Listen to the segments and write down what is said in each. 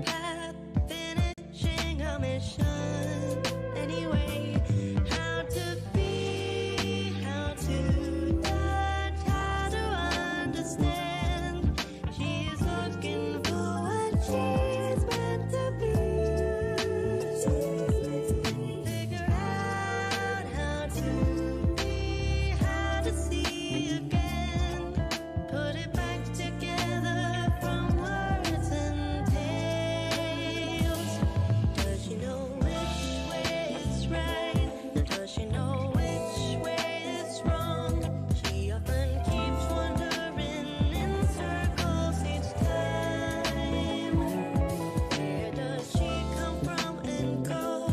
path, finishing a mission. Anyway, how to be, how to touch, how to understand. She's looking for what she's meant to be. Figure out how to be, how to see again. Put it back together from words and tales. Does she know which way is right? Does she know which way is wrong? She often keeps wandering in circles each time. Where does she come from and go?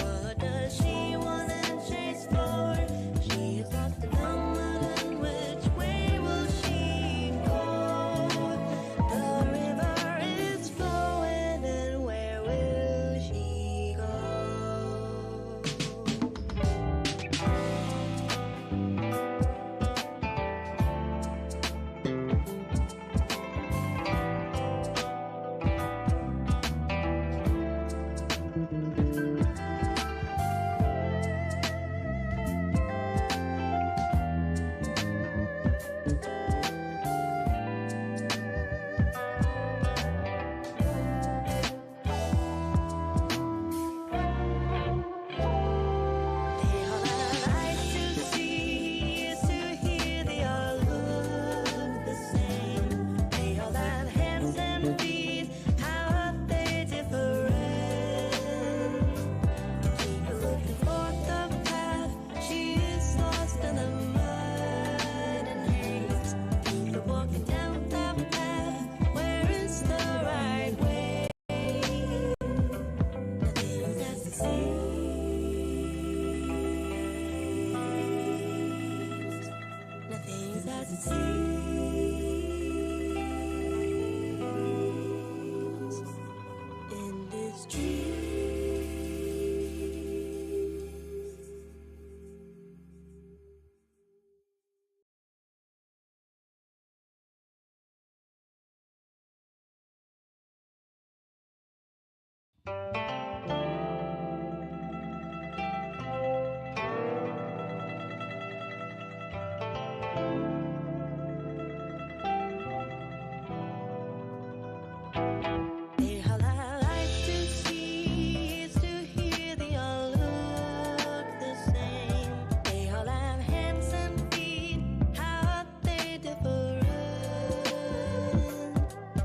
What does she want and chase for? She is lost in the mud, and which way will she go? The river is flowing, and where will she go? They all have eyes to see, ears to hear, they all look the same. They all have hands and feet, how are they different? Keep looking for the path, she is lost in the mud and haze. Keep walking down the path, where is the right way? Nothing's as it seems. Nothing's as it seems in this dream. They all have eyes to see, ears to hear, they all look the same. They all have hands and feet, how are they different?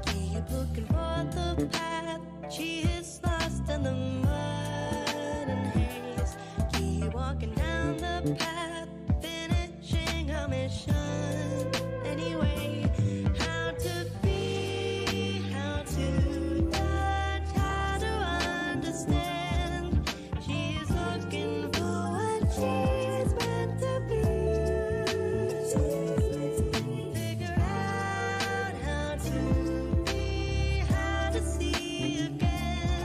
Keep looking for the path, she is lost in the mud and haze. Keep walking down the path, finishing a mission. Anyway, how to be, how to touch, how to understand. She's looking for what she's meant to be. Figure out how to be, how to see again.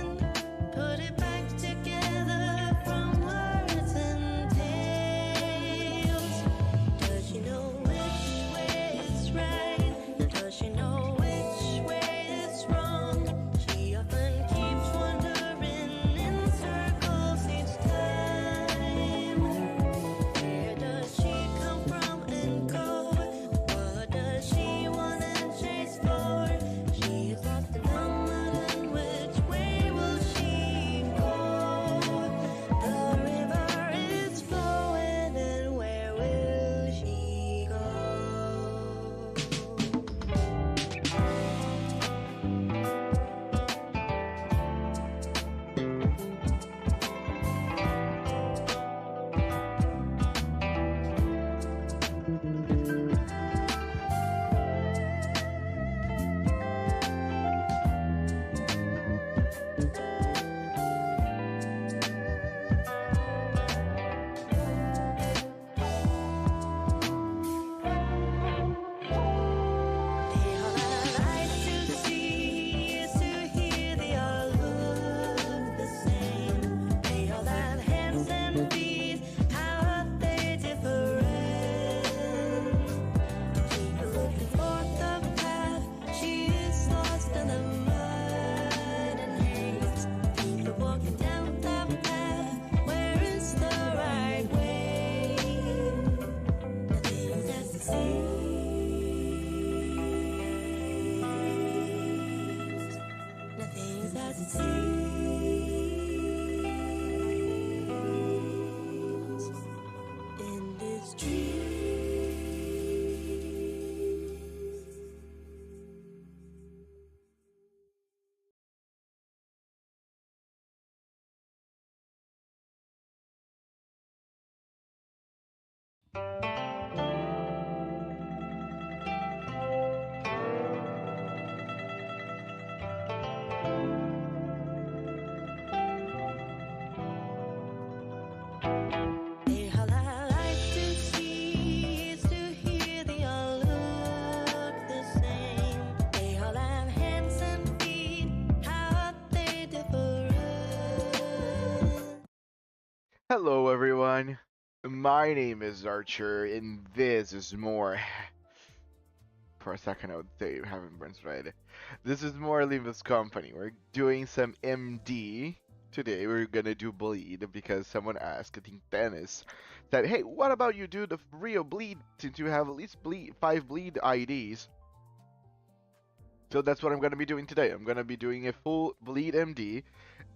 dreams, endless dreams. Hey, all I like to see is to hear they all look the same. They all have hands and feet, how are they different? Hello, everyone. My name is Archer, and this is more. For a second, I would say you haven't been right. This is more Limbus Company. We're doing some MD today. We're gonna do bleed because someone asked. I think Dennis said, "Hey, what about you do the real bleed since you have at least 5 bleed IDs?" So that's what I'm gonna be doing today. I'm gonna be doing a full bleed MD,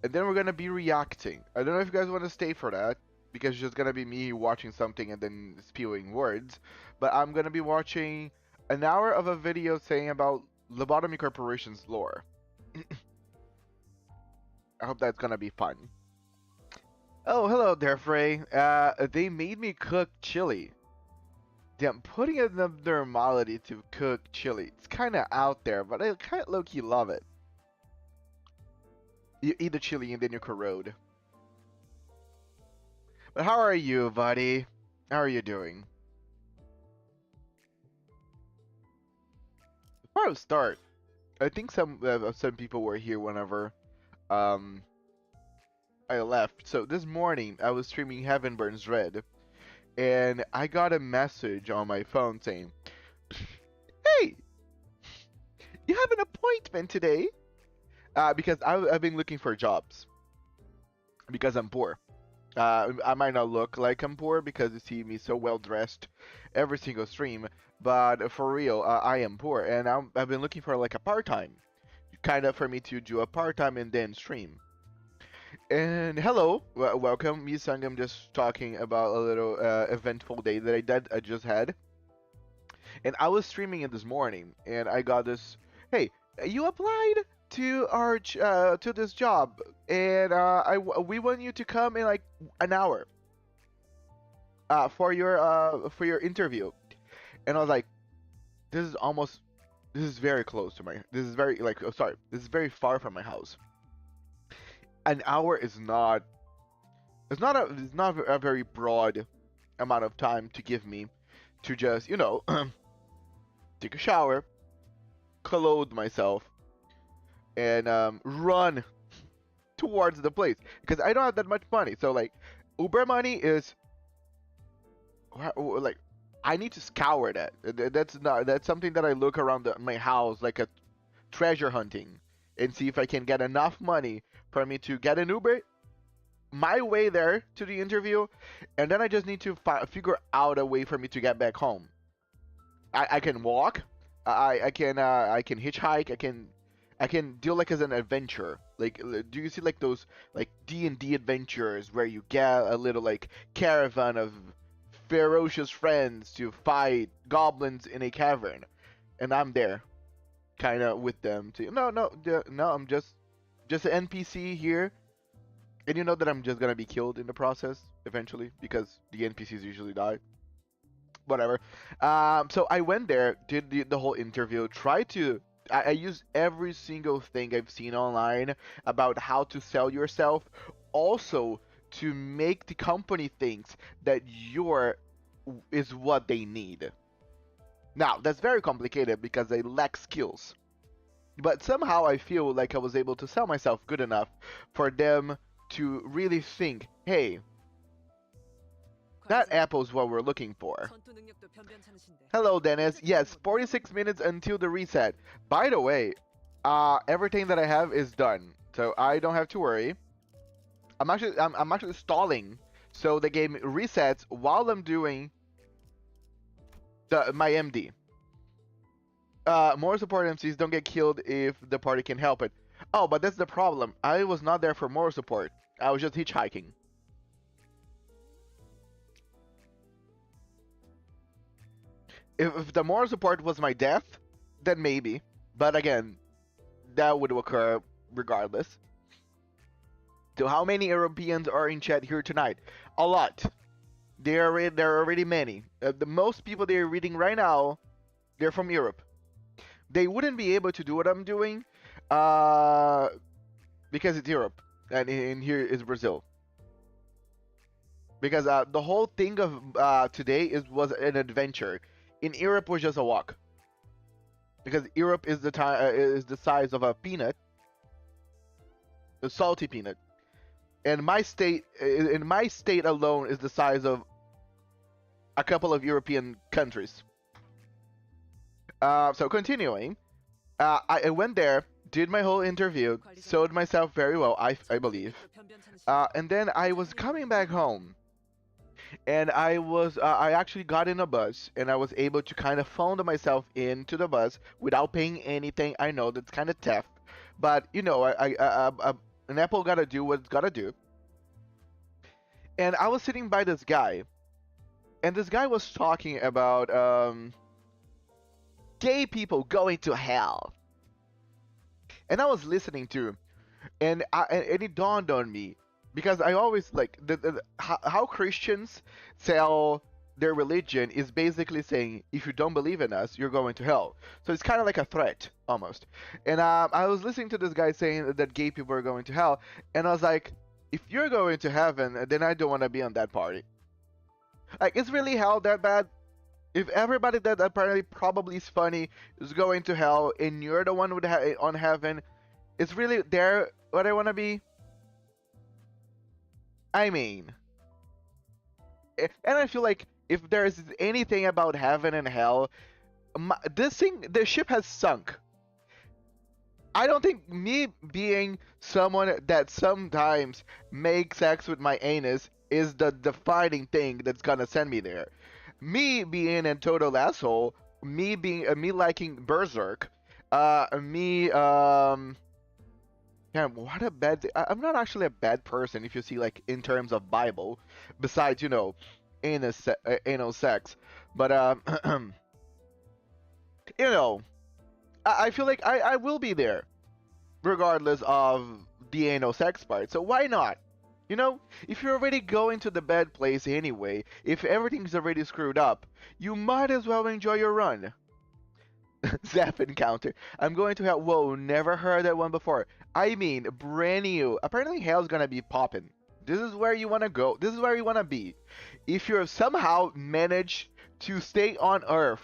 and then we're gonna be reacting. I don't know if you guys want to stay for that, because it's just gonna be me watching something and then spewing words. But I'm gonna be watching an hour of a video saying about Lobotomy Corporation's lore. I hope that's gonna be fun. Oh, hello there, Frey. They made me cook chili. Damn, putting it in the normality to cook chili. It's kind of out there, but I kind of low-key love it. You eat the chili and then you corrode. But how are you, buddy? How are you doing? Before I start, I think some people were here whenever um I left. So this morning I was streaming Heaven Burns Red, and I got a message on my phone saying, "Hey, you have an appointment today?" Because I've been looking for jobs because I'm poor. I might not look like I'm poor because you see me so well dressed every single stream, but for real, I am poor, and I've been looking for like a part-time, kind of for me to do a part-time and then stream. And hello, welcome, me Sangam, just talking about a little eventful day that I just had, and I was streaming it this morning, and I got this, hey, you applied to our to this job, and we want you to come in like an hour for your interview. And I was like, this is very close to this is very like, oh, sorry, this is very far from my house. An hour is not it's not a very broad amount of time to give me to just, you know, take a shower, clothe myself, and run towards the place, because I don't have that much money. So like, Uber money is like, I need to scour that. That's something that I look around my house like a treasure hunting and see if I can get enough money for me to get an Uber my way there to the interview, and then I just need to figure out a way for me to get back home. I can walk, I can hitchhike, I can do like as an adventure. Like, do you see like those like D&D adventures where you get a little like caravan of ferocious friends to fight goblins in a cavern, and I'm there, kind of with them too. No, I'm just an NPC here, and you know that I'm just gonna be killed in the process eventually because the NPCs usually die. Whatever. So I went there, did the whole interview, tried to. I used every single thing I've seen online about how to sell yourself, also to make the company thinks that you're is what they need. Now, that's very complicated because they lack skills. But somehow I feel like I was able to sell myself good enough for them to really think, hey, that apple's what we're looking for. Hello, Dennis. Yes, 46 minutes until the reset. By the way, everything that I have is done, so I don't have to worry. I'm actually stalling, so the game resets while I'm doing my MD. More support MCs don't get killed if the party can help it. Oh, but that's the problem. I was not there for moral support. I was just hitchhiking. If the moral support was my death, then maybe. But again, that would occur regardless. So how many Europeans are in chat here tonight? A lot. There are already many. The most people they're reading right now, they're from Europe. They wouldn't be able to do what I'm doing, uh, because it's Europe, and in here is Brazil. Because the whole thing of today was an adventure. In Europe was just a walk. Because Europe is the size of a peanut, a salty peanut, and my state in my state alone is the size of a couple of European countries. So continuing, I went there, did my whole interview, sold myself very well, I believe, and then I was coming back home, and I actually got in a bus, and I was able to kind of phone myself into the bus without paying anything. I know that's kind of theft, but you know, an Apple gotta do what it's gotta do. And I was sitting by this guy, and this guy was talking about gay people going to hell. And I was listening to, and it dawned on me because I always like how Christians sell their religion is basically saying if you don't believe in us, you're going to hell. So it's kind of like a threat almost. And I was listening to this guy saying that gay people are going to hell, and I was like, if you're going to heaven, then I don't want to be on that party. Like, is really hell that bad? If everybody that apparently probably is funny is going to hell, and you're the one with on heaven, it's really there what I want to be? I mean, and I feel like if there's anything about heaven and hell, the ship has sunk. I don't think me being someone that sometimes makes sex with my anus is the defining thing that's gonna send me there. Me being a total asshole, me being me liking Berserk, me yeah, what a bad. I'm not actually a bad person if you see like in terms of Bible, besides anal sex, but you know, I feel like I will be there, regardless of the anal sex part. So why not? You know, if you're already going to the bad place anyway, if everything's already screwed up, you might as well enjoy your run. Zap encounter. I'm going to hell. Whoa, never heard that one before. I mean, brand new. Apparently hell's gonna be popping. This is where you wanna go. This is where you wanna be. If you somehow manage to stay on Earth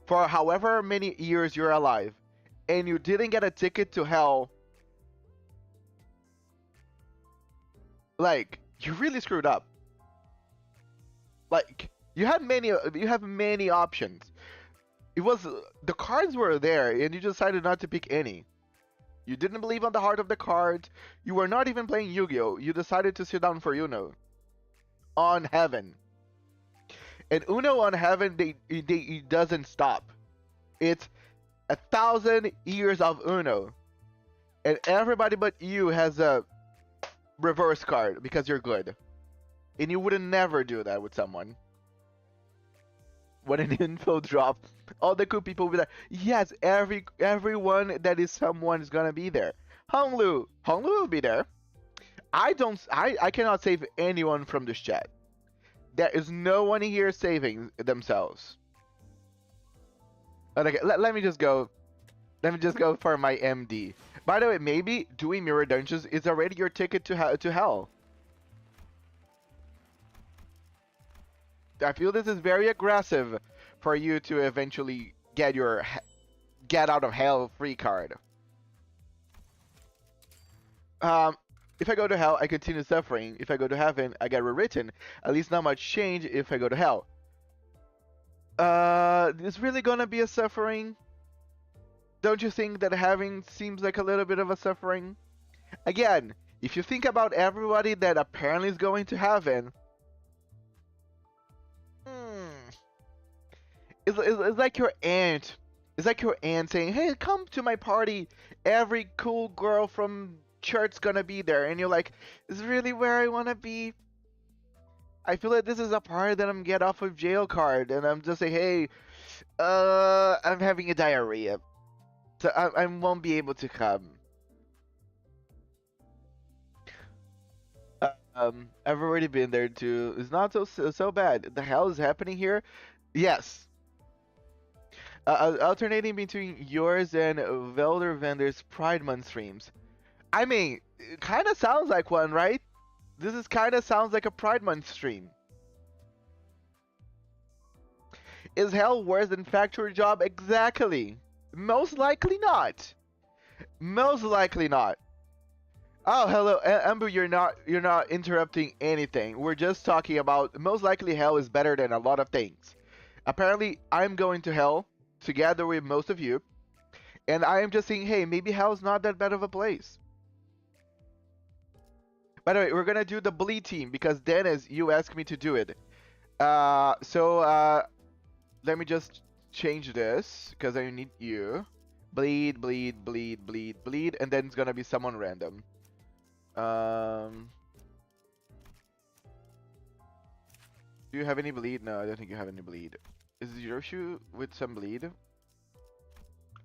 for however many years you're alive, and you didn't get a ticket to hell, like, you really screwed up. Like, you have many options. It was the cards were there, and you decided not to pick any. You didn't believe on the heart of the cards. You were not even playing Yu-Gi-Oh. You decided to sit down for Uno on Heaven. And Uno on Heaven, it doesn't stop. It's 1,000 years of Uno, and everybody but you has a reverse card because you're good, and you would never do that with someone. When an info drop, all the cool people will be like, yes, everyone that is someone is gonna be there. Honglu will be there. I cannot save anyone from this chat. There is no one here saving themselves. Okay, let me just go. Let me just go for my MD. By the way, maybe doing mirror dungeons is already your ticket to hell. I feel this is very aggressive for you to eventually get your get out of hell free card. If I go to hell, I continue suffering. If I go to heaven, I get rewritten. At least not much change if I go to hell. It's really gonna be a suffering? Don't you think that heaven seems like a little bit of a suffering? Again, if you think about everybody that apparently is going to heaven, it's like your aunt. It's like your aunt saying, "Hey, come to my party," Every cool girl from church's gonna be there, and you're like, is really where I wanna be? I feel like this is a part that I'm get off of jail card, and I'm just like, hey, I'm having a diarrhea, so I won't be able to come. I've already been there too. It's not so bad. The hell is happening here? Yes. Alternating between yours and Velder Vendor's Pride Month streams. I mean, it kind of sounds like one, right? This is kind of sounds like a Pride Month stream. Is hell worse than factory job? Exactly. Most likely not. Most likely not. Oh, hello, Amber. You're not interrupting anything. We're just talking about most likely hell is better than a lot of things. Apparently, I'm going to hell together with most of you, and I am just saying, hey, maybe hell's not that bad of a place. By the way, we're gonna do the bleed team because Dennis, you asked me to do it. Let me just change this because I need you. Bleed, bleed, bleed, bleed, bleed, and then it's gonna be someone random. Do you have any bleed? No, I don't think you have any bleed. Is Yoshu with some bleed?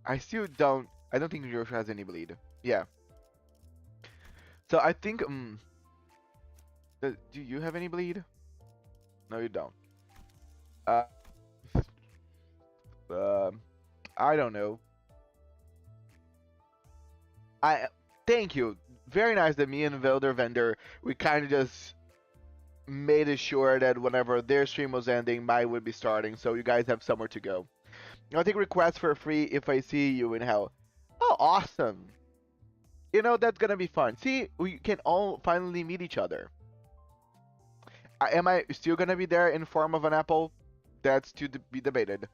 I still don't. I don't think Yoshu has any bleed. Yeah. So I think. Do you have any bleed? No, you don't. Uh. I don't know. Thank you. Very nice that me and Velder Vendor we kind of just made it sure that whenever their stream was ending, mine would be starting, so you guys have somewhere to go. I'll take requests for free if I see you in hell. Oh, awesome. You know, that's gonna be fun. See, we can all finally meet each other. Am I still gonna be there in form of an apple? That's to be debated.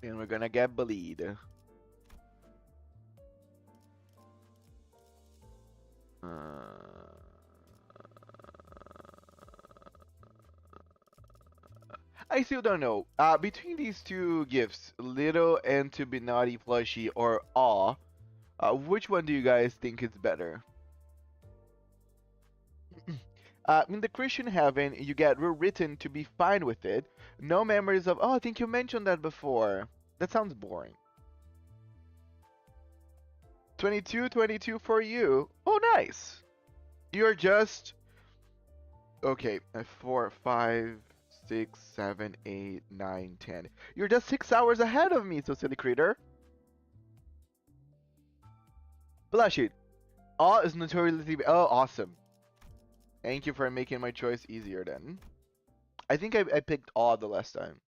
And we're gonna get bullied. I still don't know. Between these two gifts, Little and To Be Naughty plushie or Aw, which one do you guys think is better? In the Christian heaven, you get rewritten to be fine with it. No memories of, oh, I think you mentioned that before. That sounds boring. 22, 22 for you. Oh, nice. You're just okay. 4, 5, 6, 7, 8, 9, 10. You're just 6 hours ahead of me, so silly creator. Blush it. All is notoriously. Oh, awesome. Thank you for making my choice easier then. I think I picked all the last time.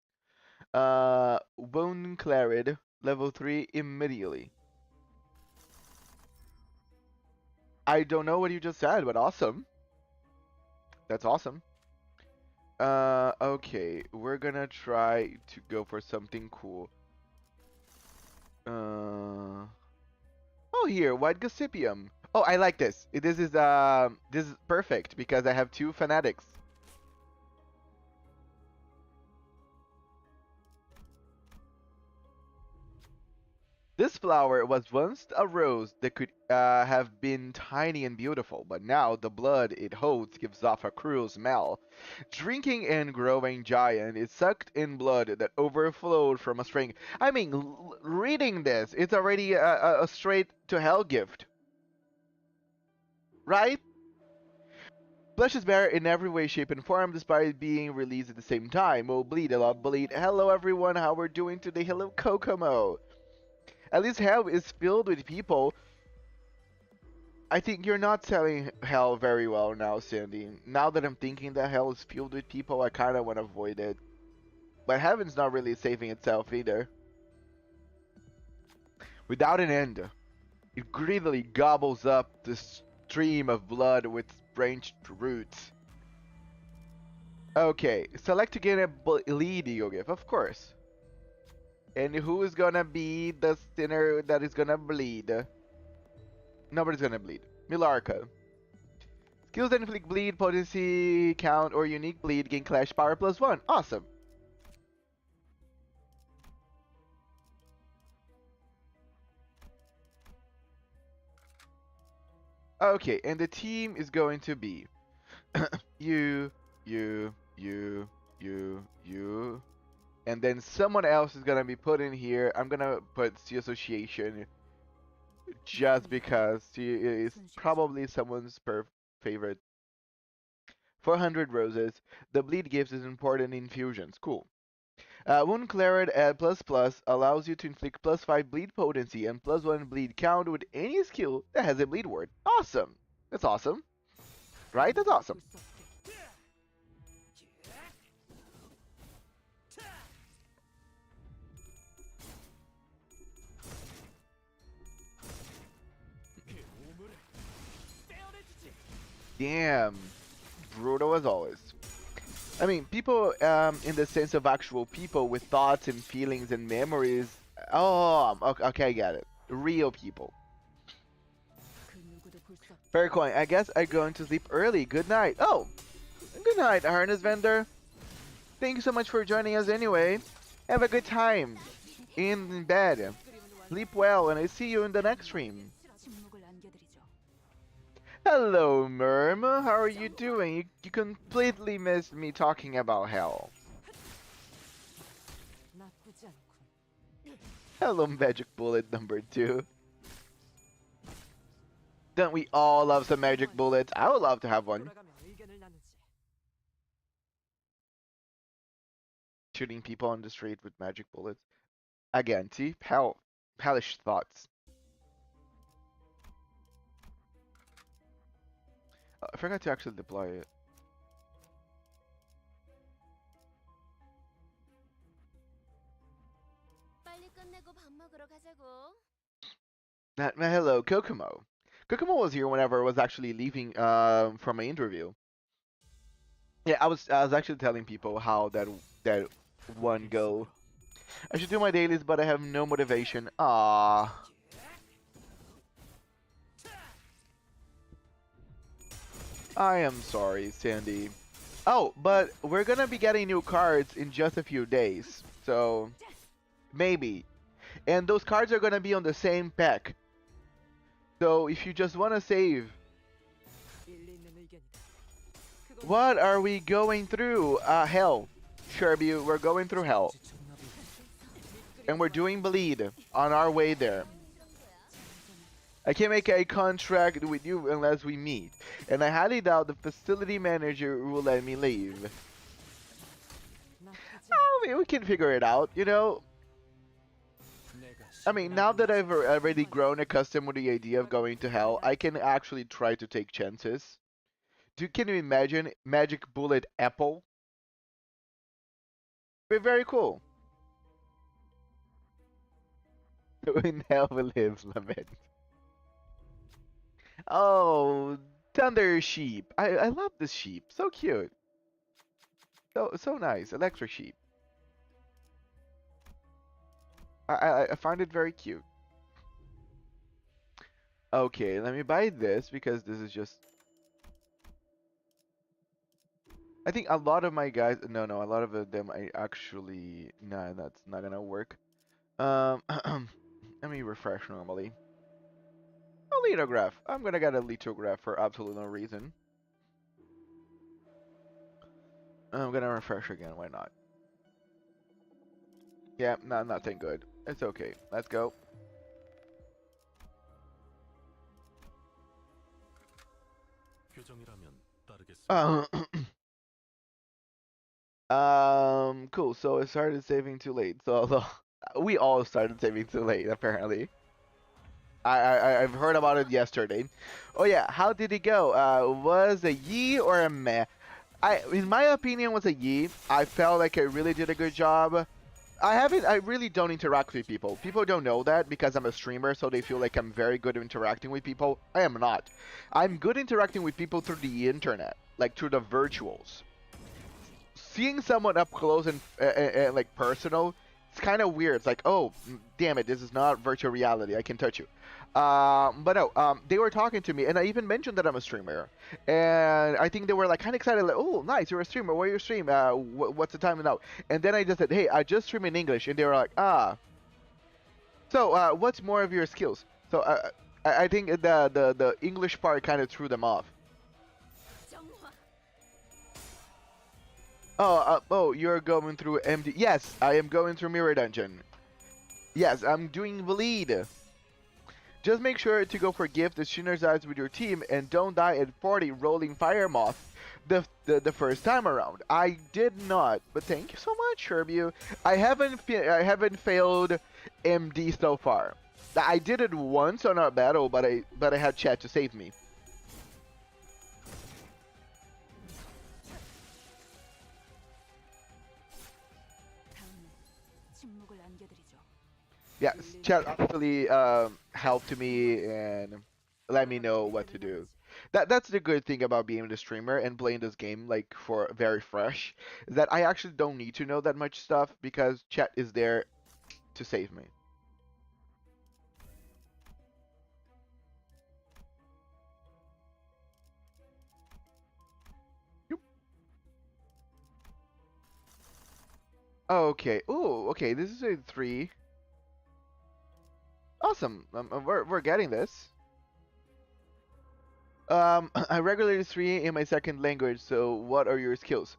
Bone Clarid, level 3 immediately. I don't know what you just said, but awesome. That's awesome. Okay, we're gonna try to go for something cool. Oh, here, White Gossipium. Oh, I like this. This is perfect because I have 2 fanatics. This flower was once a rose that could have been tiny and beautiful, but now the blood it holds gives off a cruel smell. Drinking and growing giant, it sucked in blood that overflowed from a string. I mean, reading this, it's already a straight to hell gift. Right? Blush is better in every way, shape, and form, despite being released at the same time. Oh, bleed a lot, bleed. Hello, everyone. How we're doing today? Hello, Kokomo. At least hell is filled with people. I think you're not selling hell very well now, Sandy. Now that I'm thinking that hell is filled with people, I kind of want to avoid it. But heaven's not really saving itself either. Without an end, it greedily gobbles up the stream of blood with branched roots. Okay, select again a bleed ego gift, of course. And who is gonna be the sinner that is gonna bleed? Nobody's gonna bleed. Milarka. Skills that inflict bleed, potency, count, or unique bleed gain clash power +1. Awesome. Okay, and the team is going to be you, you, you, you, and then someone else is gonna be put in here. I'm gonna put C Association just because she is probably someone's favorite. 400 roses. The bleed gives is important in fusions. Cool. Wound Cleared at ++ allows you to inflict +5 bleed potency and +1 bleed count with any skill that has a bleed word. Awesome. That's awesome. Right? That's awesome. Damn. Brutal as always. I mean, people in the sense of actual people with thoughts and feelings and memories. Oh, okay, I get it. Real people. Faircoin, I guess I'm going to sleep early. Good night. Oh, good night, harness vendor. Thank you so much for joining us anyway. Have a good time in bed. Sleep well, and I see you in the next stream. Hello, Merm. How are you doing? You completely missed me talking about hell. Hello, Magic Bullet number 2. Don't we all love some magic bullets? I would love to have one. Shooting people on the street with magic bullets. Again, see? Hellish thoughts. I forgot to actually deploy it. Hello, Kokomo. Kokomo was here whenever I was actually leaving from my interview. Yeah, I was actually telling people how that one go. I should do my dailies, but I have no motivation. Ah. I am sorry, Sandy. Oh, but we're gonna be getting new cards in just a few days, so maybe. And those cards are gonna be on the same pack. So if you just wanna save. What are we going through? Hell. Sherby, we're going through hell. And we're doing bleed on our way there. I can't make a contract with you unless we meet. And I highly doubt the facility manager will let me leave. Oh, I mean, we can figure it out, you know? I mean, now that I've already grown accustomed with the idea of going to hell, I can actually try to take chances. Can you imagine Magic Bullet Apple? Be very cool. In hell we live, lament. Oh, Thunder Sheep. I love this sheep. So cute. So nice. Electric sheep. I find it very cute. Okay, let me buy this because this is just. I think a lot of my guys. No, a lot of them. I actually. Nah, that's not gonna work. Let me refresh normally. A lithograph. I'm gonna get a lithograph for absolutely no reason. I'm gonna refresh again. Why not? Yeah, no, nothing good. It's okay. Let's go. Cool. So I started saving too late. So we all started saving too late, apparently. I've heard about it yesterday. Oh yeah, how did it go? Was a yee or a meh? In my opinion, was a yee. I felt like I really did a good job. I really don't interact with people. People don't know that because I'm a streamer, so they feel like I'm very good at interacting with people. I am not. I'm good interacting with people through the internet, like through the virtuals. Seeing someone up close and like personal, it's kind of weird. It's like, oh, damn it, this is not virtual reality. I can touch you. But no, they were talking to me, and I even mentioned that I'm a streamer, and I think they were like kind of excited, like, oh, nice, you're a streamer. Where you stream? What's the time now? And then I just said, hey, I just stream in English, and they were like, ah. So, what's more of your skills? So, I think the English part kind of threw them off. Oh, you're going through MD. Yes, I am going through Mirror Dungeon. Yes, I'm doing the lead. Just make sure to go for gift that synergize with your team and don't die at 40 rolling fire moth the first time around. I did not, but thank you so much, Sherbu. I haven't failed MD so far. I did it once on our battle, but I had chat to save me. Yes, chat actually helped me and let me know what to do. That's the good thing about being a streamer and playing this game like for very fresh, is that I actually don't need to know that much stuff because chat is there to save me. Yoop. Okay. Oh, okay. This is a 3. Awesome. We're getting this. I regularly 3 in my second language. So what are your skills?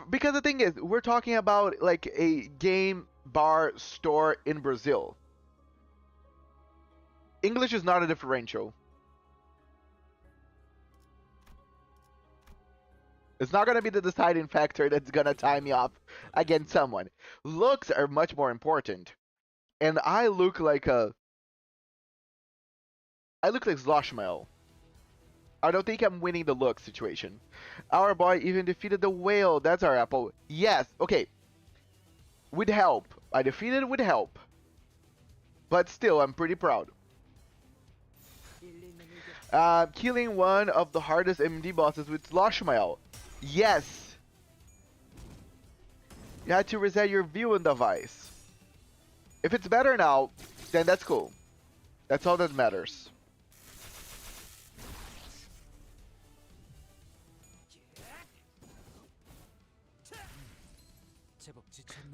Because the thing is, we're talking about like a game bar store in Brazil. English is not a differential. It's not gonna be the deciding factor that's gonna tie me off against someone. Looks are much more important. And I look like Sloshmail. I don't think I'm winning the look situation. Our boy even defeated the whale. That's our apple. Yes. Okay. With help. I defeated with help. But still, I'm pretty proud. Killing one of the hardest MD bosses with Sloshmail. Yes. You had to reset your viewing device. If it's better now, then that's cool. That's all that matters.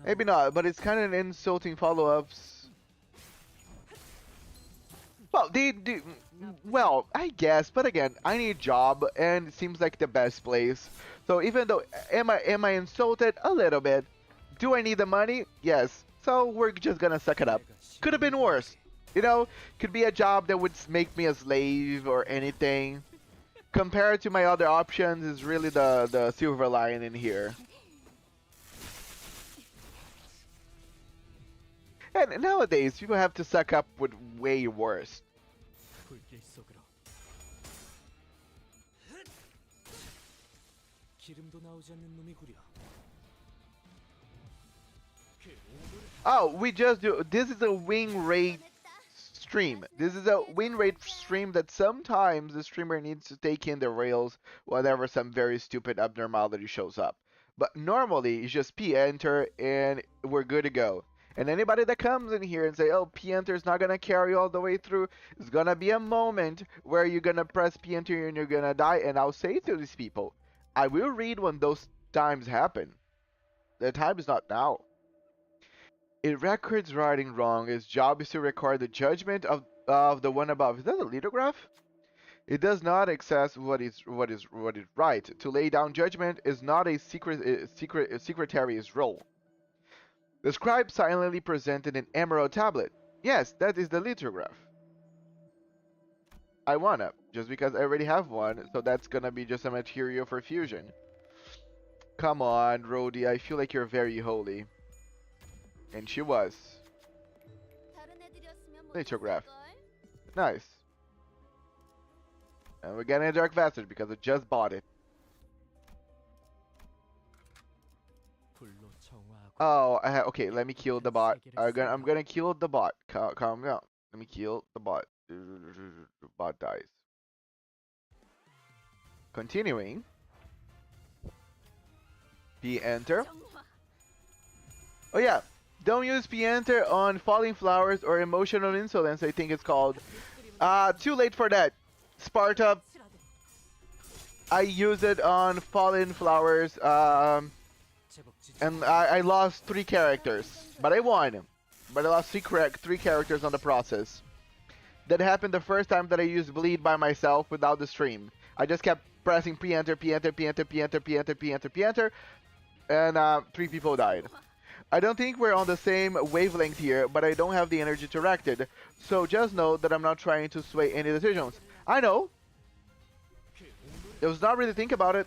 Maybe not, but it's kind of an insulting follow-ups. Well, well, I guess, but again, I need a job, and it seems like the best place. So even though, am I insulted? A little bit. Do I need the money? Yes. So we're just gonna suck it up. Could have been worse. You know, could be a job that would make me a slave or anything. Compared to my other options, is really the silver lining in here. And nowadays, people have to suck up with way worse. Oh, we just do. This is a win rate stream. This is a win rate stream that sometimes the streamer needs to take in the rails whenever some very stupid abnormality shows up. But normally, it's just P enter and we're good to go. And anybody that comes in here and say, oh, P enter is not gonna carry all the way through, it's gonna be a moment where you're gonna press P enter and you're gonna die. And I'll say to these people, I will read when those times happen. The time is not now. It records writing wrong. Its job is to record the judgment of the one above. Is that a lithograph? It does not access what is right. To lay down judgment is not a secretary's role. The scribe silently presented an emerald tablet. Yes, that is the lithograph. I wanna, just because I already have one, so that's gonna be just a material for fusion. Come on, Rhodey, I feel like you're very holy. And she was. Lithograph. Nice. And we're getting a dark passage because I just bought it. Oh, okay, let me kill the bot. I'm gonna kill the bot. Calm down. Let me kill the bot. Bot dies. Continuing. P enter. Oh yeah, Don't use Pienter on falling flowers or emotional insolence, I think it's called. Too late for that. Sparta, I use it on fallen flowers, and I lost 3 characters. But I won. But I lost 3 characters on the process. That happened the first time that I used bleed by myself without the stream. I just kept pressing Pienter, Pienter, Pienter, Pienter, Pienter, Pienter, Pienter, and 3 people died. I don't think we're on the same wavelength here, but I don't have the energy to react it. So just know that I'm not trying to sway any decisions. I know. It was not really think about it.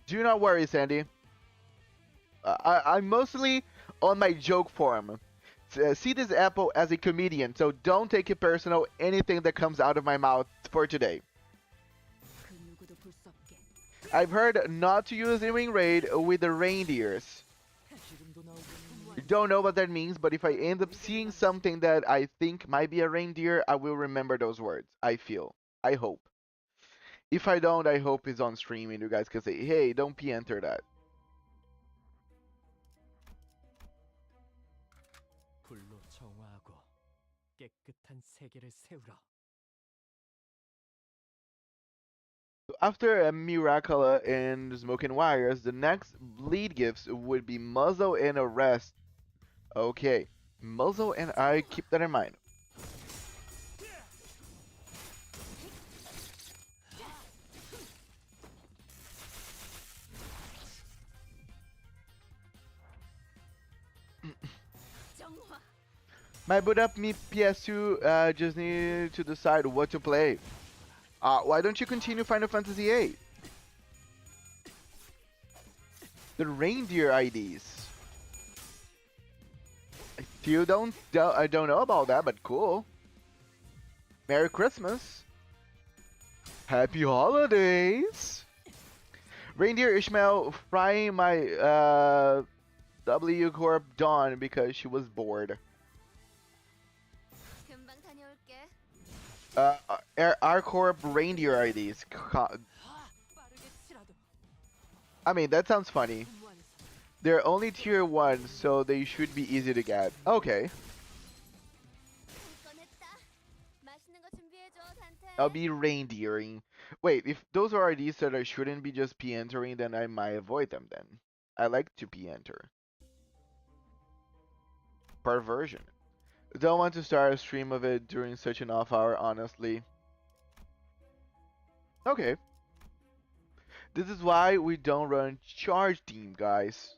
Do not worry, Sandy. I'm mostly on my joke form. See this apple as a comedian, so don't take it personal, anything that comes out of my mouth for today. I've heard not to use Ring Raid with the reindeers. Don't know what that means, but if I end up seeing something that I think might be a reindeer, I will remember those words. I feel. I hope. If I don't, I hope it's on stream and you guys can say, hey, don't enter that. After a Miracula and Smoking Wires, the next bleed gifts would be Muzzle and Arrest. Okay, Muzzle and I keep that in mind. My boot up me PS2 just need to decide what to play. Why don't you continue Final Fantasy VIII? The reindeer IDs. I don't know about that, but cool. Merry Christmas. Happy holidays. Reindeer Ishmael frying my W Corp Dawn because she was bored. R Corp reindeer IDs. I mean, that sounds funny. They're only tier 1, so they should be easy to get. Okay. I'll be reindeering. Wait, if those are IDs that I shouldn't be just p-entering, then I might avoid them then. I like to p-enter. Perversion. Don't want to start a stream of it during such an off hour, honestly. Okay. This is why we don't run charge team, guys.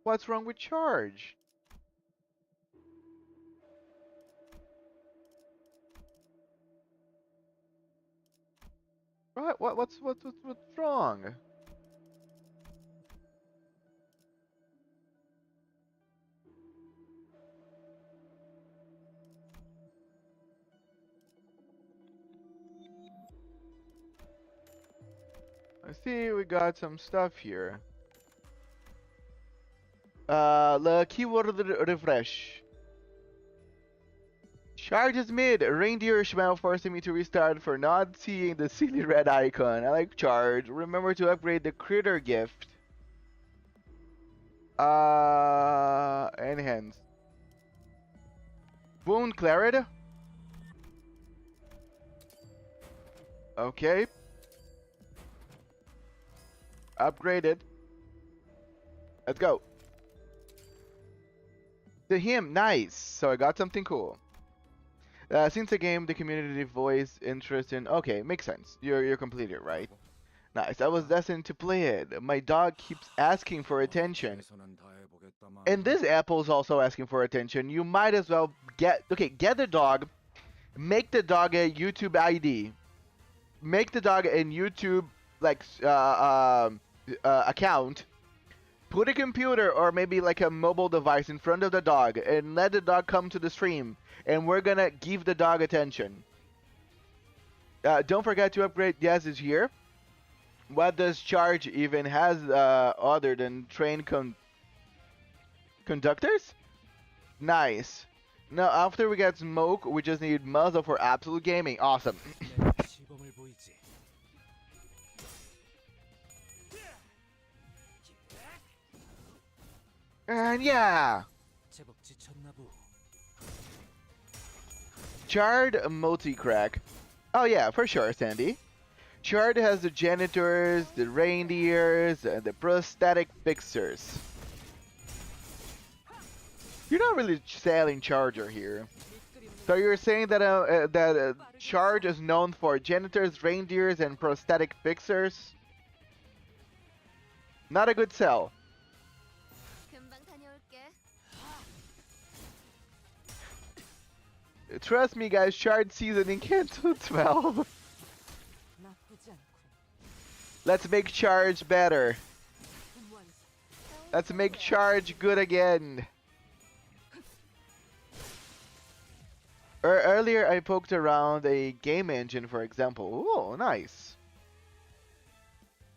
What's wrong with charge? Right, what's wrong? I see we got some stuff here. The keyword refresh. Charge is mid. Reindeer Ishmael forcing me to restart for not seeing the silly red icon. I like charge. Remember to upgrade the critter gift. Enhance. Wound Claret. Okay. Upgraded. Let's go. To him, nice. So I got something cool. Since the game, the community voiced interest in. Okay, makes sense. You're completed, right? Nice. I was destined to play it. My dog keeps asking for attention, and this apple's also asking for attention. You might as well get the dog. Make the dog a YouTube ID. Make the dog a YouTube account. Put a computer or maybe like a mobile device in front of the dog and let the dog come to the stream, and we're gonna give the dog attention. Don't forget to upgrade. Yes, is here. What does charge even has other than train conductors? Nice. Now after we get smoke, we just need muzzle for absolute gaming. Awesome. And yeah, Chard multi-crack. Oh yeah, for sure, Sandy. Chard has the janitors, the reindeers, and the prosthetic fixers. You're not really selling Charger here. So you're saying that Charge is known for janitors, reindeers, and prosthetic fixers? Not a good sell. 금방 다녀올게. Trust me, guys. Charge seasoning Kanto 12. Let's make Charge better. Let's make Charge good again. Earlier, I poked around a game engine, for example. Oh, nice.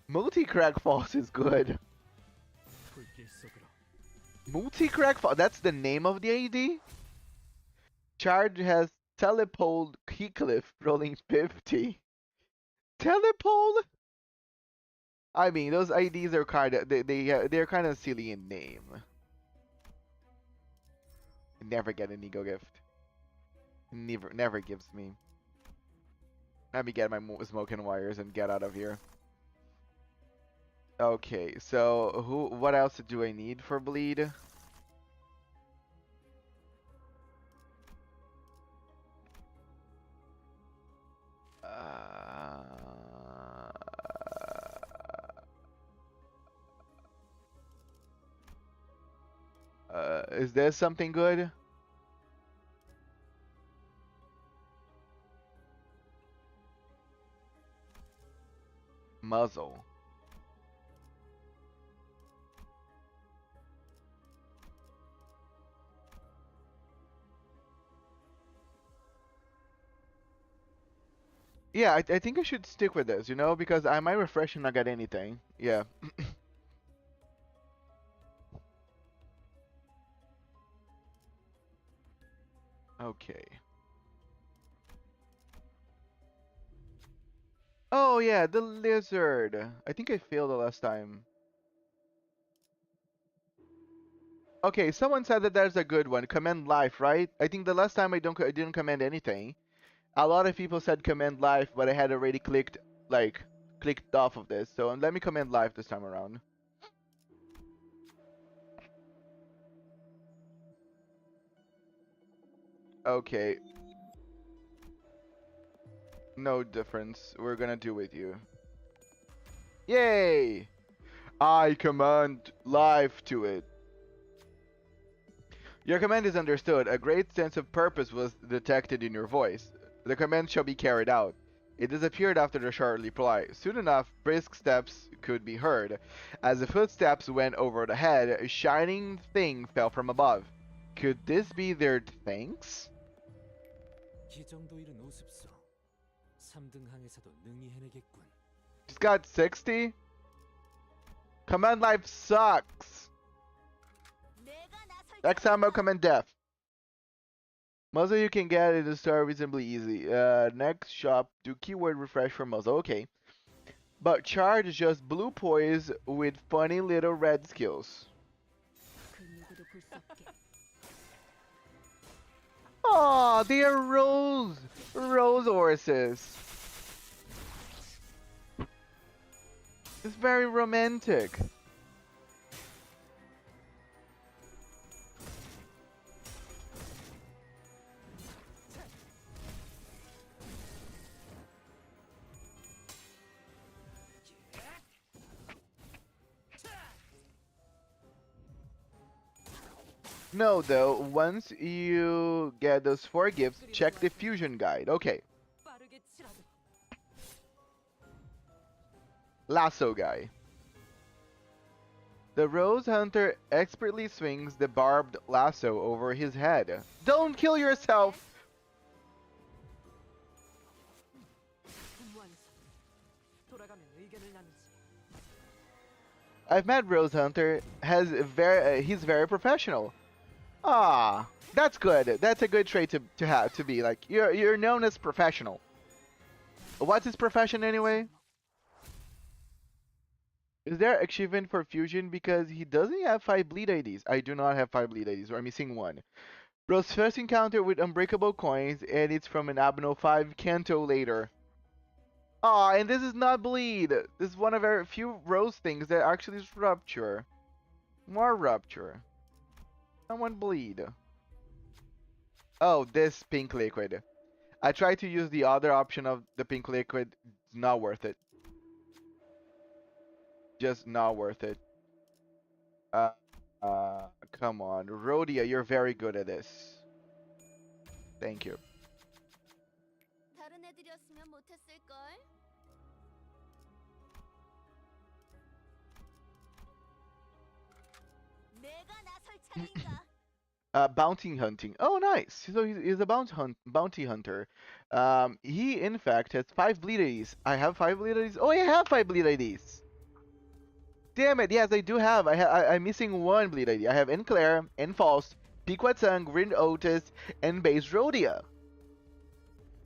Multi-crack false is good. Multi-crack false. That's the name of the AD? Charge has telepole Heathcliff rolling 50. Telepole? I mean, those IDs are they're kind of silly in name. Never get an ego gift. Never gives me. Let me get my smoking wires and get out of here. Okay, so what else do I need for bleed? Is there something good? Muzzle. Yeah, I think I should stick with this, you know, because I might refresh and not get anything. Yeah. Okay. Oh yeah, the lizard. I think I failed the last time. Okay, someone said that there's a good one. Command life, right? I think the last time I didn't command anything. A lot of people said command life, but I had already clicked off of this. So let me command life this time around. Okay. No difference. We're gonna do with you. Yay! I command life to it. Your command is understood. A great sense of purpose was detected in your voice. The command shall be carried out. It disappeared after the short reply. Soon enough, brisk steps could be heard. As the footsteps went over the head, a shining thing fell from above. Could this be their thanks? He's got 60? Command life sucks. Next time I'll command death. Muzzle you can get in the store reasonably easy. Next shop, do keyword refresh for muzzle. Okay. But charge is just blue poise with funny little red skills. Aw, they are rose horses. It's very romantic. No, though, once you get those 4 gifts, check the fusion guide. Okay. Lasso guy. The Rose Hunter expertly swings the barbed lasso over his head. Don't kill yourself! I've met Rose Hunter. He's very professional. Ah, that's good. That's a good trait to have to be like. You're known as professional. What's his profession anyway? Is there achievement for fusion? Because he doesn't have 5 bleed IDs. I do not have 5 bleed IDs. We're missing one. Bro's first encounter with unbreakable coins, and it's from an Abno 5 Kanto later. Aw, and this is not bleed. This is one of our few Rose things that actually is rupture. More rupture. I want bleed. Oh, this pink liquid. I tried to use the other option of the pink liquid. It's not worth it. Just not worth it. Uh, come on. Rhodia, you're very good at this. Thank you. 다른 애들이었으면 못했을걸? 내가 나설 차례인가? Bounty hunting. Oh, nice. So he's a bounty hunter. He in fact has 5 bleed IDs. I have 5 bleed IDs. Oh, I have 5 bleed IDs. Damn it! Yes, I do have. I'm missing 1 bleed ID. I have Enclair, Enfaust, Pequatsung, Rin Otis, and Base Rhodia.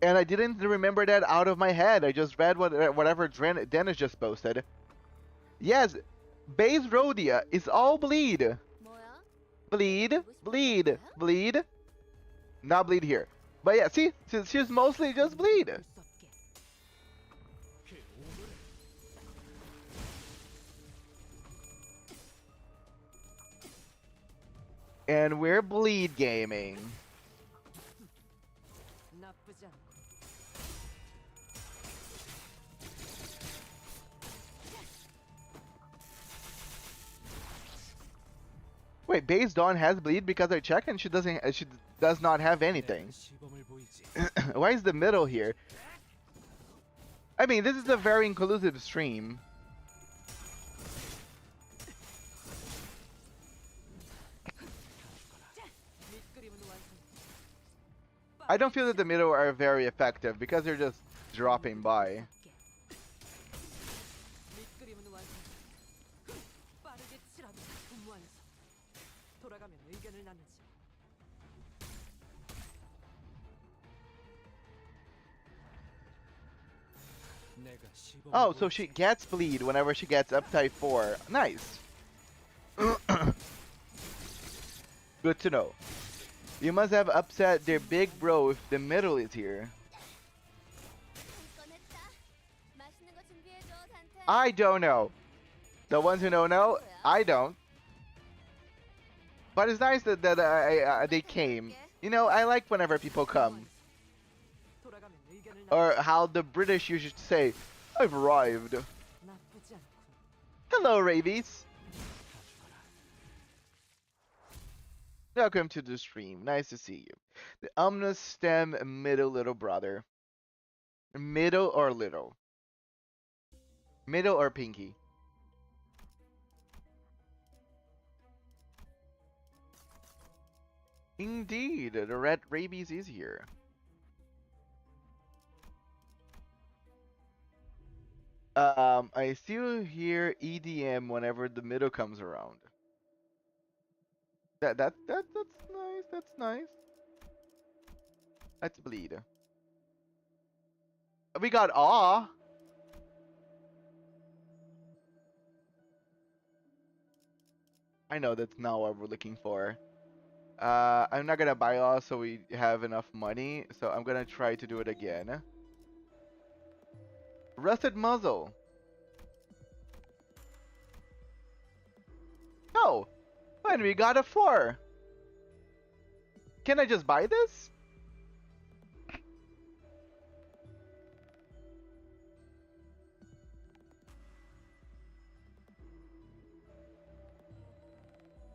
And I didn't remember that out of my head. I just read whatever Dennis just posted. Yes, Base Rhodia is all bleed. 뭐야? Bleed, bleed, bleed. Not bleed here. But yeah, see, she's mostly just bleed. And we're bleed gaming. Wait, Base Dawn has bleed because I checked and she doesn't. She does not have anything. Why is the middle here? I mean, this is a very inclusive stream. I don't feel that the middle are very effective because they're just dropping by. Oh, so she gets bleed whenever she gets up type 4. Nice. Good to know. You must have upset their big bro if the middle is here. 맛있는 거 준비해줘, 단테. I don't know. The ones who know, I don't. But it's nice that they came. You know, I like whenever people come. Or how the British used to say, I've arrived. Hello, Rabies. Welcome to the stream. Nice to see you. The ominous stem middle little brother. Middle or little? Middle or pinky? Indeed, the red rabies is here. I still hear EDM whenever the middle comes around. That's nice. That's nice. Let's bleed. We got awe. I know that's not what we're looking for. I'm not gonna buy awe so we have enough money. So I'm gonna try to do it again. Rusted muzzle. Oh, when we got a 4. Can I just buy this?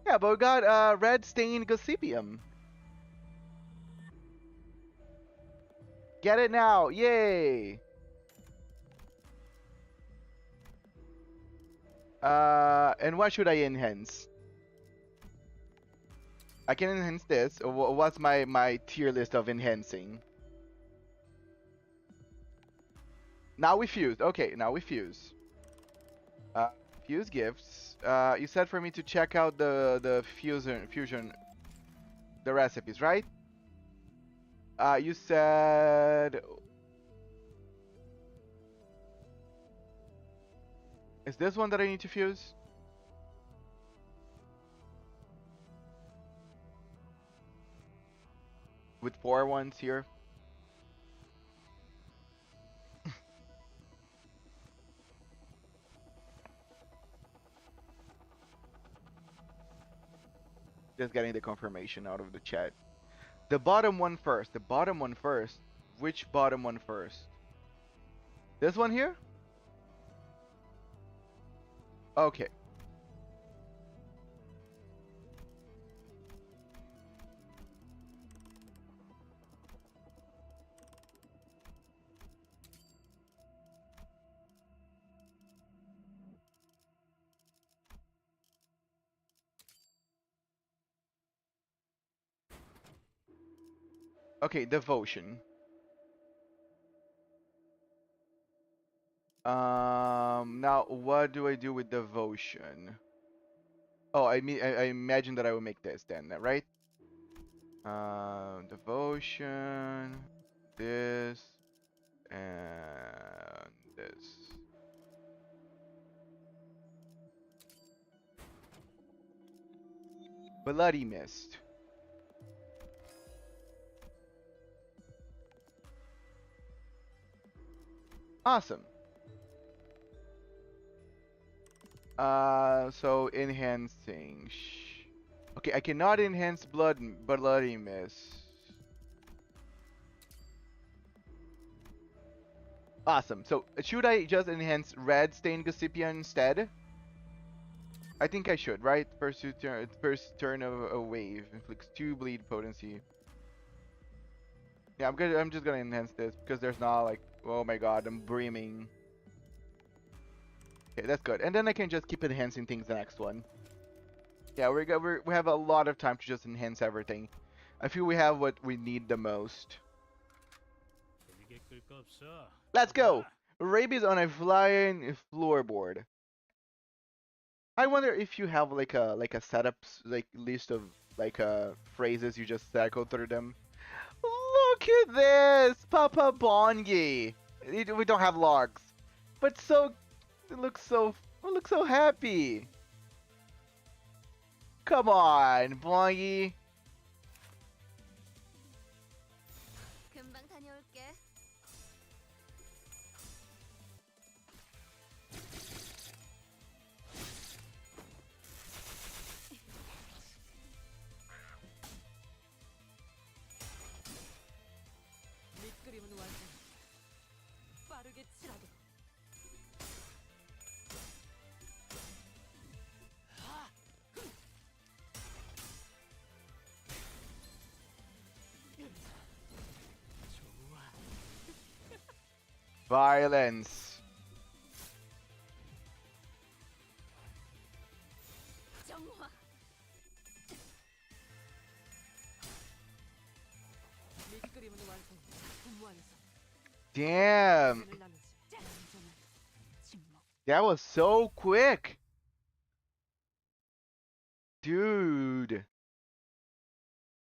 Yeah, but we got red stained Gossipium. Get it now, yay! And what should I enhance? I can enhance this. What's my tier list of enhancing? Now we fuse. Okay, now we fuse. Fuse gifts. You said for me to check out the fusion, the recipes, right? You said. Is this one that I need to fuse? With 4 ones here. Just getting the confirmation out of the chat. The bottom one first. The bottom one first. Which bottom one first? This one here? Okay. Okay, devotion. Now what do I do with devotion? Oh, I mean, I imagine that I will make this then, right? Devotion, this, and this. Bloody Mist. Awesome. So enhancing. Okay, I cannot enhance Bloody Mist. Awesome. So should I just enhance Red Stained Gossipia instead? I think I should, right? First turn of a wave inflicts 2 bleed potency. Yeah, I'm just gonna enhance this because there's not like, oh my god, I'm breaming. Okay, that's good. And then I can just keep enhancing things the next one. Yeah, we have a lot of time to just enhance everything. I feel we have what we need the most. Let's go! Rabies on a flying floorboard. I wonder if you have like a setup like list of like phrases you just cycle through them. Look at this, Papa Bongi. We don't have logs, but it looks so happy. Come on, Bongi. 금방 다녀올게. 밑그림은 완성. 빠르게 칠하도록. 좋아. Violence. 정화. 밑그림은 완성. 작품 완성. Damn, 의견을 나누지. 완전한 침묵. that was so quick. Dude.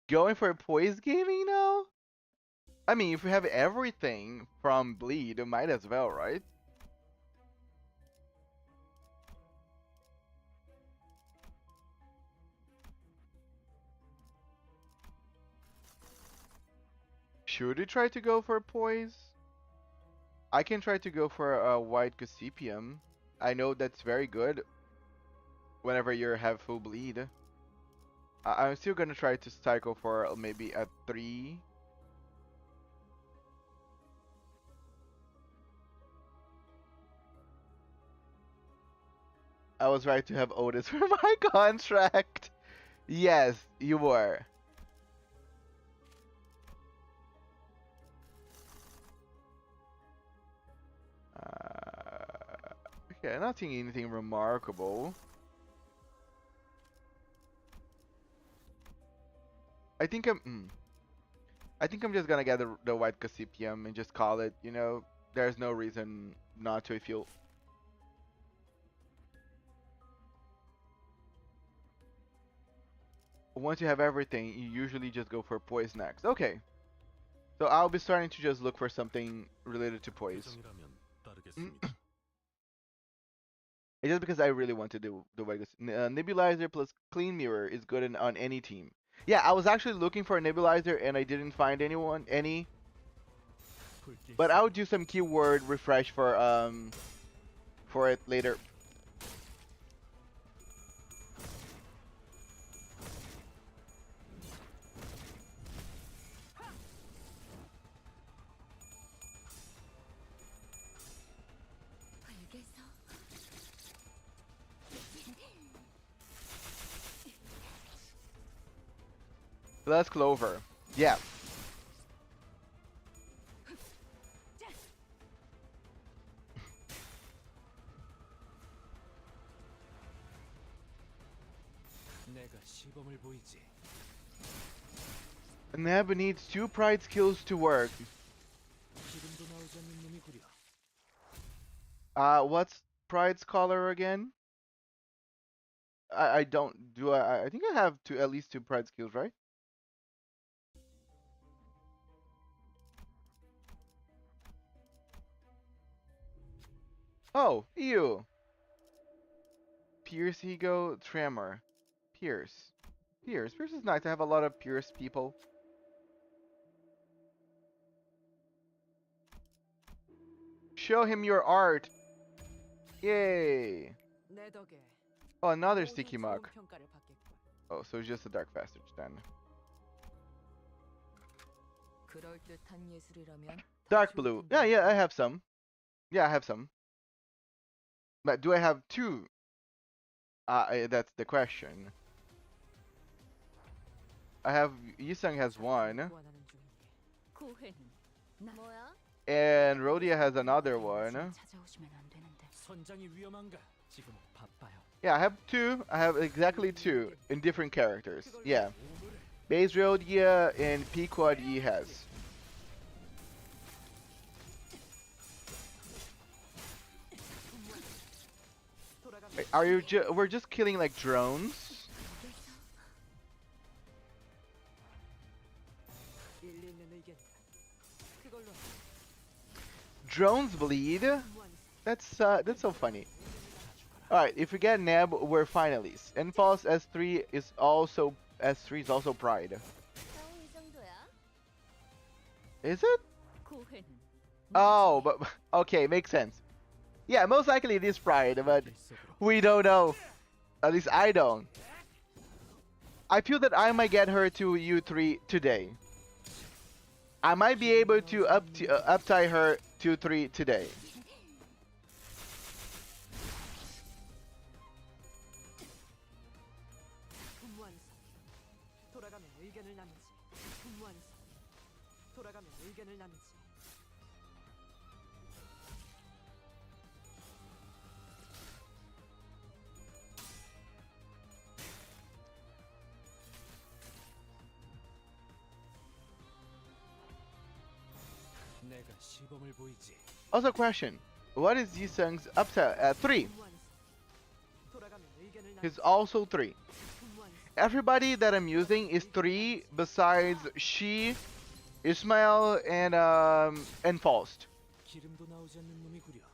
Going for poise gaming now? I mean, if we have everything from bleed, might as well, right? Should we try to go for poise? I can try to go for a white Gossipium. I know that's very good whenever you have full bleed. I'm still gonna try to cycle for maybe a 3. I was right to have Otis for my contract. Yes, you were. Okay, not seeing anything remarkable. I think I'm just gonna get the white Gossipium and just call it, you know, there's no reason not to if you... Once you have everything, you usually just go for poise next. Okay. So I'll be starting to just look for something related to poise. 예정이라면 따르겠습니다. It's just because I really want to do the Vegas. Nebulizer plus Clean Mirror is good on any team. Yeah, I was actually looking for a Nebulizer and I didn't find any. But I would do some keyword refresh for it later. 알겠어. Let's Clover. Yeah. 내가 시범을 보이지. Neb needs 2 pride skills to work. 기름도 나오지 않는 놈이구려. What's pride's color again? I don't do I think I have at least 2 pride skills, right? Oh, ew. Pierce ego, tremor. Pierce. Pierce is nice. I have a lot of Pierce people. Show him your art. Yay. 내 덕에 Oh, another 모두 sticky 좋은 mug. 평가를 받겠군. Oh, so it's just a dark passage then. 그럴듯한 예술이라면 Dark blue. Yeah, I have some. Yeah, I have some. But do I have 2? That's the question. I have Yisung has 1, 구원하는 중이니 구회는 뭐야? and Rhodia has another one. 찾아오시면 안 되는데. 선장이 위험한가? 지금 바빠요. Yeah, I have 2. I have exactly 2 in different characters. Yeah, base Rhodia and P Quad E has. Wait, are you we're just killing like drones? 일리 있는 의견이다. 그걸로 Drones bleed? 무한 That's so funny. Alright, if we get Neb, we're finalists. Enpulse S3 is also Pride. 겨우 이 정도야? Is it? 구회는 Oh, but okay, makes sense. Yeah, most likely it is Pride, but 일속으로. we don't know. At least I don't. I feel that I might get her to U3 today. I might be able to up-tie her to 3 today. 분무하는 사. 돌아가면 의견을 나누지. 분무하는 사. 돌아가면 의견을 나누지. 내가 시범을 보이지. Also, question: what is Yisung's up-tie at 3? 분무하는 사. 돌아가면 의견을 He's 나누지. also 3. 분무하는 사. Everybody that I'm using is 3 besides she, Ismail, and Faust. 기름도 나오지 않는 놈이구려.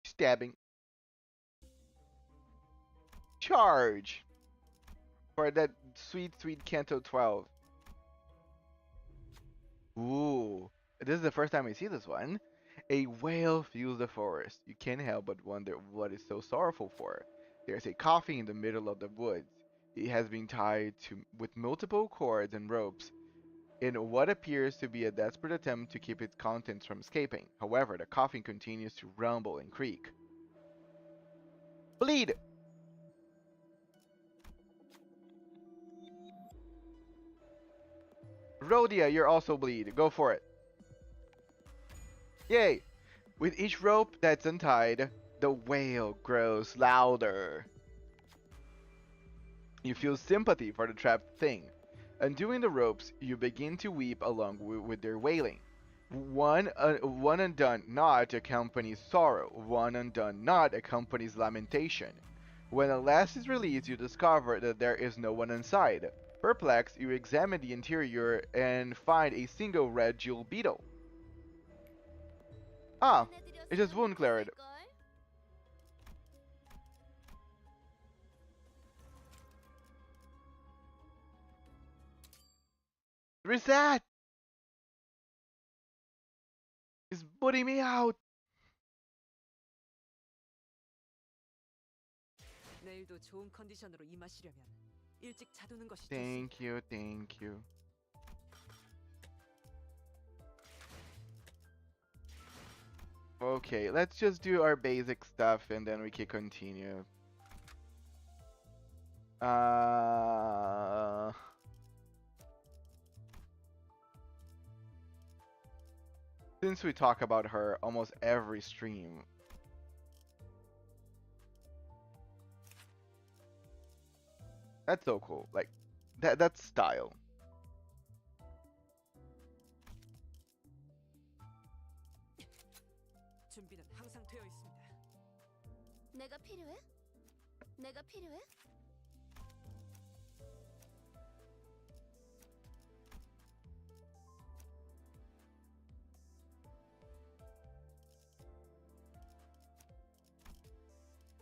Stabbing. Charge! For that sweet Kanto 12. Ooh. This is the first time I see this one. A whale fills the forest. You can't help but wonder what it's so sorrowful for. There's a coffin in the middle of the woods. It has been tied with multiple cords and ropes in what appears to be a desperate attempt to keep its contents from escaping. However, the coffin continues to rumble and creak. Bleed! Rhodia, you're also bleed. Go for it. Yay! With each rope that's untied, the wail grows louder. You feel sympathy for the trapped thing. Undoing the ropes, you begin to weep along with their wailing. One undone knot accompanies sorrow. One undone knot accompanies lamentation. When a last is released, you discover that there is no one inside. Perplexed, you examine the interior and find a single red jewel beetle. Ah, it just wound cleared. Reset! It's booting me out! 내일도 좋은 컨디션으로 임하시려면 일찍 자두는 것이 좋습니다. Thank you, thank you. Okay, let's just do our basic stuff and then we can continue. Since we talk about her almost every stream, that's so cool. Like, that's style. 준비는 항상 되어 있습니다. 내가 필요해? 내가 필요해?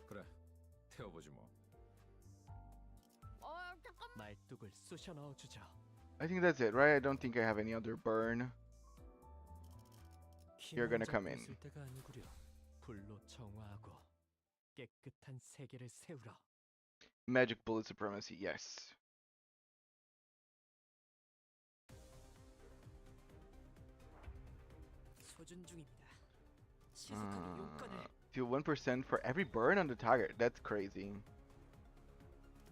그래, 태워보지 뭐. 잠깐. 말뚝을 쑤셔 넣어주죠. I think that's it, right? I don't think I have any other burn. You're gonna come in. 있을 때가 아니구려. 불로 정화하고 깨끗한 세계를 세우러. Magic bullet supremacy, yes. 소준 중입니다. 시속하게 용건을. Deal 1% for every burn on the target. That's crazy.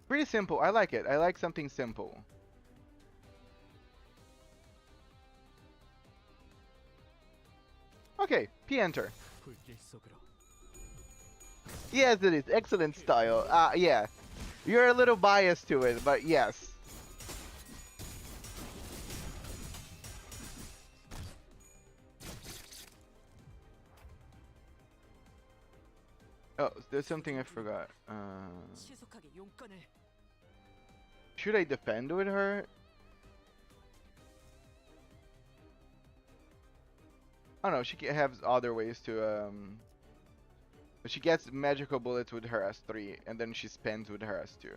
Pretty simple. I like it. I like something simple. Okay, P-enter. 불길 속으로. Yes, it is. Excellent style. Yeah. You're a little biased to it, but yes. Oh, there's something I forgot. 시속하게 용건을. Should I defend with her? I don't know. She has other ways to But she gets magical bullets with her S3, and then she spends with her S2.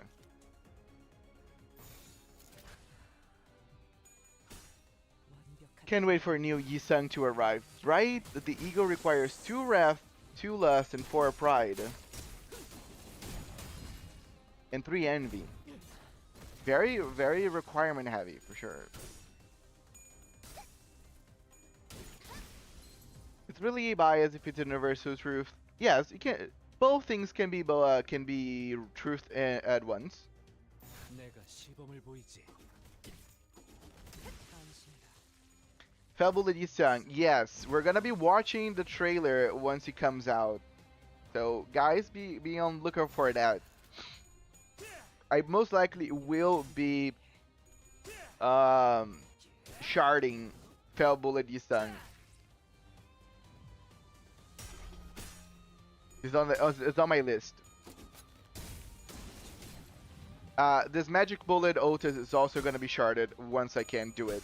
완벽한. Can't wait for new Yisung to arrive. Right? That the ego requires 2 wrath, 2 lust, and 4 pride. And 3 envy. Very, very requirement heavy, for sure. It's really biased if it's universal truth. Yes, you can. Both things can be truth at once. 내가 시범을 보이지. 안심이다. Fable Yisung. Yes, we're gonna be watching the trailer once it comes out. So guys, be on lookout for that. I most likely will be sharding Fable Yisung. It's on my list. This magic bullet Otis is also gonna be sharded once I can do it.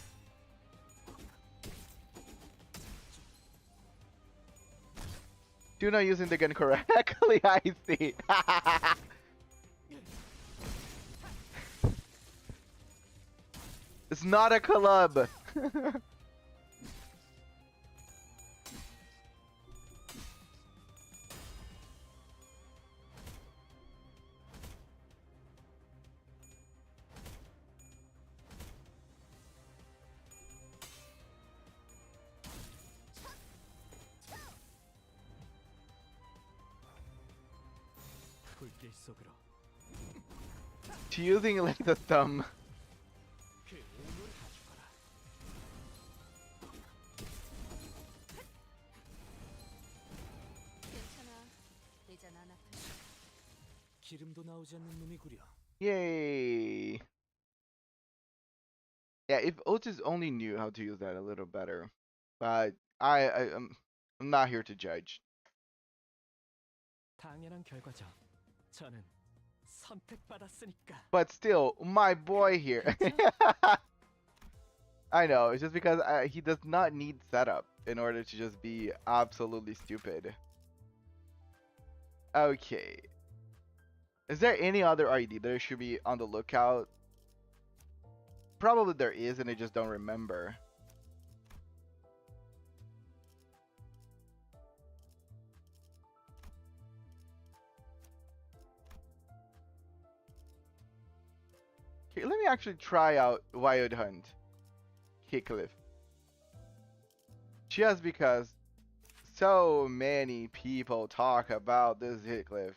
Do not using the gun correctly, I see. It's not a club. 불길 속으로. She's using like the thumb. 그 오물 가져가라. 괜찮아. 이젠 안 아플. 기름도 나오지 않는 놈이구려. Yay! Yeah, if Otis only knew how to use that a little better, but I'm not here to judge. 당연한 결과죠. 저는 선택받았으니까. But still, my boy here. I know, it's just because he does not need setup in order to just be absolutely stupid. Okay. Is there any other ID that I should be on the lookout? Probably there is, and I just don't remember. Okay, let me actually try out Wild Hunt Heathcliff. Just because so many people talk about this Heathcliff.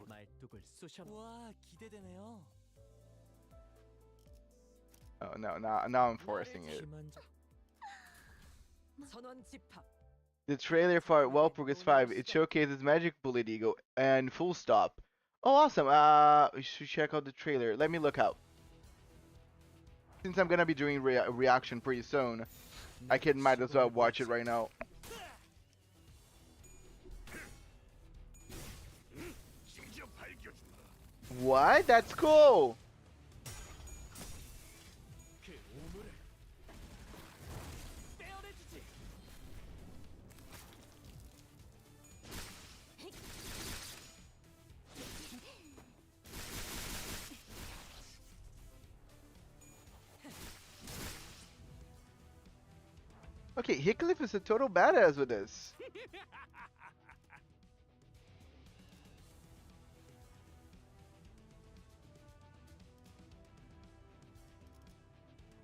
말뚝을 쑤셔. 와, 기대되네요. Oh no, now I'm forcing it. 선원 집합. The trailer for Walpurgis 5, it showcases Magic Bullet Eagle and full stop. Oh, awesome. We should check out the trailer. Let me look out. Since I'm gonna be doing reaction pretty soon, might as well watch it right now. What? That's cool. Okay, Heathcliff is a total badass with this.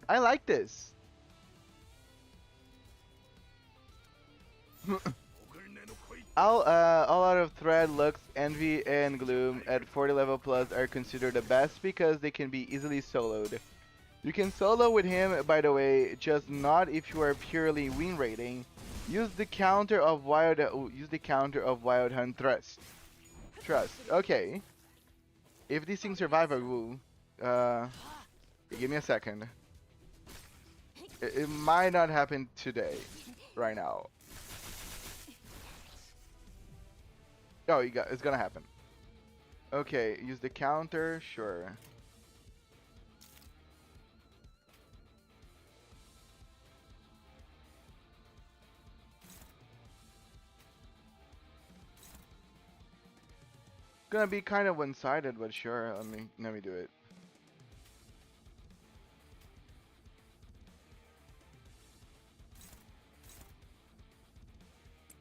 I like this. All out of thread, looks, envy, and gloom at 40 level plus are considered the best because they can be easily soloed. You can solo with him, by the way, just not if you are purely win rating. Use the counter of Wild Hunt Thrust. Okay. If these things survive, I will. Give me a second. It might not happen today, right now. Oh, it's gonna happen. Okay, use the counter, sure. Gonna be kind of one-sided, but sure. Let me do it.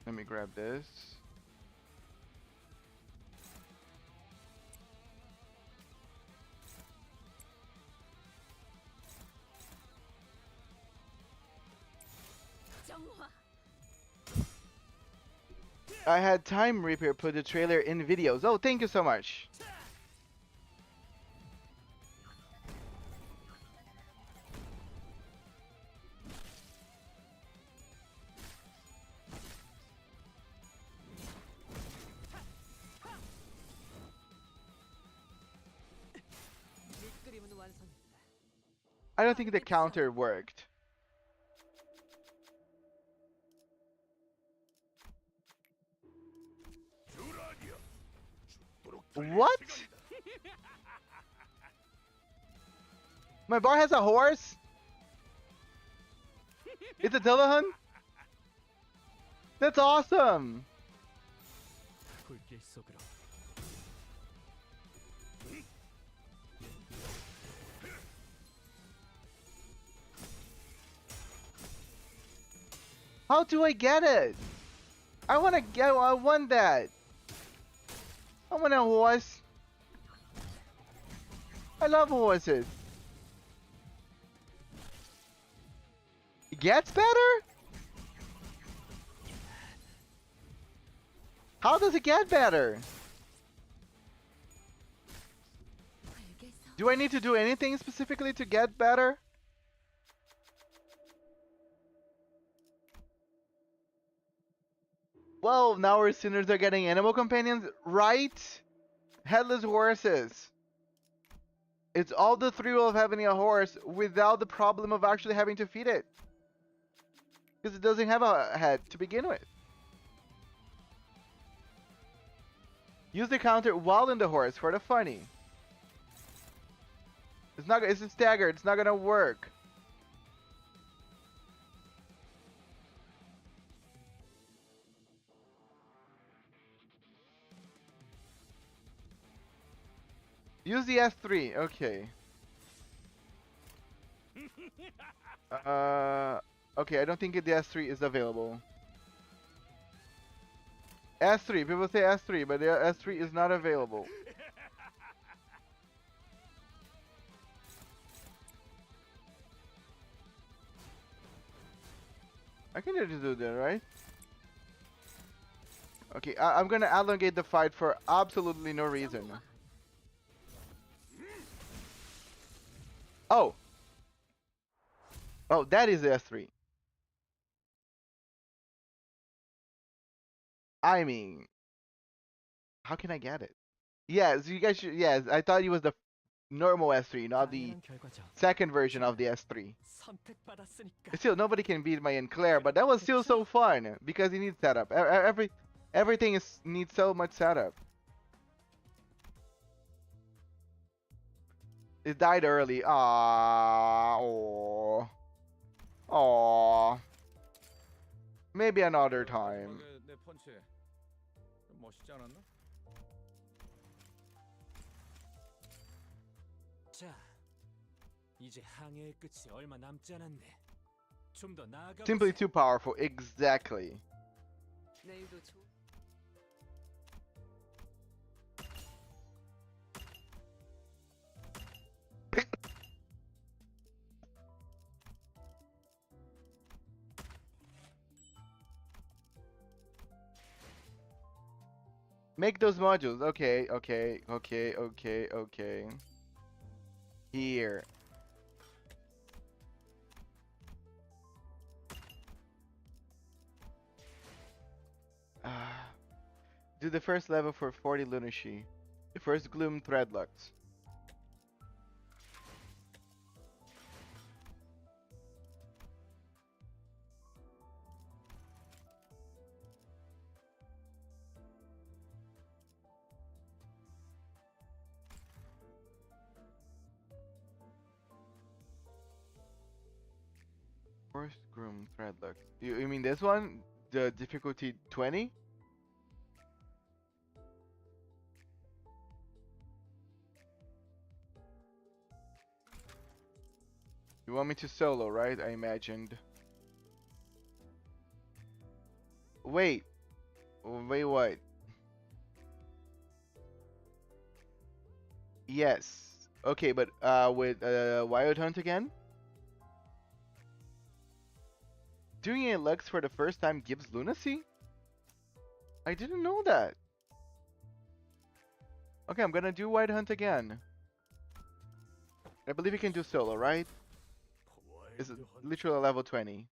Let me grab this. I had Time Reaper put the trailer in videos. Oh, thank you so much. 밑그림은 완성입니다. I don't think the counter worked. What? My bar has a horse? It's a Telehunt? That's awesome! 불길 속으로. How do I get it? I want that. I want a horse. I love horses. It gets better? How does it get better? Do I need to do anything specifically to get better? Well, now our sinners are getting animal companions, right? Headless horses. It's all the thrill of having a horse without the problem of actually having to feed it. Because it doesn't have a head to begin with. Use the counter while in the horse for the funny. It's not. It's staggered. It's not gonna work. Use the S3. Okay. Okay. I don't think the S3 is available. S3. People say S3, but the S3 is not available. I can just do that, right? Okay, I'm gonna elongate the fight for absolutely no reason. Oh! Oh, that is the S3. I mean, how can I get it? Yes, you guys should. Yes, I thought it was the normal S3, not the 당연한 결과죠. second version of the S3. 선택받았으니까. Still, nobody can beat my Enclair, but that was still so fun because it needs setup. Everything needs so much setup. It died early. Oh. Aww. Maybe another time. 내 펀치 좀 멋있지 않았나? 자, 이제 항해의 끝이 얼마 남지 않았네. 좀 더 나아가. Simply too powerful. Exactly. 내일도 좋. Make those modules. Okay. Here. Do the first level for 40 Lunacy. The first Gloom Threadlocks. First Gloom Threadlock. You mean this one? The difficulty 20? You want me to solo, right? I imagined. Wait. Wait, what? Yes. Okay, but with Wild Hunt again? Doing a Lux for the first time gives lunacy? I didn't know that. Okay, I'm gonna do Wild Hunt again. I believe you can do solo, right? It's literally level 20.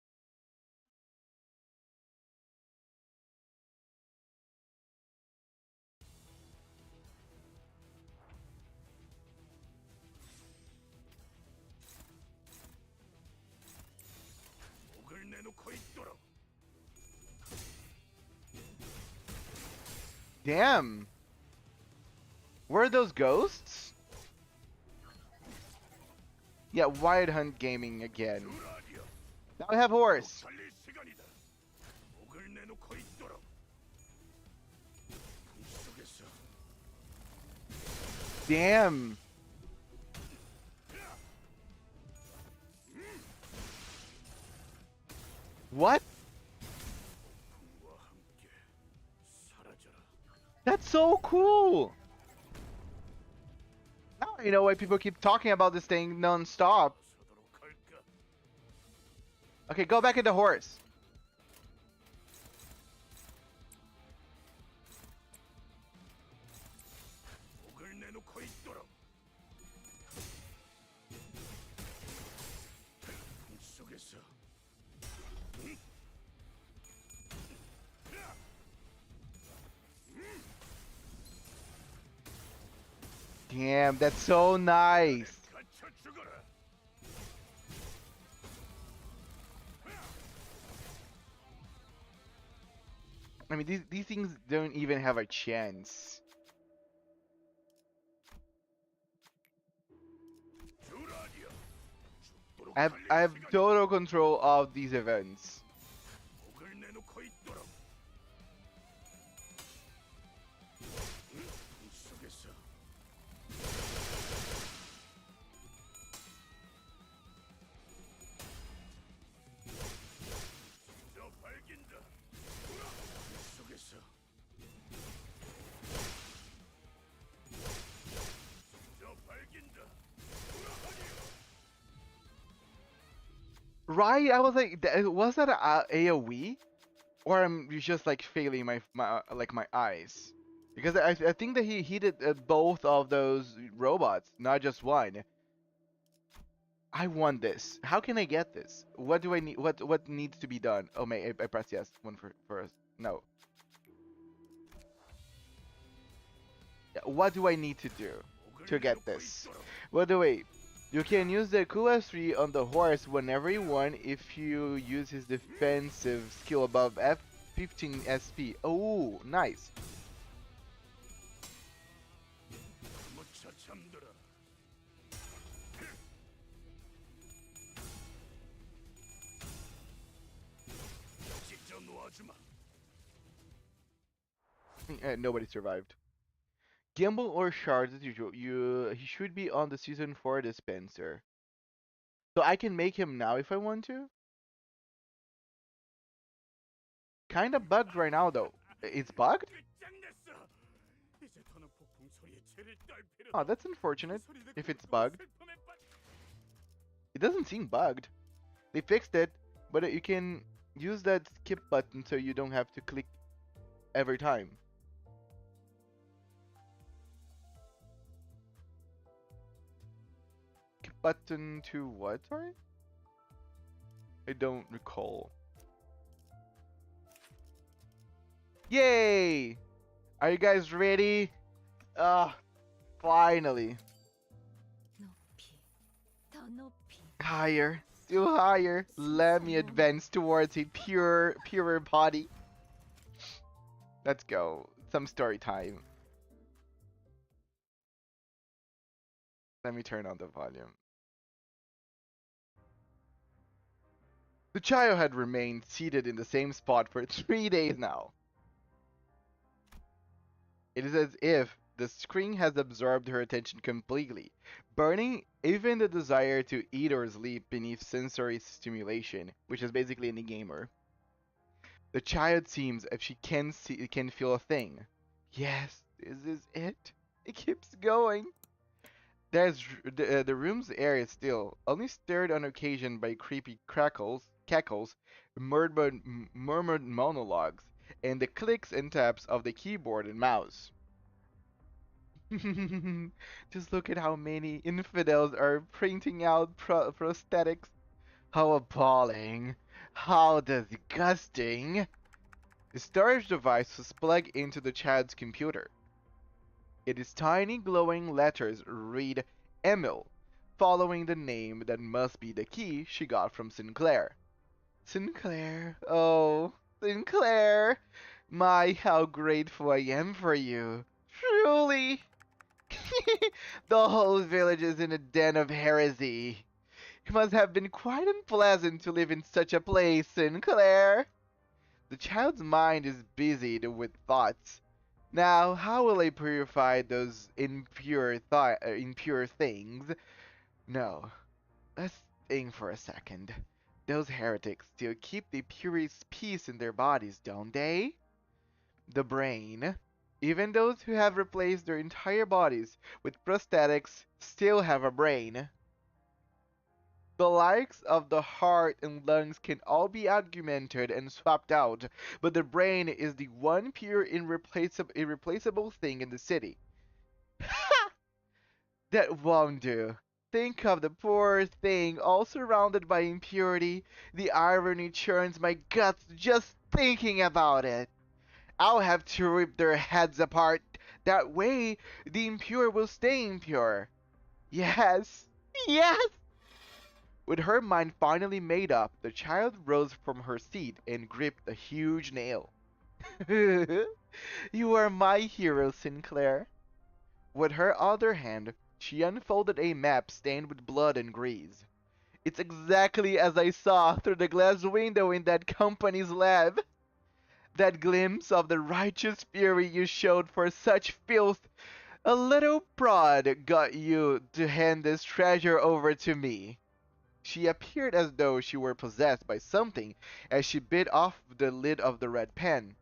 Damn! Were those ghosts? Yeah, Wild Hunt Gaming again. Now I have horse. Damn. What? That's so cool. Now I know why people keep talking about this thing non-stop. Okay, go back into horse. Damn, that's so nice. I mean, these things don't even have a chance. I have total control of these events. Right? I was like, was that a AOE? Or am you just like failing my eyes? Because I think that he hit both of those robots, not just one. I want this. How can I get this? What do I need? What needs to be done? Oh, I press yes. One for us. No. Yeah, what do I need to do to get this? By the way, you can use the QS3 on the horse whenever you want if you use his defensive skill above F15 SP. Oh, nice. Nobody survived. Gamble or shards as usual. He should be on the season 4 dispenser. So I can make him now if I want to. Kind of bugged right now though. It's bugged? Oh, that's unfortunate if it's bugged. It doesn't seem bugged. They fixed it, but you can use that skip button so you don't have to click every time. Skip button to what, sorry? I don't recall. Yay! Are you guys ready? Finally. Higher. Still higher. Let me advance towards a purer body. Let's go. Some story time. Let me turn on the volume. The child had remained seated in the same spot for 3 days now. It is as if the screen has absorbed her attention completely, burning even the desire to eat or sleep beneath sensory stimulation, which is basically any gamer. The child seems as if she can feel a thing. Yes, this is it. It keeps going. The room's air is still, only stirred on occasion by creepy cackles, murmured monologues, and the clicks and taps of the keyboard and mouse. Just look at how many infidels are printing out prosthetics. How appalling. How disgusting. The storage device was plugged into the child's computer. Its tiny glowing letters read Emil, following the name that must be the key she got from Sinclair. Sinclair, oh, Sinclair, my, how grateful I am for you. Truly. The whole village is in a den of heresy. It must have been quite unpleasant to live in such a place, Sinclair. The child's mind is busied with thoughts. Now, how will I purify those impure things? No, let's think for a second. Those heretics still keep the purest peace in their bodies, don't they? The brain. Even those who have replaced their entire bodies with prosthetics still have a brain. The likes of the heart and lungs can all be augmented and swapped out, but the brain is the one pure irreplaceable thing in the city. Ha! That won't do. Think of the poor thing all surrounded by impurity. The irony churns my guts just thinking about it. I'll have to rip their heads apart. That way, the impure will stay impure. Yes, yes! With her mind finally made up, the child rose from her seat and gripped a huge nail. You are my hero, Sinclair. With her other hand, she unfolded a map stained with blood and grease. It's exactly as I saw through the glass window in that company's lab. That glimpse of the righteous fury you showed for such filth, a little prod got you to hand this treasure over to me. She appeared as though she were possessed by something as she bit off the lid of the red pen.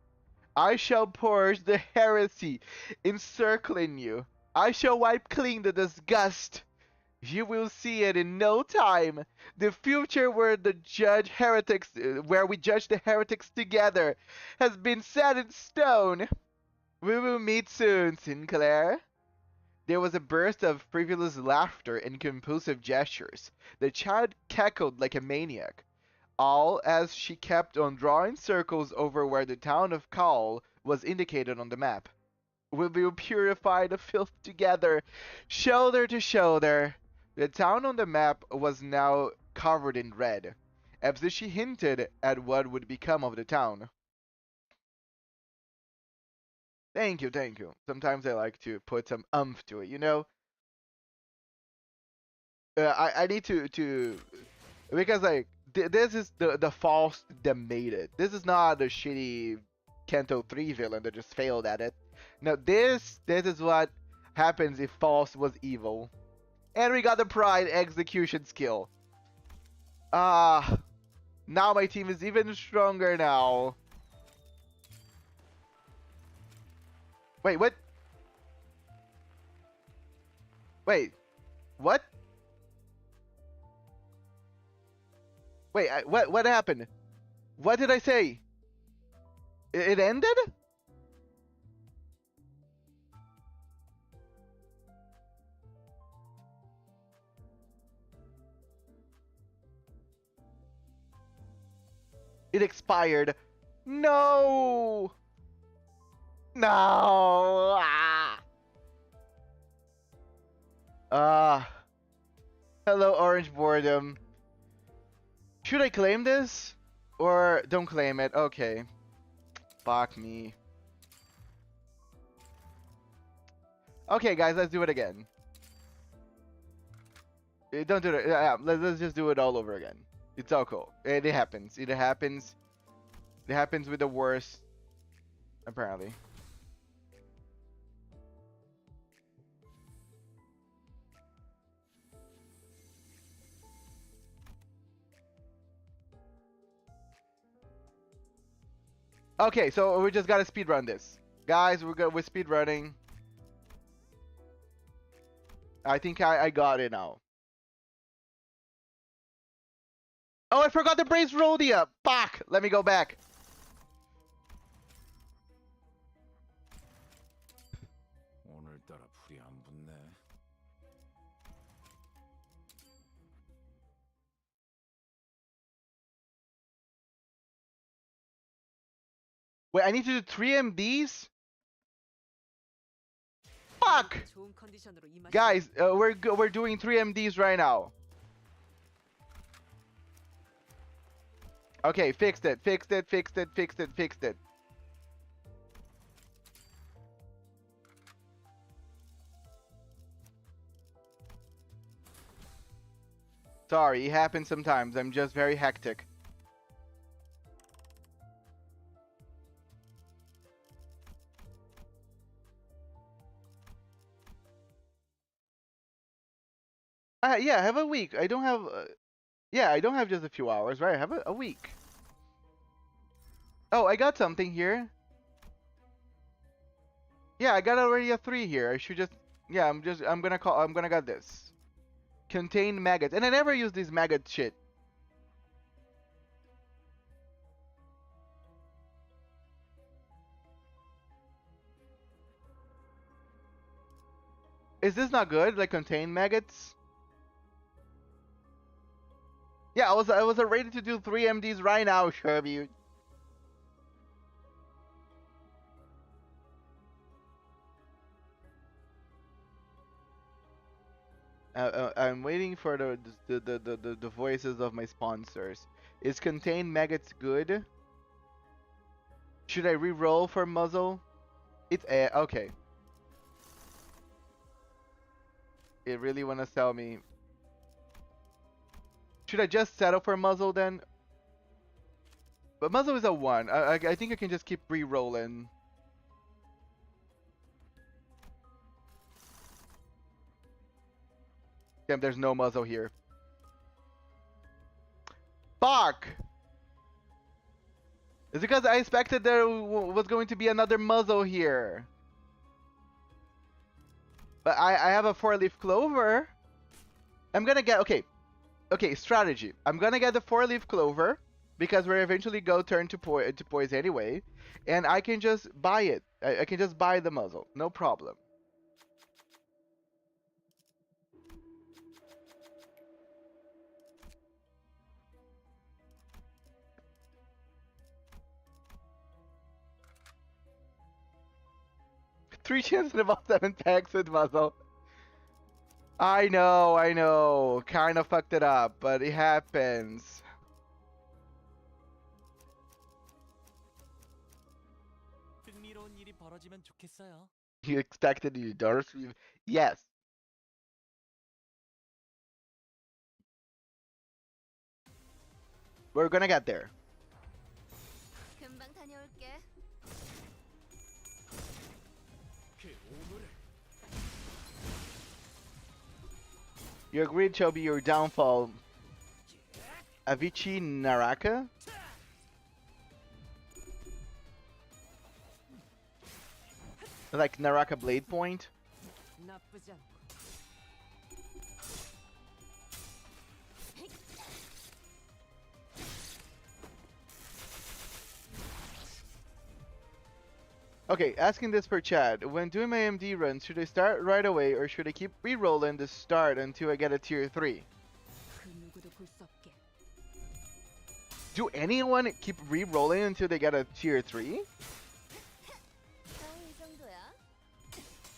I shall purge the heresy encircling you. I shall wipe clean the disgust. You will see it in no time. The future where we judge the heretics together, has been set in stone. We will meet soon, Sinclair. There was a burst of frivolous laughter and compulsive gestures. The child cackled like a maniac, all as she kept on drawing circles over where the town of Kaul was indicated on the map. We will purify the filth together, shoulder to shoulder. The town on the map was now covered in red, as if she hinted at what would become of the town. Thank you, thank you. Sometimes I like to put some umph to it, you know? I need to because like this is the false that made it. This is not a shitty Kanto 3 villain that just failed at it. No, this is what happens if false was evil. And we got the pride execution skill. Ah, now my team is even stronger now. Wait, what? Wait, what? Wait, what happened? What did I say? It ended? It expired. No! No! Hello, Orange Boredom. Should I claim this? Or don't claim it? Okay. Fuck me. Okay, guys, let's do it again. Don't do it. Yeah, let's just do it all over again. It's all cool. It happens. It happens. It happens with the worst, apparently. Okay, so we just gotta speedrun this. Guys, we're speedrunning. I think I got it now. Oh, I forgot to brace Rhodia! Fuck! Let me go back. 오늘따라 불이 안 붙네. Wait, I need to do 3 MDs? Fuck! 좋은 컨디션으로 임하시오. Guys, we're doing 3 MDs right now. Okay, fixed it, fixed it, fixed it, fixed it, fixed it. Sorry, it happens sometimes. I'm just very hectic. Yeah, I have a week. I don't have... yeah, I don't have just a few hours, right? I have a week. Oh, I got something here. Yeah, I got already a 3 here. I should just... yeah, I'm gonna get this. Contain maggots. And I never use this maggot shit. Is this not good? Like contain maggots? Yeah, I was ready to do 3 MDs right now, Sherby. I'm waiting for the voices of my sponsors. Is contain maggots good? Should I re-roll for muzzle? It's a okay. It really wanna sell me. Should I just settle for muzzle then? But muzzle is a 1. I think I can just keep re-rolling. Damn, there's no muzzle here. Fuck! It's because I expected there was going to be another muzzle here. But I have a 4-leaf clover. I'm gonna get... Okay, strategy. I'm gonna get the 4-leaf clover. Because we're eventually go turn to poise anyway. And I can just buy it. I can just buy the muzzle. No problem. Three chances in about 7 packs with muzzle. I know. Kind of fucked it up, but it happens. 흥미로운 일이 벌어지면 좋겠어요. You expected your daughter to... Yes. We're gonna get there. 금방 다녀올게. 그 오물을 Your greed shall be your downfall. Avicii Naraka? Like Naraka Blade Point? 나쁘지 않고. Okay, asking this for chat. When doing my MD runs, should I start right away or should I keep re-rolling the start until I get a tier 3? 그 누구도 볼 수 없게. Do anyone keep re-rolling until they get a tier 3? 이 정도야?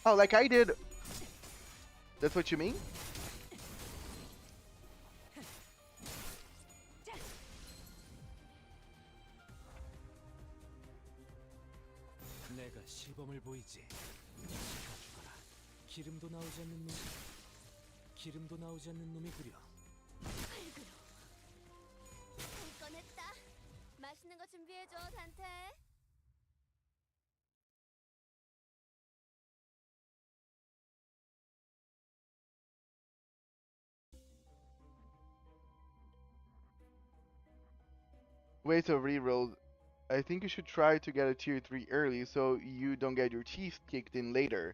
Oh, like I did. That's what you mean? 내가 시범을 보이지. 죽어라. 기름도 나오지 않는 놈. 기름도 나오지 않는 놈이 구려. 한 건 했다. 맛있는 거 준비해줘, 단테. Wait to re-roll. I think you should try to get a tier 3 early so you don't get your teeth kicked in later.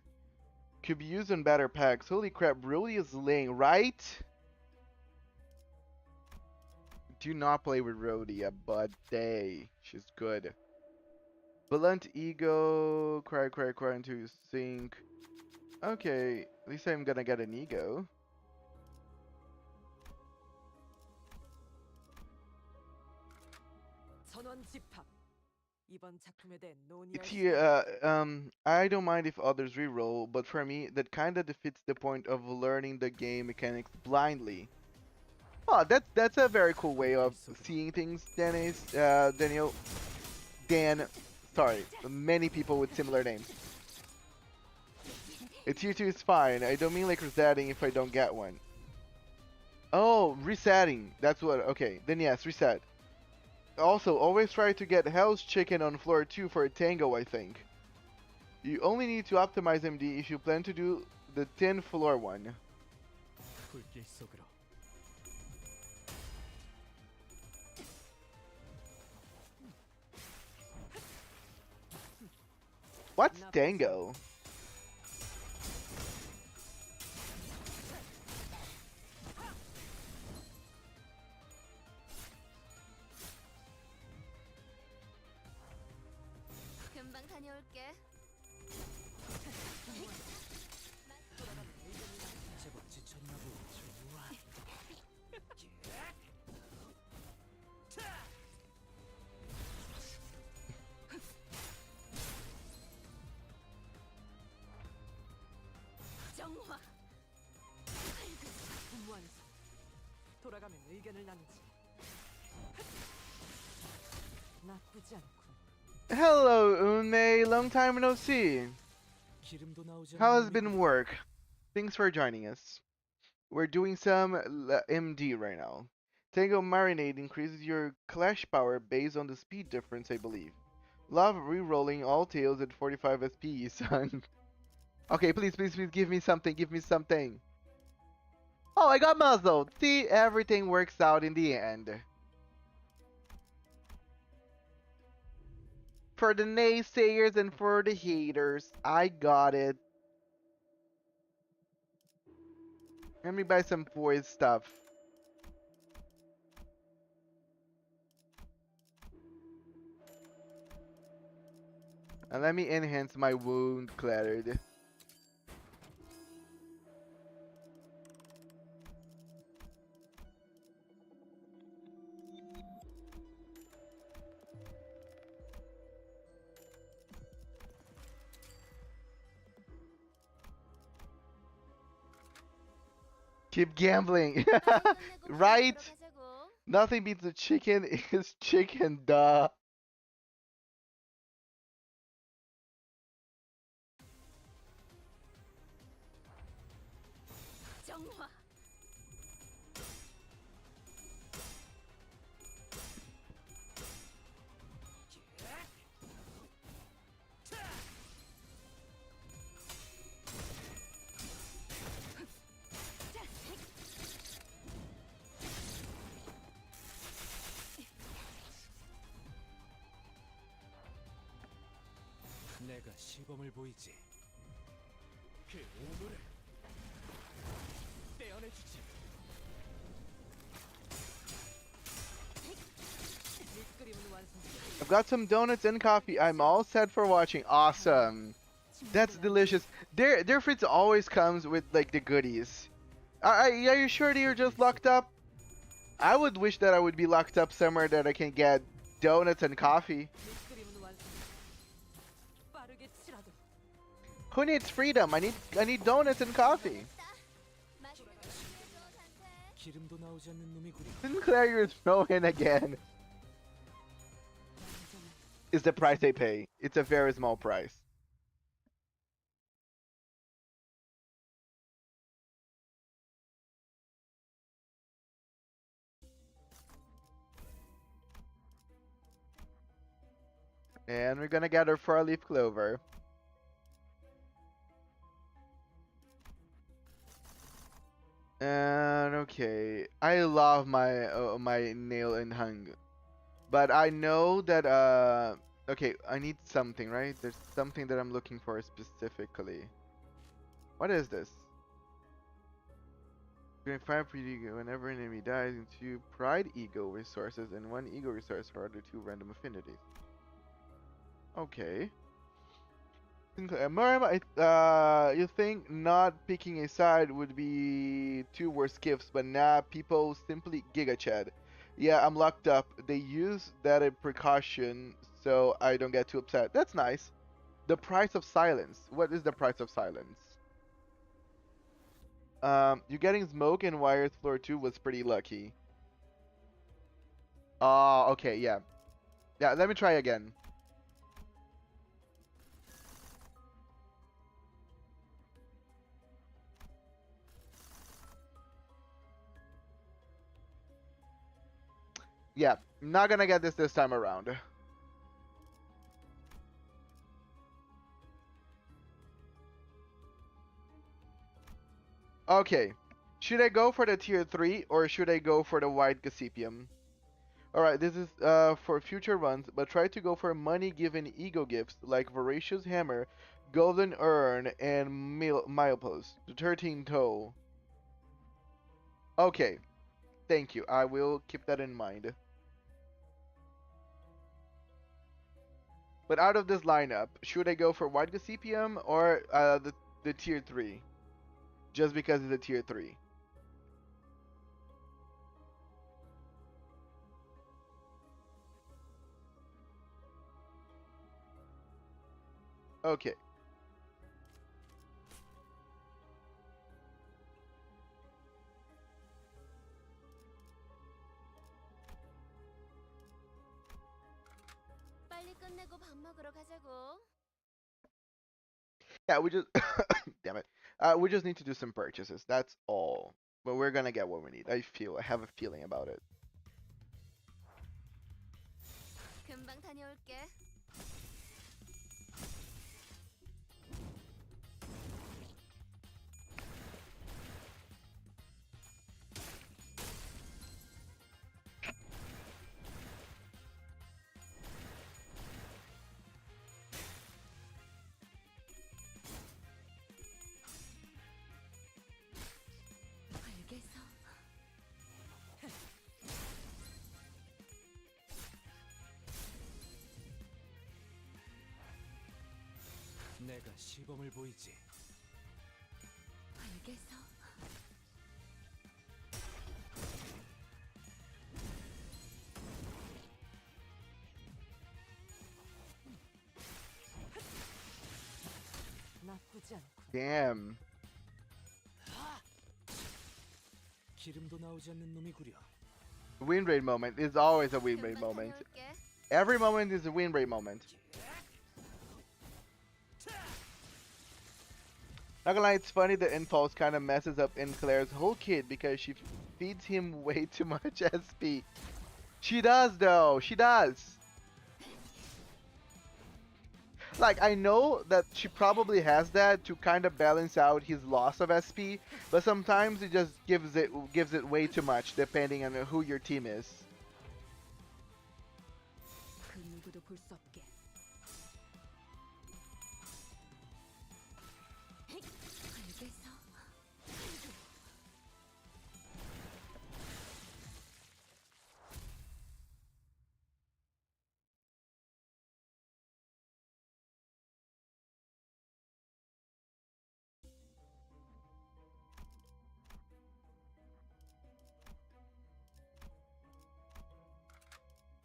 Could be used on better packs. Holy crap, Brody is laying, right? Do not play with Rhodia, but she's good. Blunt ego, cry until you sink. Okay, at least I'm gonna get an ego. 전원 집합. 이번 작품에 대해 It's 논의할 here, I don't mind if others reroll, but for me, that kinda defeats the point of learning the game mechanics blindly. Oh, that's a very cool way of seeing things, Daniel. Dan, sorry, many people with similar names. It's tier 2 is fine, I don't mean like resetting if I don't get one. Oh, resetting, that's what, okay, then yes, reset. Also, always try to get Hell's Chicken on floor 2 for a tango, I think. You only need to optimize MD if you plan to do the 10 floor one. 불길 속으로. What's tango? 금방 다녀올게. 제법 지쳤나 보. 좋아. 정화. 분무하는 사. 돌아가면 의견을 나누지. 나쁘지 않군. Hello, Unmei. Long time no see. 기름도 나오지 How 않는 has 놈이 been work? Thanks for joining us. We're doing some MD right now. Tango Marinade increases your clash power based on the speed difference, I believe. Love re-rolling all tails at 45 SP, son. Okay, please, please, please, give me something, give me something. Oh, I got muzzled. See, everything works out in the end. For the naysayers and for the haters, I got it. Let me buy some poise stuff. And let me enhance my wound clattered. Keep gambling. Right? Nothing beats the chicken is chicken, duh. 정화. 내가 시범을 보이지. 그 오물을 떼어내주지. 밑그림은 완성. I've got some donuts and coffee. I'm all set for watching. Awesome. That's delicious. Their fritz always comes with like the goodies. Are you sure that you're just locked up? I would wish that I would be locked up somewhere that I can get donuts and coffee. 밑그림은 완성. 빠르게 치라도. Who needs freedom? I need donuts and coffee. 기름도 나오지 않는 놈이구리. Sinclair, you're throwing again. Is the price they pay. It's a very small price. And we're gonna get our 4-leaf clover. And okay, I love my nail and hung, but I know that okay, I need something, right? There's something that I'm looking for specifically. What is this? Gain 5 pride ego whenever an enemy dies into pride ego resources and 1 ego resource for other 2 random affinities. Okay. Miriam, you think not picking a side would be 2 worse gifts, but nah, people simply giga chat. Yeah, I'm locked up. They use that as precaution so I don't get too upset. That's nice. The price of silence. What is the price of silence? You getting smoke and wires floor 2 was pretty lucky. Oh, okay, yeah. Yeah, let me try again. Yeah, not gonna get this time around. Okay, should I go for the tier 3 or should I go for the white Gossipium? Alright, this is for future runs, but try to go for money given ego gifts like Voracious Hammer, Golden Urn, and Milepost, the 13 toe. Okay, thank you, I will keep that in mind. But out of this lineup, should I go for white Gossipium or the tier 3? Just because it's a tier 3. Okay. 빨리 끝내고 밥 먹으러 가자고. Yeah, we just damn it. We just need to do some purchases. That's all. But we're gonna get what we need. I have a feeling about it. 금방 다녀올게. 알겠어. 내가 시범을 보이지. 알겠어. 나쁘지 않고. Damn. 기름도 나오지 않는 놈이구려. Win rate moment is always a win rate 금방 moment. 다녀올게. Every moment is a win rate moment. Not gonna lie, it's funny the impulse kind of messes up in Claire's whole kit because she feeds him way too much SP. She does though, she does. Like, I know that she probably has that to kind of balance out his loss of SP, but sometimes it just gives it way too much depending on who your team is. 그 누구도 볼 수 없게. 알겠어.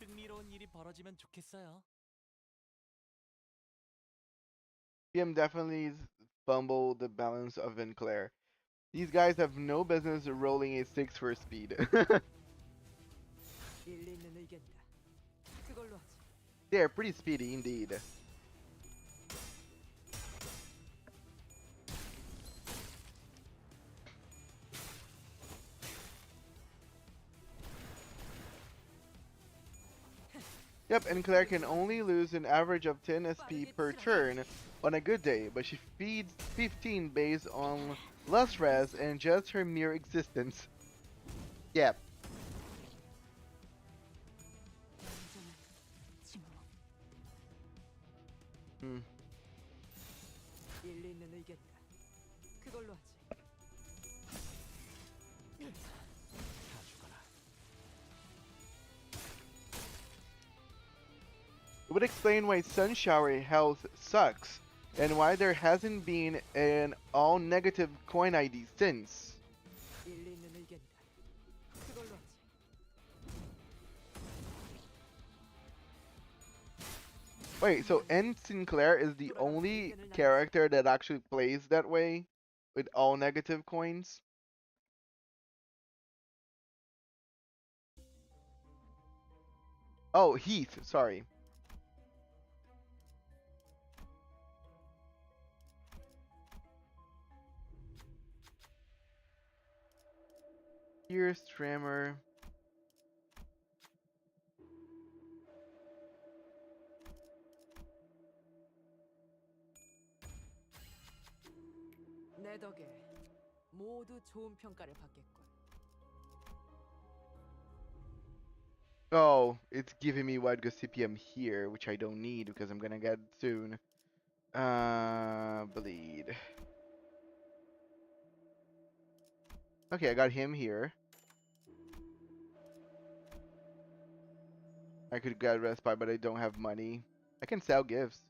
흥미로운 일이 벌어지면 좋겠어요. PM definitely fumbled the balance of Vinclair. These guys have no business rolling a 6 for speed. 일리 있는 의견이다. 그걸로 하지. They're pretty speedy indeed. Yep, and Claire can only lose an average of 10 SP per turn on a good day, but she feeds 15 based on less res and just her mere existence. Yep. 완전한 침묵. Hmm. 일리 있는 의견이다. 그걸로 하지. 다 죽어라. It would explain why Sun Shower health sucks, and why there hasn't been an all negative coin ID since. 일리 있는 의견이다. 그걸로 하지. Wait, so N Sinclair is the only character that actually plays that way? With all negative coins? Oh, Heath, sorry. Here's Tremor. 내 덕에 모두 좋은 평가를 받겠군. Oh, it's giving me White Ghost CPM here, which I don't need because I'm gonna get it soon. Bleed. Okay, I got him here. I could get respite, but I don't have money. I can sell gifts.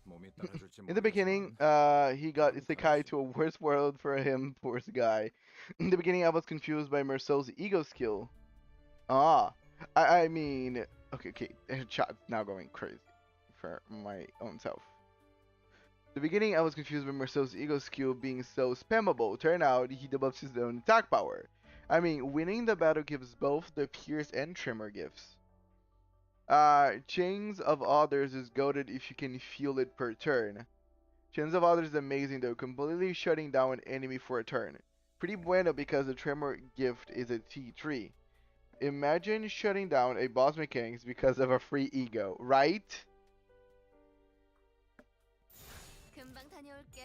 몸이 따라줄지 In the beginning, 모르겠지만 he got isekai to a worse world for him, poor guy. In the beginning, I was confused by Merceau's ego skill. Ah, I mean, okay, chat's now going crazy for my own self. The beginning, I was confused with Marcel's ego skill being so spammable. Turn out, he develops his own attack power. I mean, winning the battle gives both the Pierce and Tremor gifts. Chains of Others is goated if you can feel it per turn. Chains of Others is amazing though, completely shutting down an enemy for a turn. Pretty bueno because the Tremor gift is a T3. Imagine shutting down a boss mechanics because of a free ego, right? 금방 다녀올게.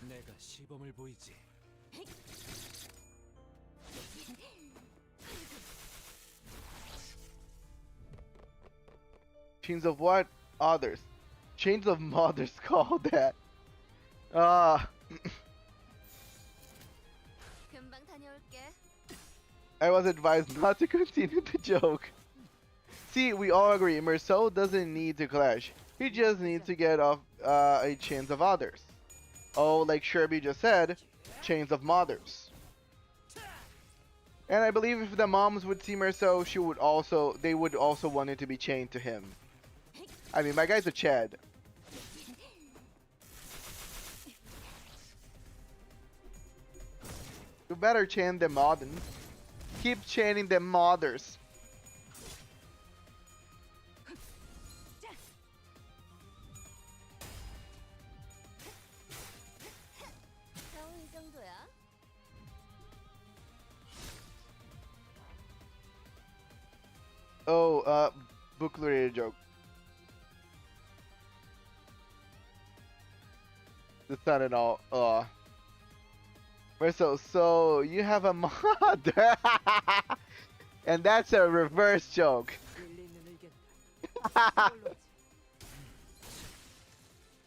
내가 시범을 보이지. Chains of what? Others. Chains of Mothers call that. Ah, 금방 다녀올게. I was advised not to continue the joke. See, we all agree, Marceau doesn't need to clash. He just needs to get off a Chains of Others. Oh, like Sherby just said, Chains of Mothers. And I believe if the moms would see Marceau, they would also want it to be chained to him. I mean, my guy's a Chad. You better chain them modern. Keep chaining them mothers. 겨우 이 정도야? Oh, book related joke. That's not at all. Marcel, so you have a mod, and that's a reverse joke. 일리 있는 의견이다. 그걸로 하지.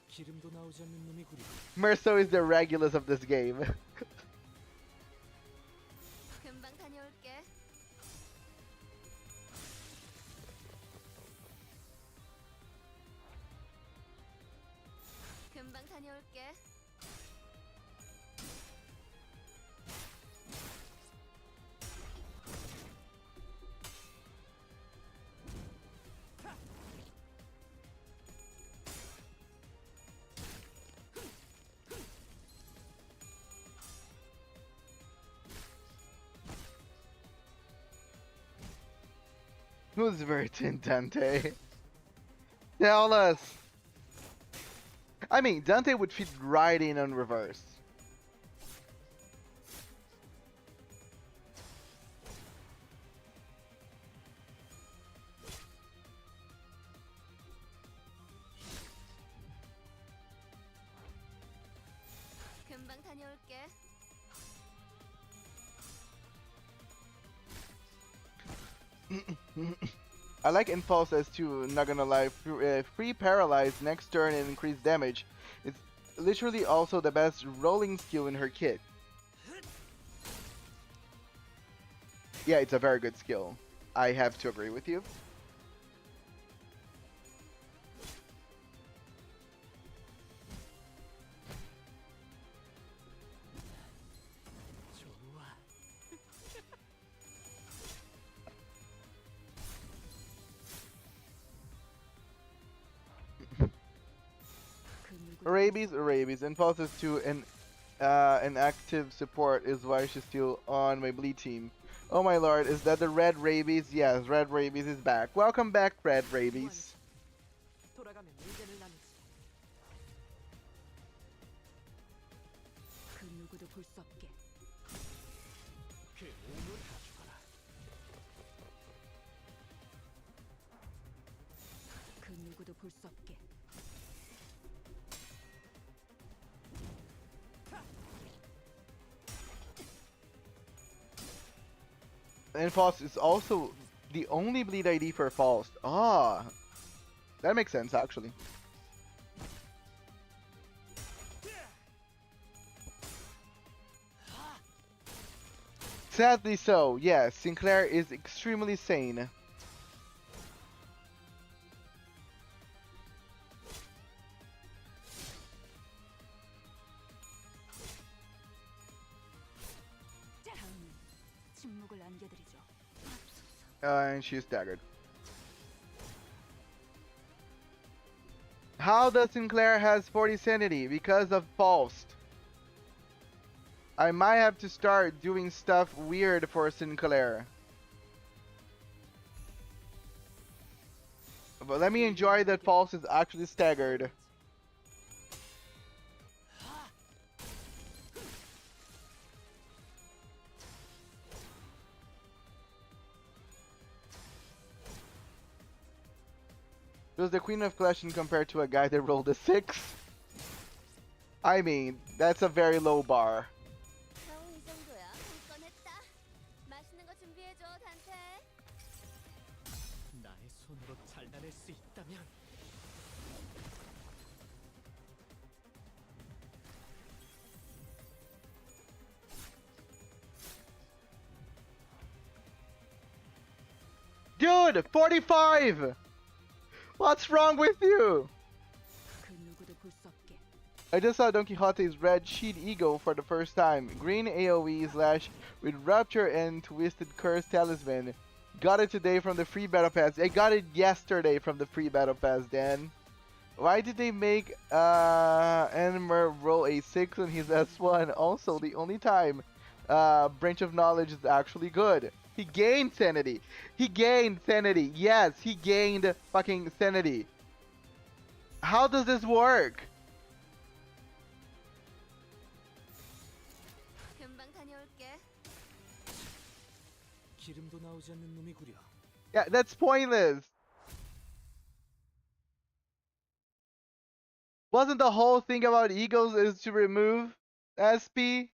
기름도 나오지 않는 놈이구려. Merceau is the Regulus of this game. 금방 다녀올게. 금방 다녀올게. Who's Virgin Dante? Tell us. I mean, Dante would fit right in on reverse. 금방 다녀올게. I like Impulse as too, not gonna lie. Free Paralyze next turn and increase damage. It's literally also the best rolling skill in her kit. Yeah, it's a very good skill. I have to agree with you. 좋아. 그 누구도 Rabies. Impulse is to an active support is why she's still on my bleed team. Oh my lord, is that the Red Rabies? Yes, Red Rabies is back. Welcome back, Red Rabies. 돌아가면 의견을 나누지. 그 누구도 볼 수 없게. 그 몸을 다 죽어라. 그 누구도 볼 수 없게. And Faust is also the only bleed ID for Faust. Ah, that makes sense actually. Sadly so, yes, Sinclair is extremely sane. 다음은 침묵을 안겨드리죠. And she's staggered. How does Sinclair has 40 sanity? Because of Faust. I might have to start doing stuff weird for Sinclair. But let me enjoy that Faust is actually staggered. Was the Queen of Collection compared to a guy that rolled a 6? I mean, that's a very low bar. 겨우 이 정도야. 볼 뻔했다. 맛있는 거 준비해줘, 단테. 나의 손으로 잘라낼 수 있다면 Dude, 45! What's wrong with you? 그 누구도 볼 수 없게. I just saw Don Quixote's red sheet eagle for the first time. Green AoE slash with Rapture and Twisted Curse Talisman. Got it today from the free battle pass. I got it yesterday from the free battle pass, Dan. Why did they make Enmer roll a 6 on his S1? Also, the only time Branch of Knowledge is actually good. He gained sanity. He gained sanity. Yes, he gained fucking sanity. How does this work? 금방 다녀올게. 기름도 나오지 않는 놈이구려. Yeah, that's pointless. Wasn't the whole thing about eagles is to remove SP?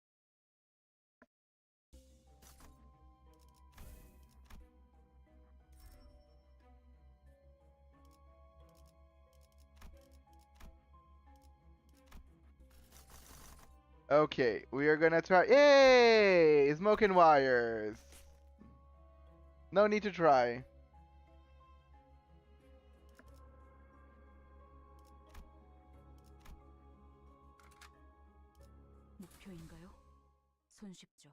Okay, we are gonna try. Yay! Smoking wires. No need to try. 목표인가요? 손쉽죠.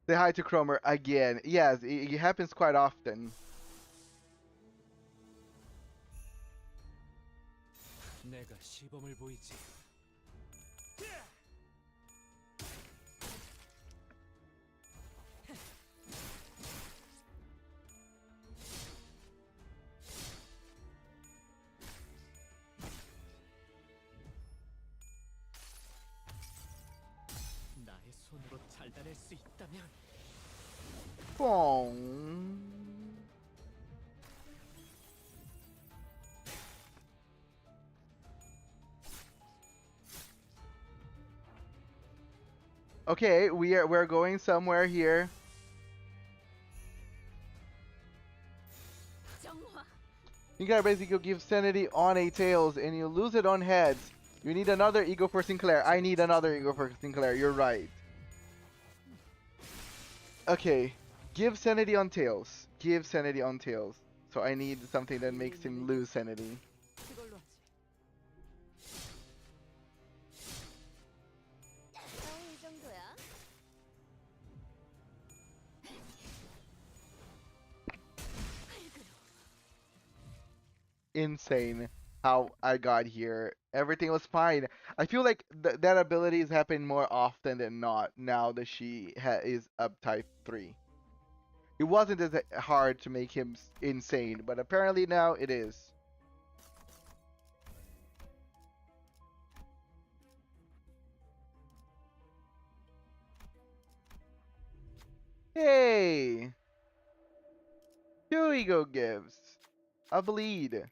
Say hi to Cromer again. Yes, it happens quite often. 내가 시범을 보이지. 나의 손으로 잘라낼 수 있다면 Boom. Okay, we're going somewhere here. 정화. You gotta basically give sanity on a tails and you lose it on heads. You need another ego for Sinclair. I need another ego for Sinclair. You're right. Okay, give sanity on tails. Give sanity on tails. So I need something that makes him lose sanity. 그걸로 하지. 겨우 이 정도야. Insane how I got here. Everything was fine. I feel like that ability is happening more often than not now that she is up type 3. It wasn't as hard to make him insane, but apparently now it is. Hey! 2 ego gives. A bleed.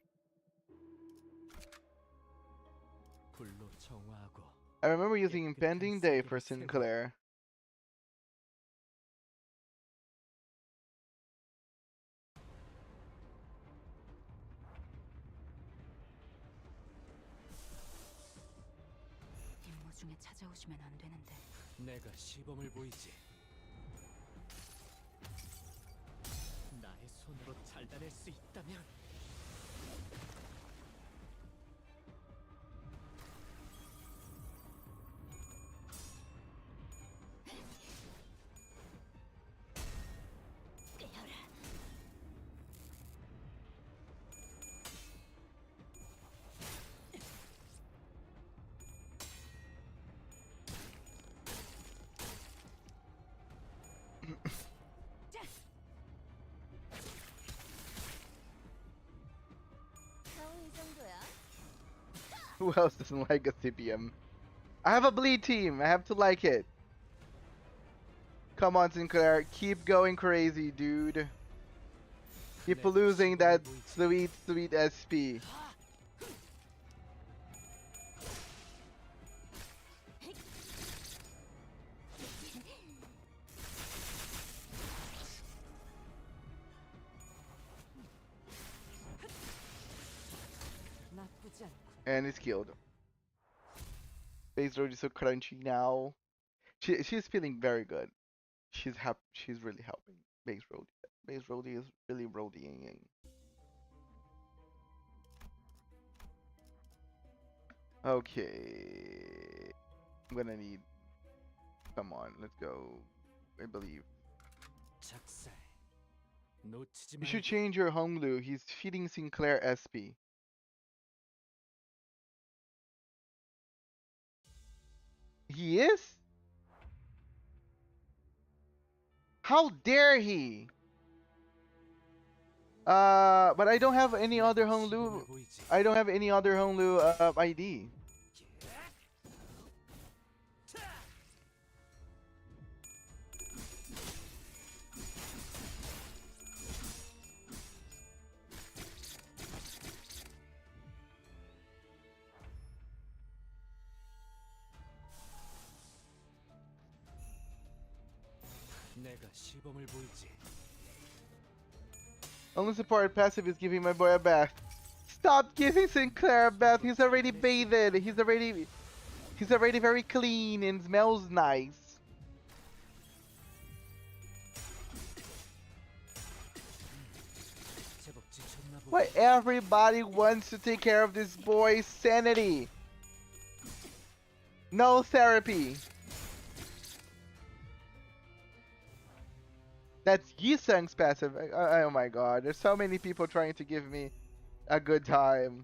불로 정화하고 I remember using Impending Day for Sinclair. 임무 중에 찾아오시면 안 되는데. 내가 시범을 보이지. 나의 손으로 잘라낼 수 있다면 겨우 이 정도야. Who else doesn't like a CPM? I have a bleed team. I have to like it. Come on, Sinclair. Keep going crazy, dude. Keep losing that sweet, sweet SP. 나쁘지 않고. And it's killed. Base road is so crunchy now. She's feeling very good. She's really helping. Base road. Base road is really roading. Okay. I'm gonna need. Come on, let's go. I believe. 작살. 놓치지 You should 말고. change your Honglu. He's feeding Sinclair SP. He is? How dare he? But I don't have any other Honglu. 시범을 보이지. I don't have any other Honglu ID. 내가 시범을 보이지. Only support passive is giving my boy a bath. Stop giving Sinclair a bath. He's already bathed. He's already very clean and smells nice. 제법 지쳤나 보다. Why everybody wants to take care of this boy's sanity? No therapy. That's Yisung's passive. Oh my god, there's so many people trying to give me a good time.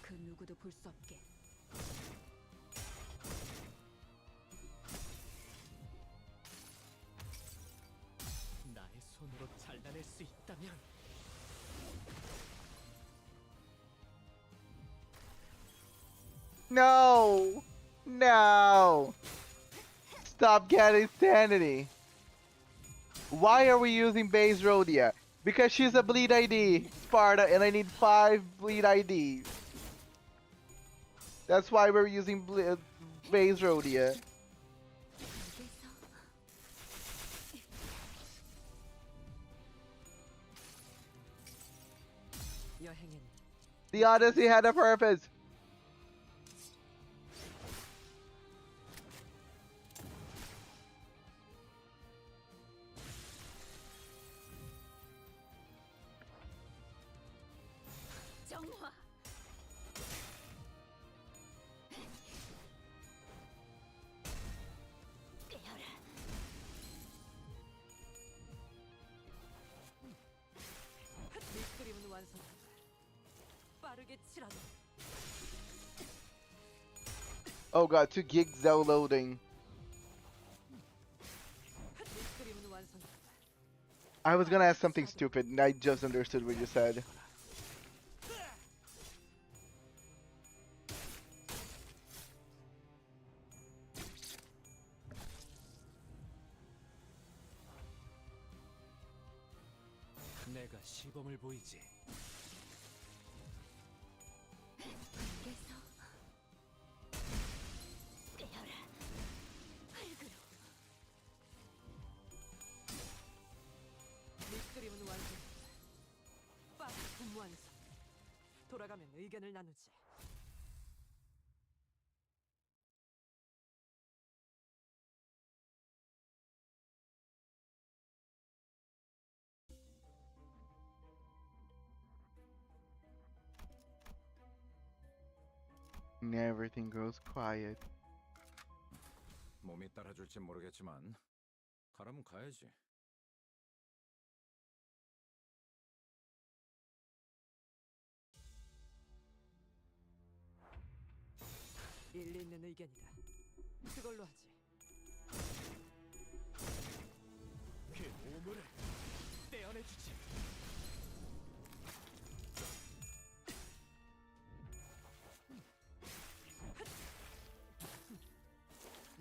그 누구도 볼 수 없게. 나의 손으로 잘라낼 수 있다면 No! No! Stop getting sanity. Why are we using base Rhodia? Because she's a bleed ID, Sparta, and I need 5 bleed IDs. That's why we're using base Rhodia. 여행엔 The Odyssey had a purpose. 정화. 깨어라. 밑그림은 완성한다. 빠르게 칠하자. Oh god, 2 gigs downloading. 밑그림은 완성한다. I was gonna ask something stupid, and I just understood what you said. 내가 시범을 보이지. 그래서 깨어라. 흙으로. 밑그림은 완성. 박스 분무 완성. 돌아가면 의견을 나누지. And everything goes quiet. 몸이 따라줄지 모르겠지만 가라면 가야지. 일리 있는 의견이다. 그걸로 하지. 그 오물을 떼어내주지.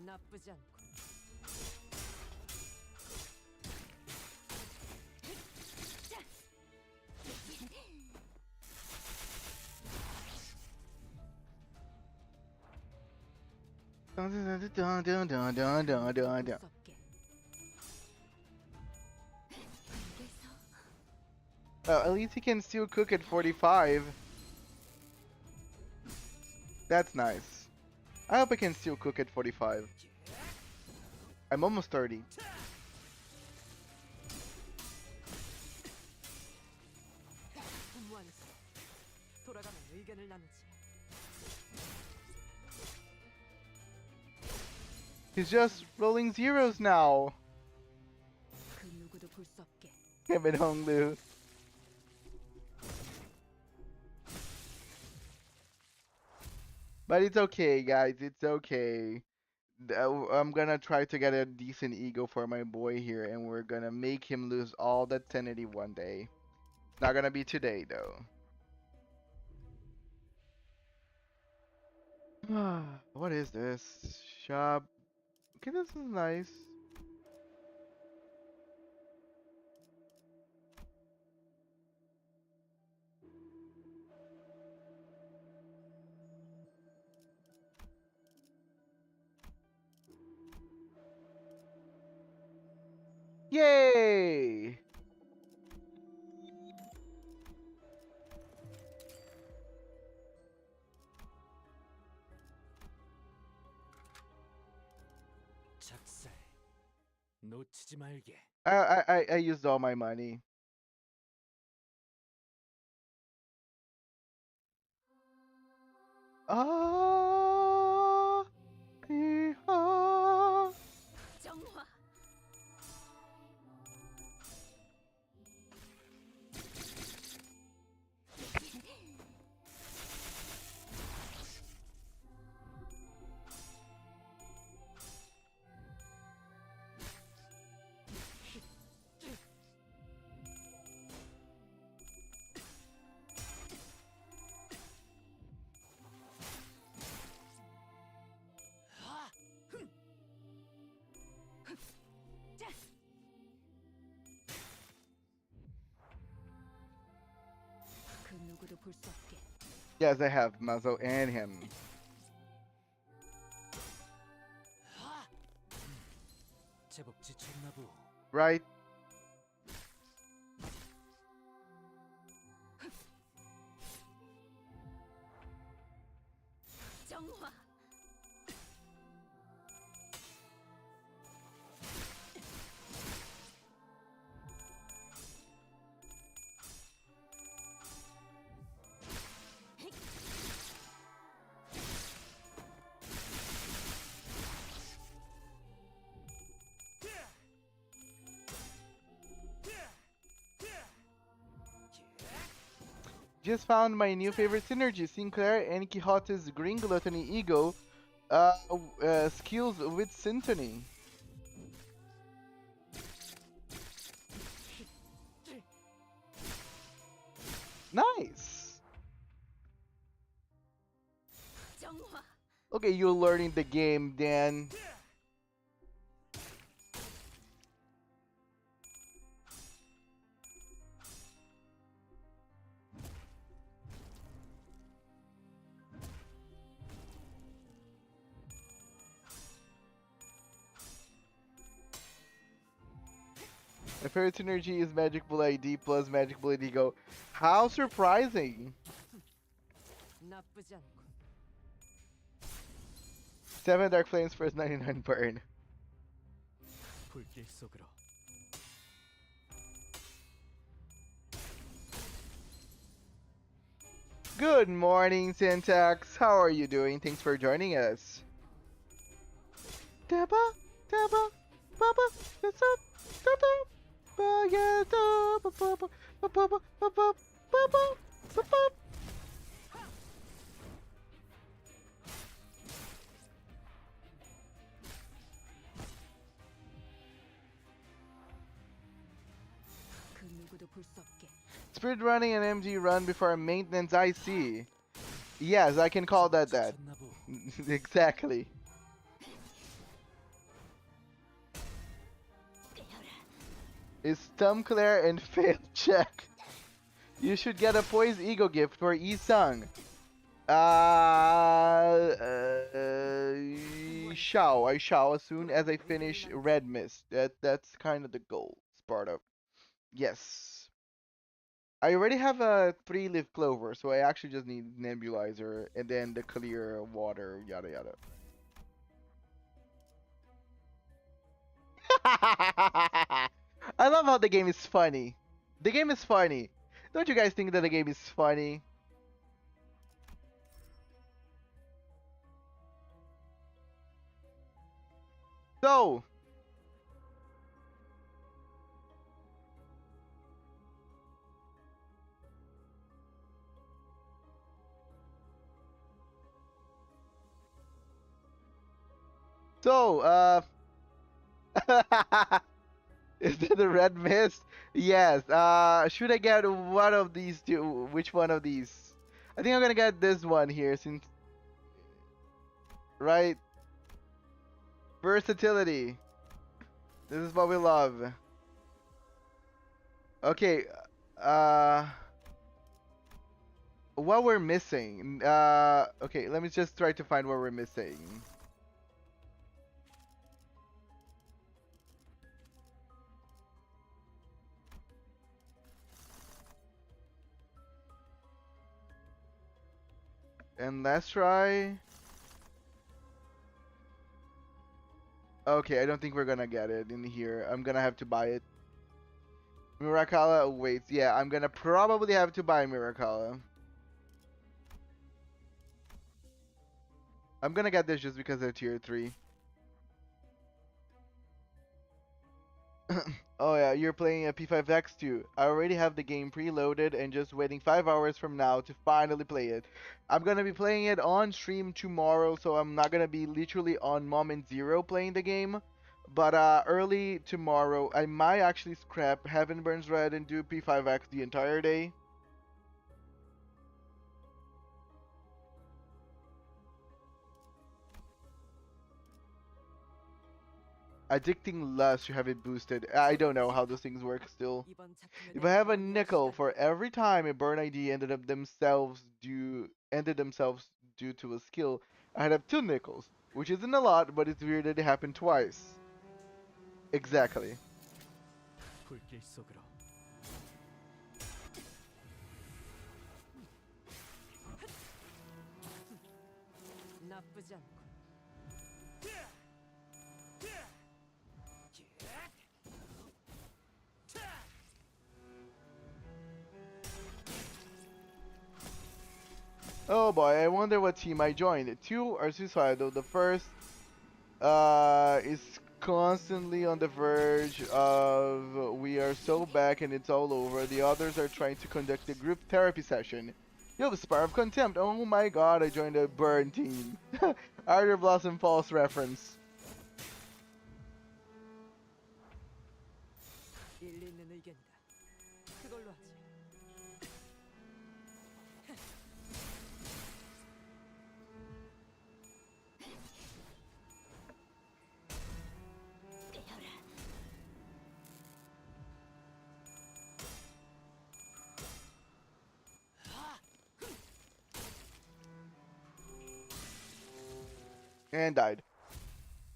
나쁘지 않고. Dun-dun-dun-dun-dun-dun-dun-dun-dun. 수 없게. Well, at least he can still cook at 45. That's nice. I hope I can still cook at 45. I'm almost 30. 분무 완성. 돌아가면 의견을 나누지. He's just rolling zeros now. 그 누구도 볼 수 없게. Him and Honglu. But it's okay, guys. It's okay. I'm gonna try to get a decent ego for my boy here, and we're gonna make him lose all that sanity one day. Not gonna be today, though. What is this? Shop. Okay, this is nice. Yay! 작살. 놓치지 말게. I used all my money. Ah, ah. 정화. 그 누구도 볼 수 없게. Yes, I have Mazo and him. 제법 지쳤나 보. Right? 정화. Just found my new favorite synergy. Sinclair and Quixote's Green Gluttony Ego skills with Syntony. Nice! 정화. Okay, you're learning the game, Dan. My favorite synergy is Magic Bull ID plus Magic Bull ID Go. How surprising! 나쁘지 않군. 7 Dark Flames first 99 burn. 불길 속으로. Good morning, Syntax. How are you doing? Thanks for joining us. Dabba, dabba, baba, that's up, dabba, ba, yeah, dabba, baba, baba, baba, baba, baba. 그 누구도 볼 수 없게. Speed running an MG run before a maintenance IC. Yes, I can call that that. 지쳤나 보. Exactly. Is thumb clear and fail check. You should get a poised ego gift for Isung. I shall as soon as I finish Red Mist. That's kind of the goal, Sparta. Yes. I already have a 3-leaf clover, so I actually just need nebulizer and then the clear water, yada yada. I love how the game is funny. The game is funny. Don't you guys think that the game is funny? So, is that the red mist? Yes. Should I get one of these two? Which one of these? I think I'm gonna get this one here since, right? Versatility. This is what we love. Okay. What we're missing. Okay, let me just try to find what we're missing. And let's try. Okay, I don't think we're gonna get it in here. I'm gonna have to buy it. Miracala awaits. Yeah, I'm gonna probably have to buy Miracala. I'm gonna get this just because they're tier 3. Oh yeah, you're playing a P5X2. I already have the game preloaded and just waiting 5 hours from now to finally play it. I'm gonna be playing it on stream tomorrow, so I'm not gonna be literally on moment zero playing the game. But early tomorrow, I might actually scrap Heaven Burns Red and do P5X the entire day. Addicting Lust to have it boosted. I don't know how those things work still. 이번 작품에 If I have a 대한 nickel 시간이 for every time a burn ID ended themselves due to a skill, I'd have 2 nickels, which isn't a lot, but it's weird that it happened twice. Exactly. 불길 속으로. 나쁘지 않군. Oh boy, I wonder what team I joined. 2 are suicidal. The first is constantly on the verge of we are so back and it's all over. The others are trying to conduct a group therapy session. You have a Spire of Contempt. Oh my god, I joined a burn team. Arthur Blossom Falls reference. 일리 있는 의견이다. 그걸로 하지. And died.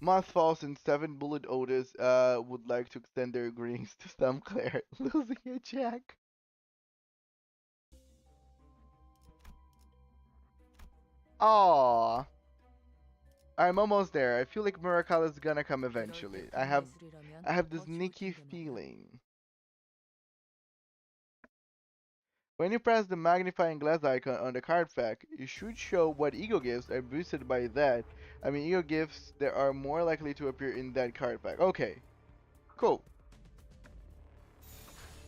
Mothfalls and 7 Bullet Otis would like to extend their greetings to Sam Claire losing a jack. Aww. I'm almost there. I feel like Miracle is gonna come eventually. I have this sneaky feeling. When you press the magnifying glass icon on the card pack, you should show what ego gifts are boosted by that. I mean, ego gifts that are more likely to appear in that card pack. Okay, cool.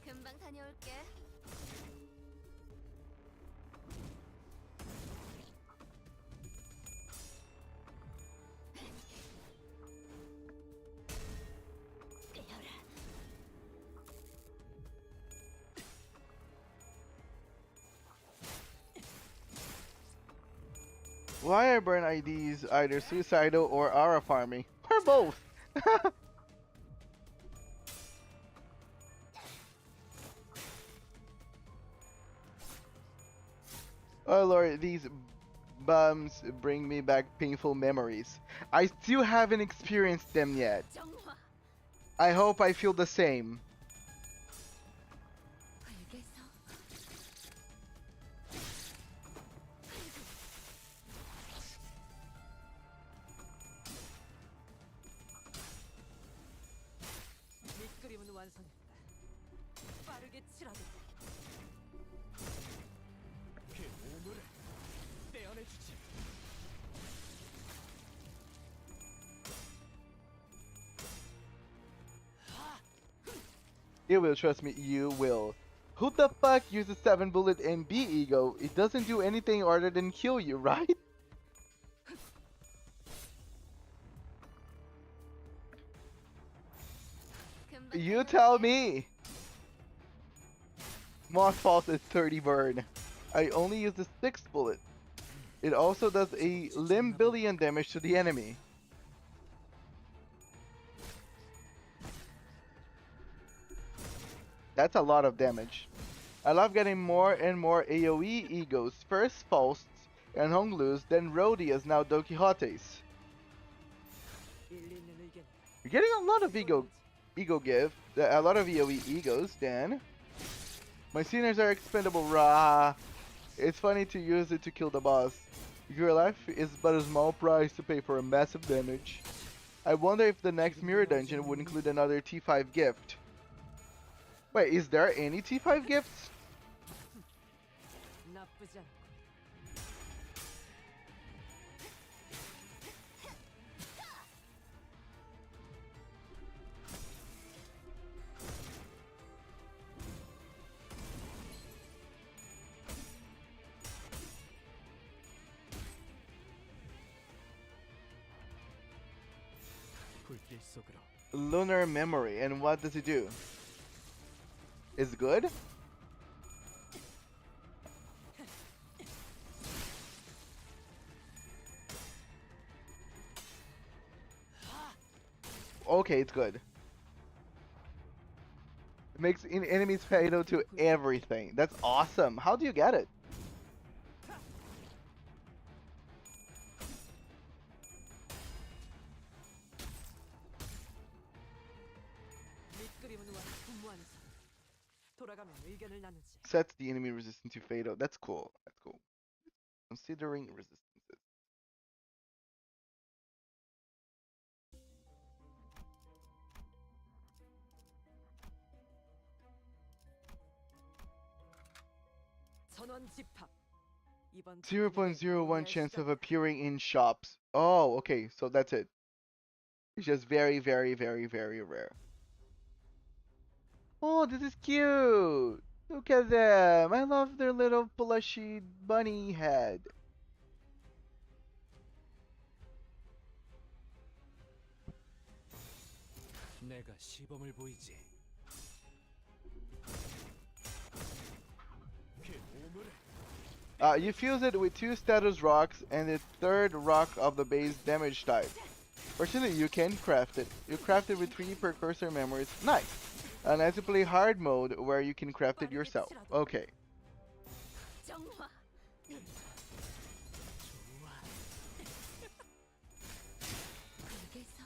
금방 다녀올게. Why are burn IDs either suicidal or aura farming? Or both? Oh lord, these bums bring me back painful memories. I still haven't experienced them yet. 정화. I hope I feel the same. 알겠어. 밑그림은 완성했다. 빠르게 치라도. 그 오물을 떼어내주지. You will, trust me, you will. Who the fuck uses 7 Bullet and B ego? It doesn't do anything other than kill you, right? 금방 You 다녀올게. tell me. Mothfalls is 30 burn. I only use the 6 Bullet. It also does a limb billion damage to the enemy. That's a lot of damage. I love getting more and more AoE egos. First Fausts and Honglus, then Rhodias, now Don Quixotes. 일리 있는 의견. You're getting a lot of ego give, a lot of AoE egos, Dan. My seniors are expendable, rah. It's funny to use it to kill the boss. Your life is but a small price to pay for a massive damage. I wonder if the next mirror dungeon would include another T5 gift. Wait, is there any T5 gifts? 나쁘지 않고. 불길 속으로. Lunar Memory, and what does it do? Is good? Okay, it's good. It makes enemies fatal to everything. That's awesome. How do you get it? 밑그림은 분무하는 선. 돌아가면 의견을 나누지. Sets the enemy resistant to fatal. That's cool. That's cool. Considering resistances. 전원 집합. 이번 0.01 chance of appearing in shops. Oh, okay, so that's it. It's just very, very, very, very rare. Oh, this is cute! Look at them! I love their little plushy bunny head. 내가 시범을 보이지. 그 오물을 You fuse it with 2 status rocks and the 3rd rock of the base damage type. Fortunately, you can craft it. You craft it with 3 precursor memories. Nice! And as you play hard mode, where you can craft it yourself. Okay. 정화. 알겠어.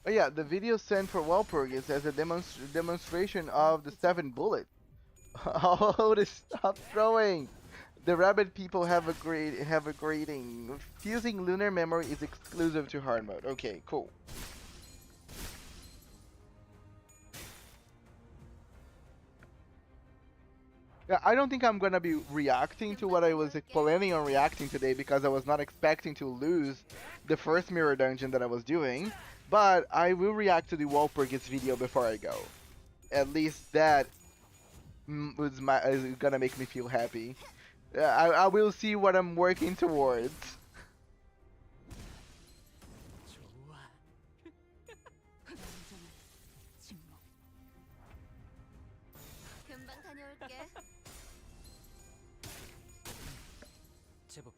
Oh yeah, the video sent for Walpurg is as a demonstration of the 7 bullets. Oh, to stop throwing! The rabbit people have a grading. Fusing lunar memory is exclusive to hard mode. Okay, cool. Yeah, I don't think I'm gonna be reacting to what I was planning on reacting today because I was not expecting to lose the first mirror dungeon that I was doing. But I will react to the Walpurgis video before I go. At least that is gonna make me feel happy. I will see what I'm working towards. 좋아. 불안정한 침묵. 금방 다녀올게. 제법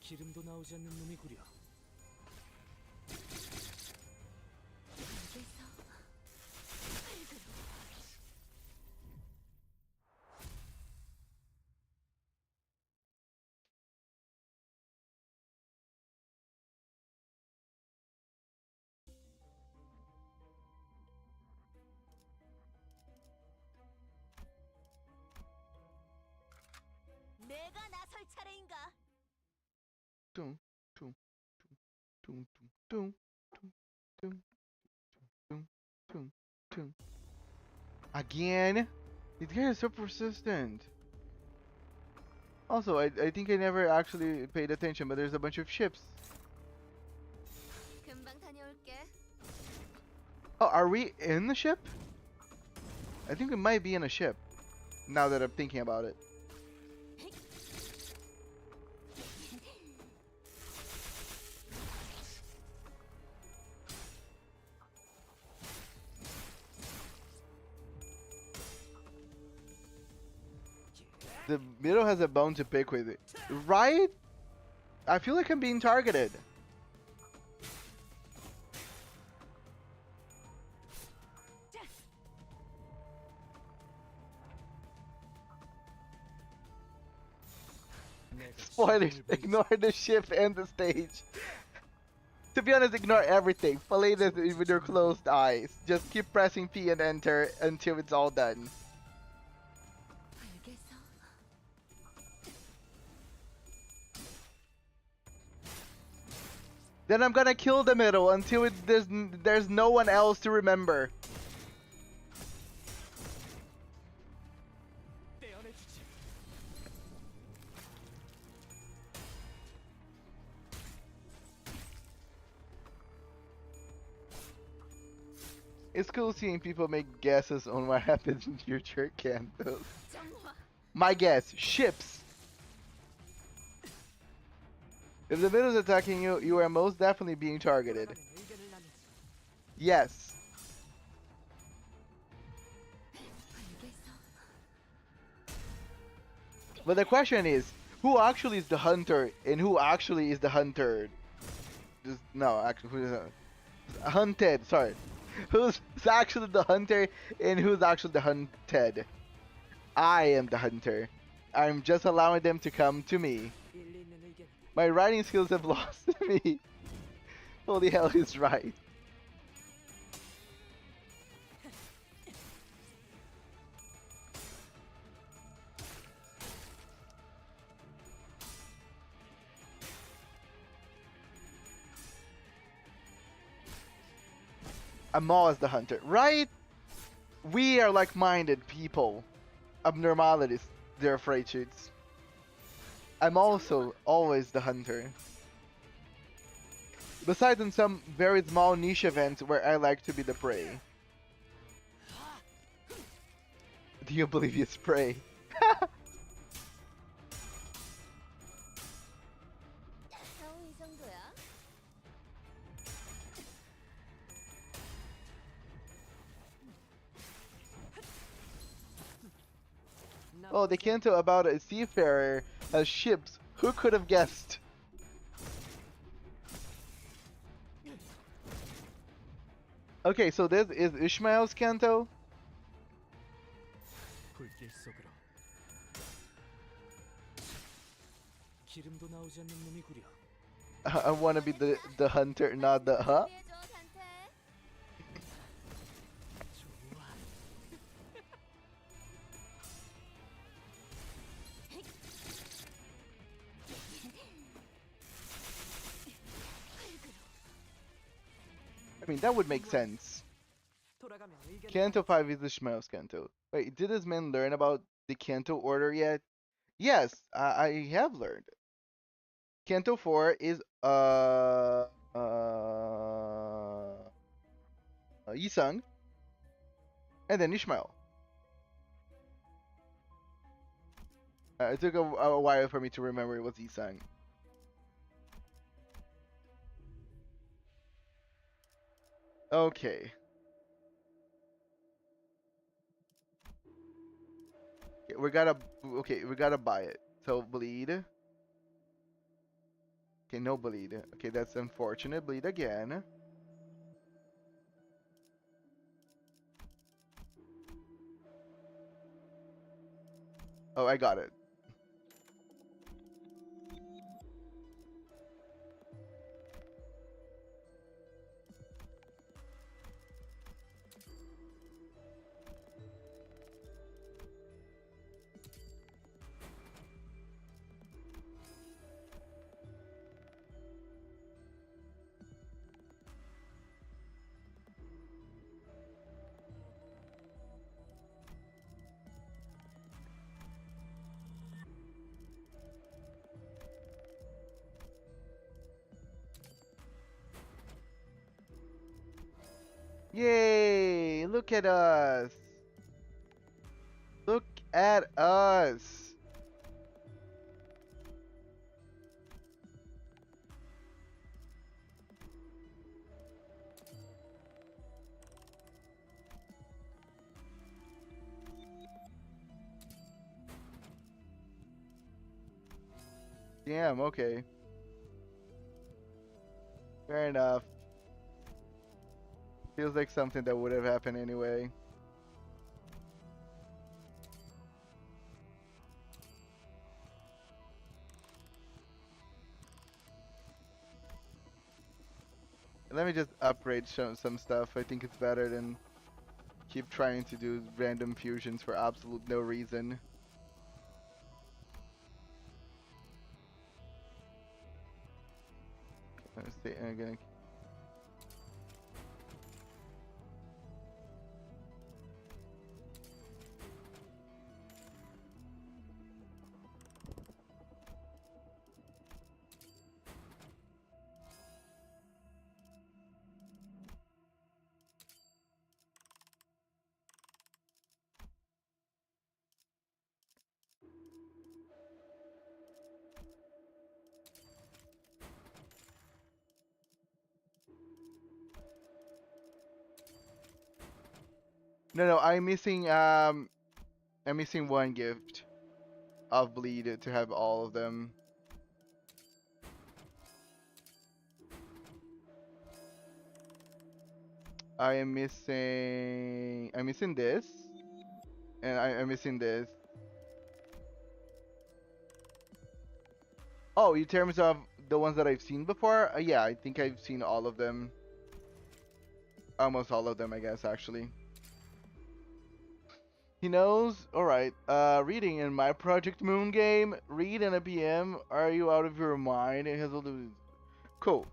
기름도 나오지 않는 놈이구려. 알겠어. 활그로. 내가 나설 차례인가? Tum, tum, tum, tum, tum, tum, tum, tum, tum. Again? These guys are so persistent. Also, I think I never actually paid attention, but there's a bunch of ships. 금방 다녀올게. Oh, are we in the ship? I think we might be in a ship. Now that I'm thinking about it. The middle has a bone to pick with it. Right? I feel like I'm being targeted. Spoilers. Ignore the ship and the stage. To be honest, ignore everything. Play this with your closed eyes. Just keep pressing P and enter until it's all done. 알겠어. Then I'm gonna kill the middle until there's no one else to remember. 떼어내주지. It's cool seeing people make guesses on what happens in future cantos. 정화. My guess, ships. If the middle is attacking you, you are most definitely being targeted. 돌아가면 의견을 나누지. Yes. 알겠어. But the question is, who actually is the hunter and who actually is the hunter? No, actually, who is hunted? Sorry. Who's actually the hunter and who's actually the hunted? I am the hunter. I'm just allowing them to come to me. 일리 있는 의견이다. My writing skills have lost me. Holy hell, he's right. Amal is the hunter, right? We are like-minded people. Abnormalities, they're afraid shoots. I'm also always the hunter. Besides in some very small niche events where I like to be the prey. The oblivious prey. 겨우 이 정도야? Oh, they can't tell about a seafarer has ships. Who could have guessed? Okay, so this is Ishmael's canto. 불길 속으로. 기름도 나오지 않는 놈이구려. I want to be the hunter, not the huh? 준비해줘, 단테. I mean, that would make sense. 돌아가면 의견을 Canto 나누지. 5 is the Schmelz Canto. Wait, did this man learn about the Canto order yet? Yes, I have learned. Canto 4 is Yisung, and then Ishmael. It took a while for me to remember it was Yisung. Okay. We gotta buy it. So bleed. Okay, no bleed. Okay, that's unfortunate. Bleed again. Oh, I got it. Yay! Look at us. Look at us. Damn, okay. Fair enough. Feels like something that would have happened anyway. Let me just upgrade some stuff. I think it's better than keep trying to do random fusions for absolute no reason. I'm gonna. No, I'm missing one gift of bleed to have all of them. I'm missing this, and I'm missing this. Oh, in terms of the ones that I've seen before, yeah, I think I've seen all of them. Almost all of them, I guess, actually. He knows. Alright. Reading in my Project Moon game. Read in a PM. Are you out of your mind? It has all the. Cool.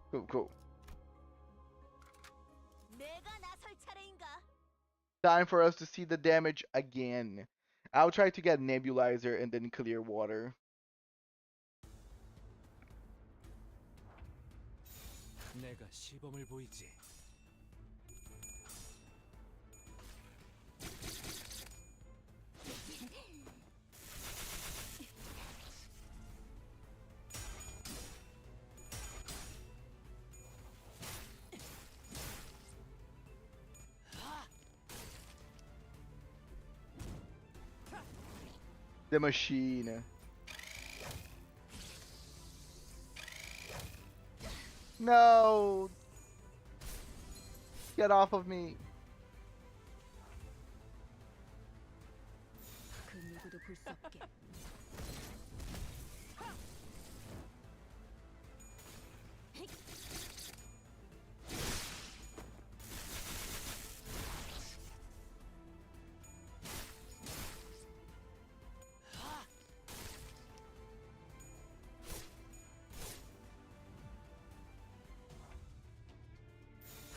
내가 나설 차례인가? Time for us to see the damage again. I'll try to get Nebulizer and then Clear Water. 내가 시범을 보이지. The machine. No! Get off of me. 그 누구도 볼 수 없게.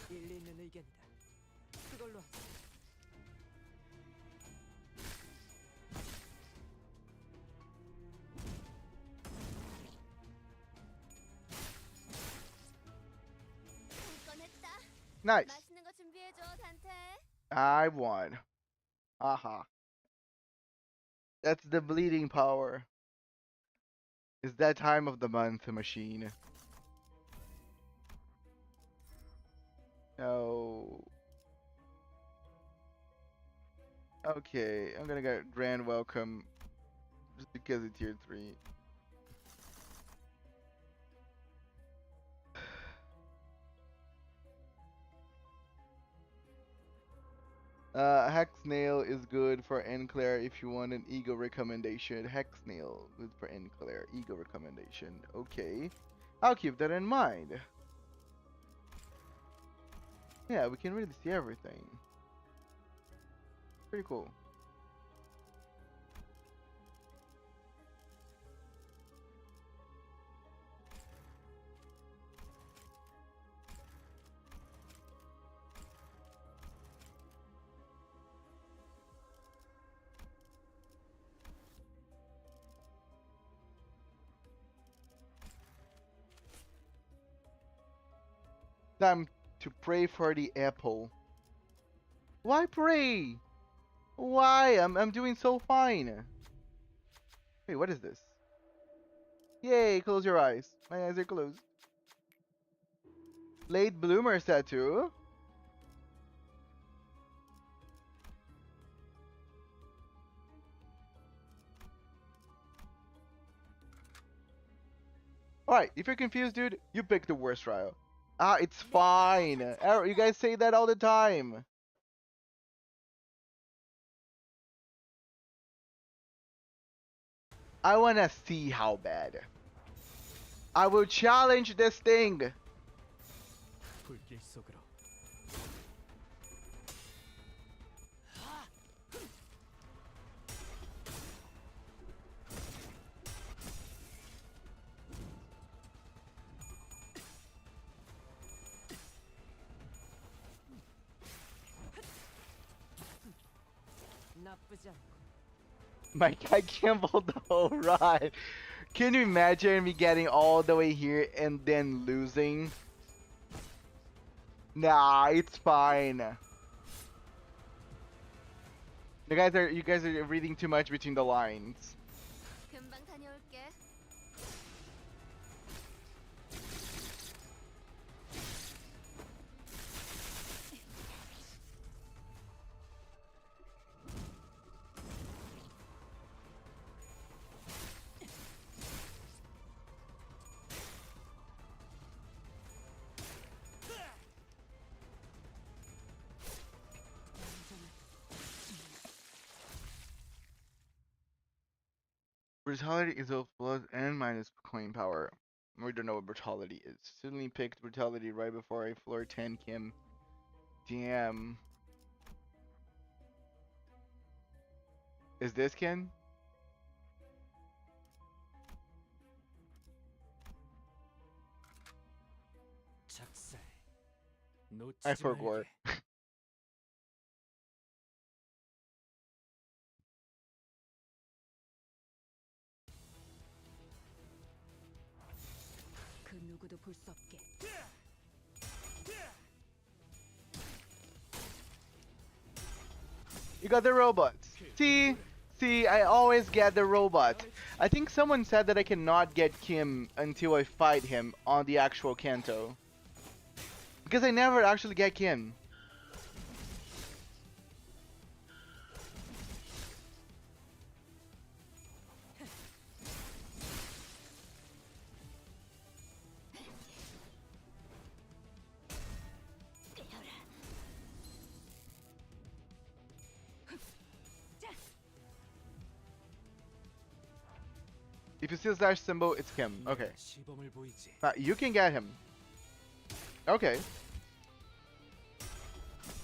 일일이 있는 의견이다. 그걸로 하자. 한 건 했다. Nice. 맛있는 거 준비해줘, 단테. I won. Haha. That's the bleeding power. It's that time of the month, machine. No. Okay, I'm gonna get grand welcome just because it's tier 3. Hex Nail is good for Enclair if you want an ego recommendation. Hex Nail, good for Enclair. Ego recommendation. Okay. I'll keep that in mind. Yeah, we can really see everything. Pretty cool. Time to pray for the apple. Why pray? Why? I'm doing so fine. Wait, what is this? Yay, close your eyes. My eyes are closed. Late bloomer tattoo. Alright, if you're confused, dude, you pick the worst trial. Ah, it's fine. You guys say that all the time. I wanna see how bad. I will challenge this thing. 불길 속으로. 나쁘지 않고. My guy gambled the whole ride. Can you imagine me getting all the way here and then losing? Nah, it's fine. You guys are reading too much between the lines. 금방 다녀올게. Brutality is both plus and minus coin power. We don't know what brutality is. Suddenly picked brutality right before I floor 10 Kim. Damn. Is this Ken? 작살. I 놓치지 forgot. 말게. 그 누구도 볼 수 없게. You got the robots. See, I always get the robot. I think someone said that I cannot get Kim until I fight him on the actual Kanto. Because I never actually get Kim. If you see the slash symbol, it's Kim. Okay. 시범을 보이지. You can get him. Okay.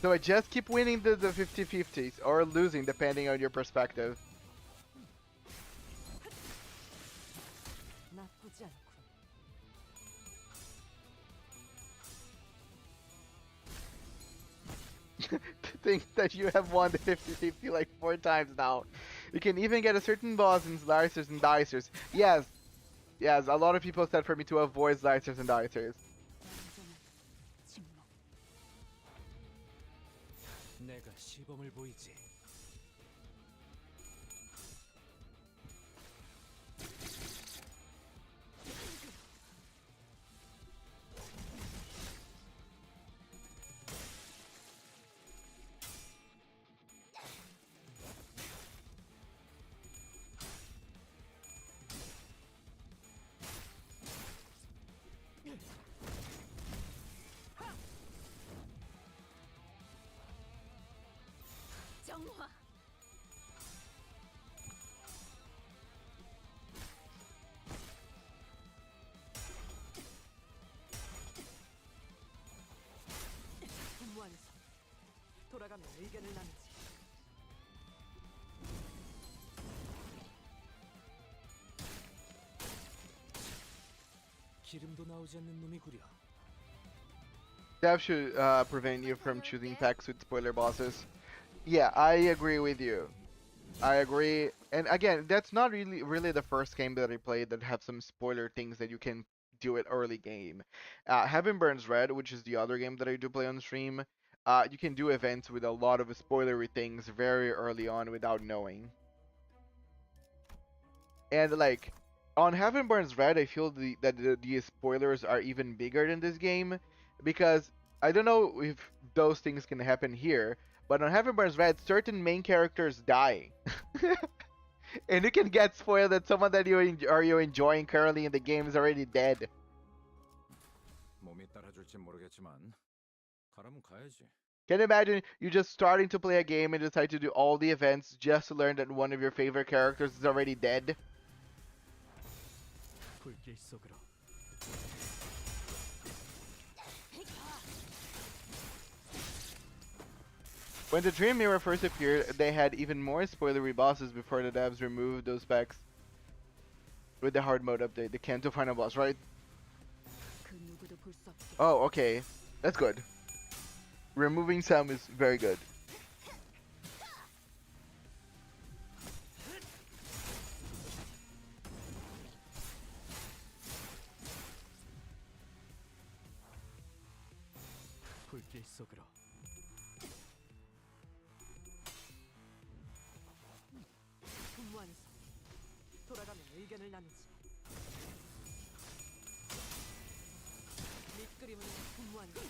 So I just keep winning the 50-50s or losing depending on your perspective. 나쁘지 않고. think that you have won the 50-50 like 4 times now. You can even get a certain boss in slicers and dicers. Yes, yes, a lot of people said for me to avoid slicers and dicers. 완전한 침묵. 내가 시범을 보이지. 정화. 완성. 돌아가며 의견을 나누지. 기름도 나오지 않는 놈이 구려. That should prevent you from choosing packs with spoiler bosses. Yeah, I agree with you. I agree. And again, that's not really the first game that I played that have some spoiler things that you can do it early game. Heaven Burns Red, which is the other game that I do play on stream, you can do events with a lot of spoilery things very early on without knowing. And like on Heaven Burns Red, I feel that the spoilers are even bigger than this game because I don't know if those things can happen here, but on Heaven Burns Red, certain main characters die. And you can get spoiled that someone that you enjoying currently in the game is already dead. 몸이 따라줄지 모르겠지만 가라면 가야지. Can you imagine you just starting to play a game and decide to do all the events just to learn that one of your favorite characters is already dead? 불길 속으로. When the Dream Mirror first appeared, they had even more spoilery bosses before the devs removed those packs with the hard mode update, the Kanto final boss, right? 그 누구도 볼 수 없게. Oh, okay. That's good. Removing some is very good. 불길 속으로. 완성. 돌아가며 의견을 나누지. 밑그림은 완성.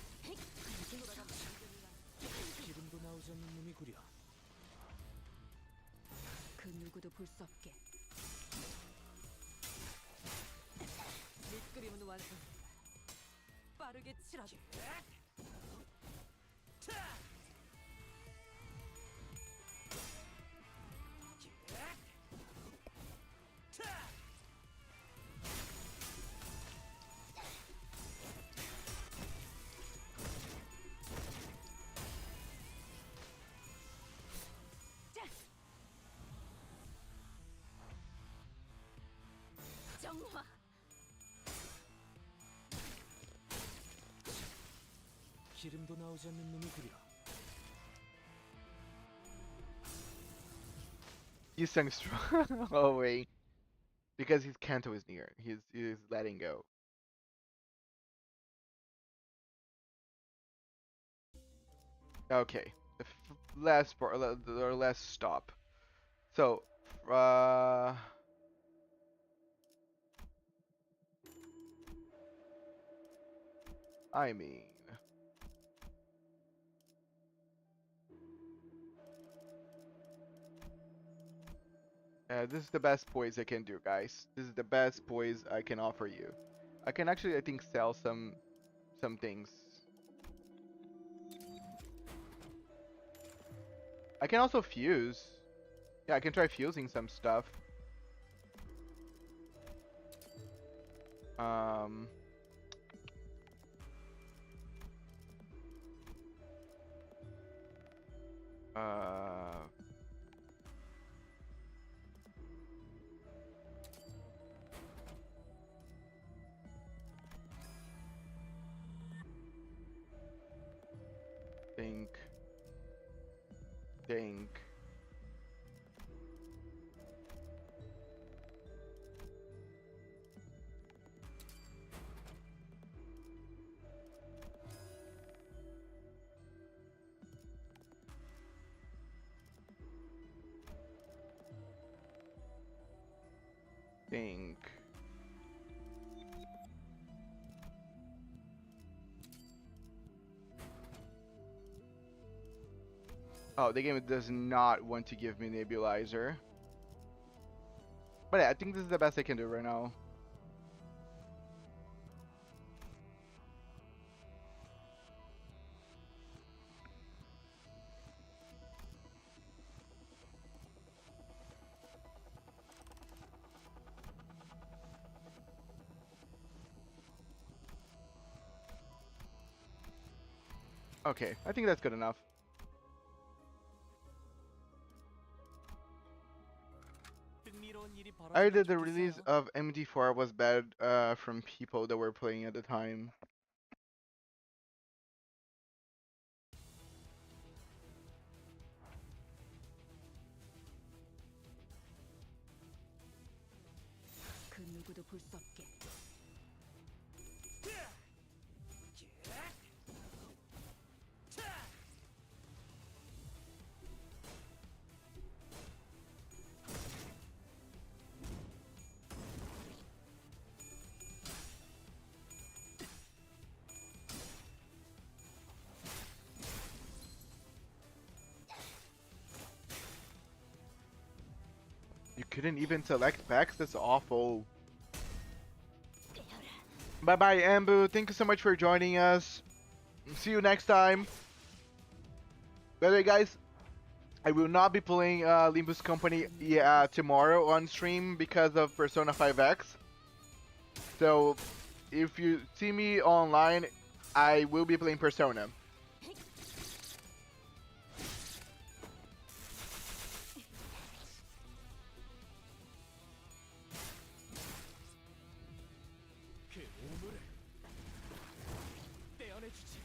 돌아가며 의견을 나누지. 기름도 나오지 않는 놈이 구려. 그 누구도 볼 수 없게. 밑그림은 완성. 빠르게 칠하지. 정화. 기름도 나오지 않는 놈이 구려. He's sung strong. Oh wait, because his Kanto is near. He's letting go. Okay, the last part, or last stop. So, I mean, this is the best poise I can do, guys. This is the best poise I can offer you. I can actually, I think, sell some things. I can also fuse. Yeah, I can try fusing some stuff. Think. Think. Think. Oh, the game does not want to give me nebulizer. But yeah, I think this is the best I can do right now. Okay, I think that's good enough. 흥미로운 일이 I heard that 벌어지면 the release 좋겠어요. of MD4 was bad from people that were playing at the time. 그 누구도 볼 수 없게. You couldn't even select packs? That's awful. Bye bye, Ambu. Thank you so much for joining us. See you next time. By the way, guys, I will not be playing Limbus Company tomorrow on stream because of Persona 5X. So, if you see me online, I will be playing Persona. 그 오물을 떼어내주지.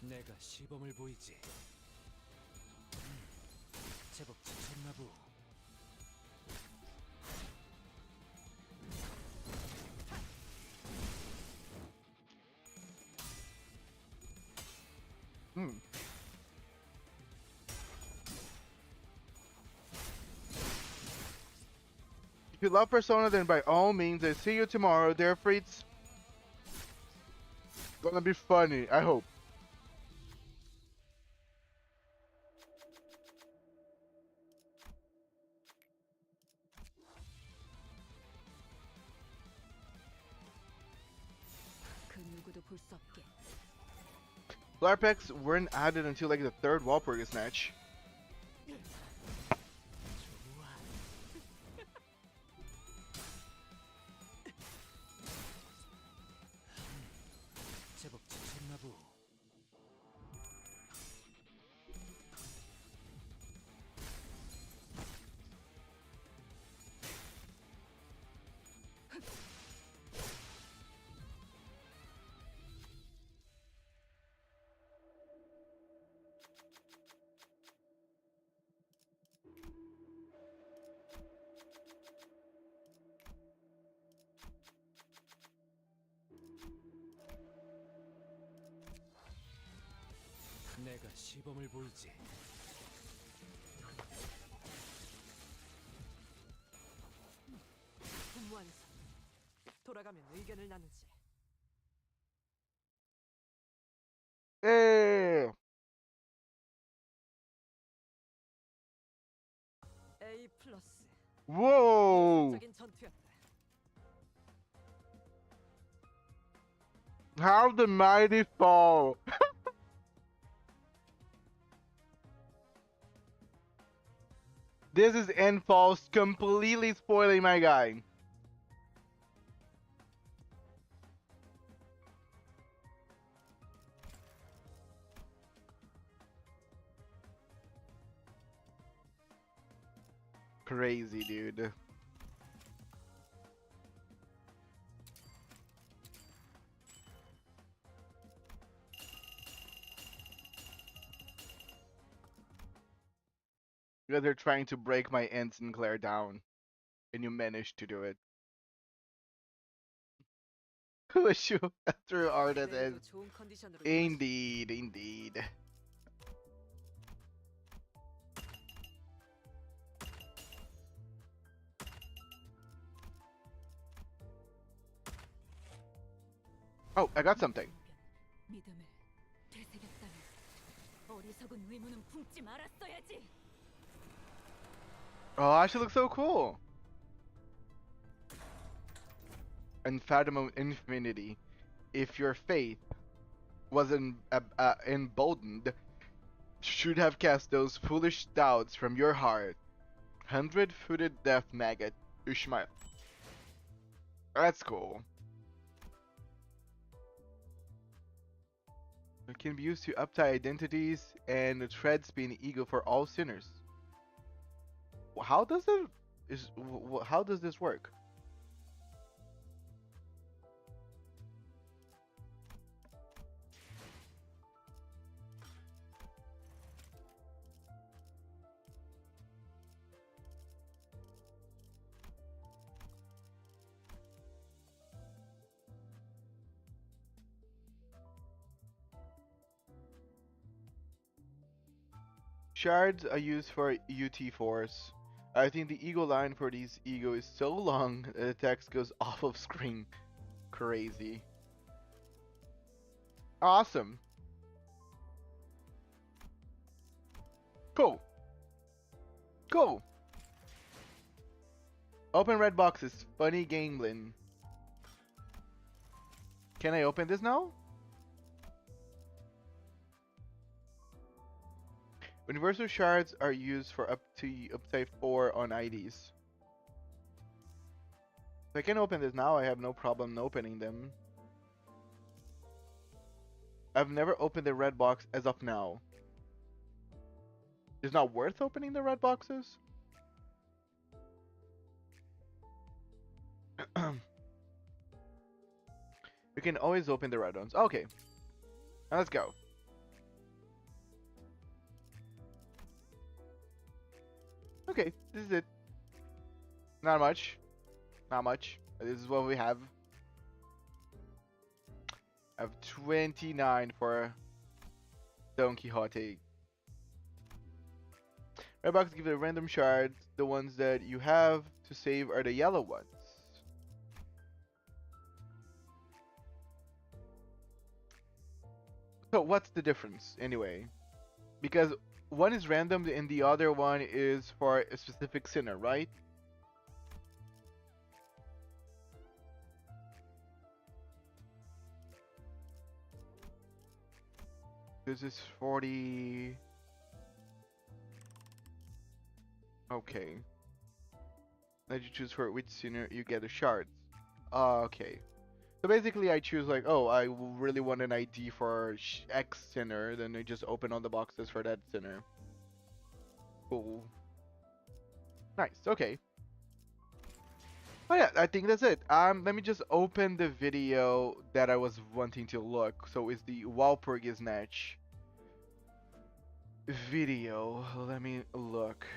내가 시범을 보이지. 제법 지쳤나 보. Hmm. If you love Persona, then by all means, I see you tomorrow. Therefore, it's gonna be funny, I hope. 그 누구도 볼 수 없게. Flower packs weren't added until like the third Walpurgis match. 제법 지쳤나 보. 내가 시범을 보이지. 분무하는 사 돌아가면 의견을 나누지. Hey! A 플러스. Whoa! 적인 전투였다. How the mighty fall! This is Endfalls completely spoiling my guy. Crazy, dude. You guys are trying to break my Aunt Sinclair down, and you managed to do it. Wish you a true artist is. 내일도 좋은 컨디션으로 임하시- Indeed, indeed. Oh, I got something. 믿음을 되새겼다면 어리석은 의무는 품지 말았어야지. Oh, actually looks so cool. Unfathomable infinity. If your faith wasn't emboldened, should have cast those foolish doubts from your heart. 100-footed death maggot, Ishmael. That's cool. It can be used to uptie identities and the threads be an ego for all sinners. How does how does this work? Shards are used for UT force. I think the ego line for these ego is so long that the text goes off of screen. Crazy. Awesome. Cool. Cool. Open red boxes. Funny Gamelin. Can I open this now? Universal shards are used for up to 4 on IDs. If I can open this now, I have no problem opening them. I've never opened the red box as of now. It's not worth opening the red boxes? You can always open the red ones. Okay. Now let's go. Okay, this is it. Not much. Not much. This is what we have. I have 29 for Don Quixote. Red box gives a random shard. The ones that you have to save are the yellow ones. So what's the difference anyway? Because one is random and the other one is for a specific sinner, right? This is 40. Okay. Let you choose for which sinner you get a shard. Okay. So basically I choose like, oh, I really want an ID for X sinner, then I just open all the boxes for that sinner. Cool. Nice, okay. Oh yeah, I think that's it. Let me just open the video that I was wanting to look. So it's the Walpurgisnacht video. Let me look.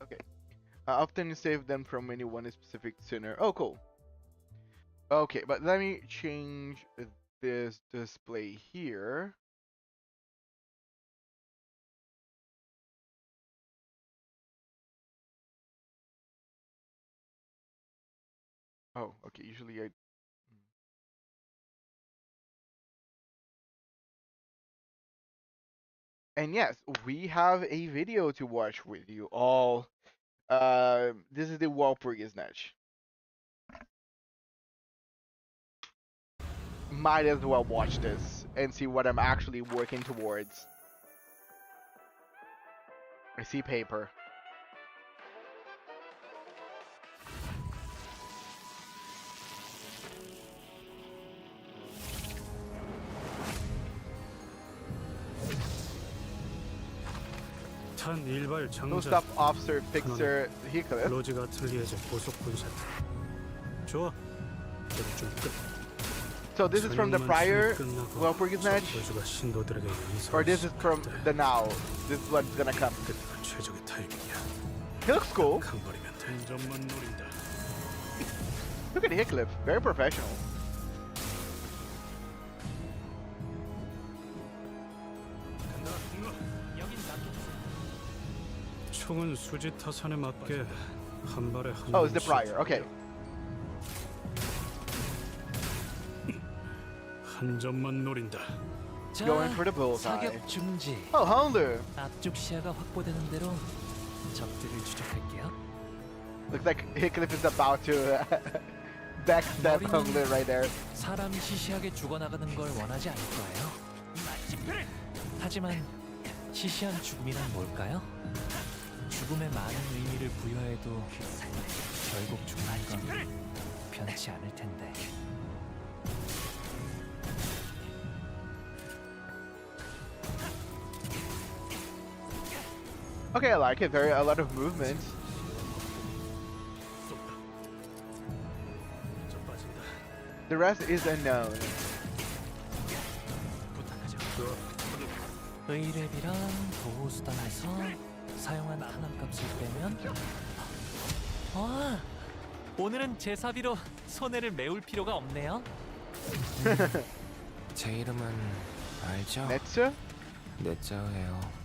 Okay. Often save them from any one specific sinner. Oh, cool. Okay, but let me change this display here. Oh, okay. Usually I. And yes, we have a video to watch with you all. This is the Walpurgisnacht. Might as well watch this and see what I'm actually working towards. I see paper. 탄 일발 No 장자. stop officer fixer Heathcliff. 로지가 틀리에제 고속 군사트. 좋아. 그럼 좀 끝. So this is from the prior Walpurgis match, 저주가 신도들에게 or this is from the now. This is what's gonna come. 그때가 최적의 타이밍이야. He looks cool. 강거리면 된 점만 노린다. Look at Heathcliff, very professional. 총은 수지 타산에 맞게 한 발에 한 Oh, it's the 발씩 prior. Okay. 한 점만 노린다. Going for the bullseye. 사격 중지. Oh, Honglu. 앞쪽 시야가 확보되는 대로 적들을 추적할게요. Looks like Heathcliff is about to backstab Honglu right there. 사람이 시시하게 죽어나가는 걸 원하지 않을 거예요. 하지만 시시한 죽음이란 뭘까요? 죽음에 많은 의미를 부여해도 결국 죽는 건 변치 않을 텐데. Okay, I like it. A lot of movement. 좀 빠진다. The rest is unknown. 부탁하죠. 의뢰비랑 보호수단에서 사용한 탄환값을 빼면 와, 오늘은 제 사비로 손해를 메울 필요가 없네요. 제 이름은 알죠? Netsu? 넷자예요.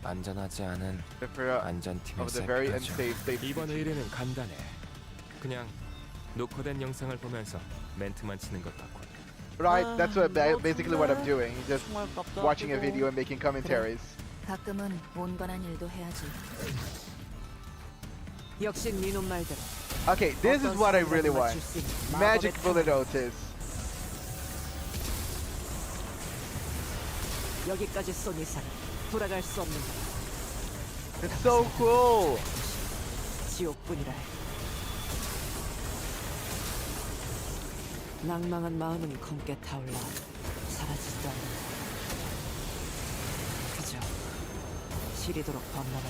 안전하지 않은 The 안전팀의 of the very 세피더죠. unsafe safety. 이번 의뢰는 간단해. 그냥 녹화된 영상을 보면서 멘트만 치는 것 같고. Right, that's what basically what I'm doing. Just watching a video and making commentaries. 가끔은 온건한 일도 해야지. 역시 니놈 말대로. Okay, this is what I really want. 맞출 수 있는 Magic 마법의 Bullet 탄환. Otis. 여기까지 쏜 이상 돌아갈 수 없는 It's so cool. 지옥뿐이라 해. 낭망한 마음은 검게 타올라 사라지지도 않는다. 그저 시리도록 범람할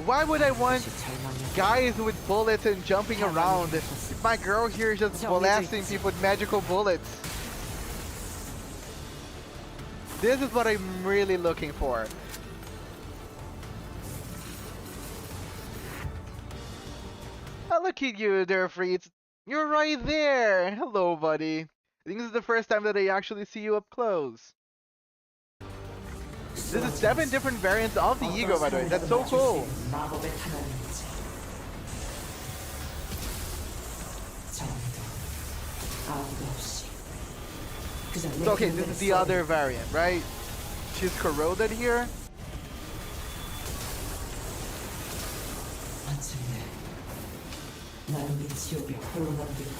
Why would I want 뿐 절망이 guys with bullets and jumping around if my girl here is just blasting people with magical bullets? This is what I'm really looking for. Oh, look at you there, Freeze. You're right there. Hello, buddy. I think this is the first time that I actually see you up close. This is 7 different variants of the ego, by the way. That's so cool. 마법의 탄환이지. 정도 아무도 없이 그저 So, okay, this is the other variant, right? She's corroded here. 마침내 나는 이 지옥에 홀로 남긴다.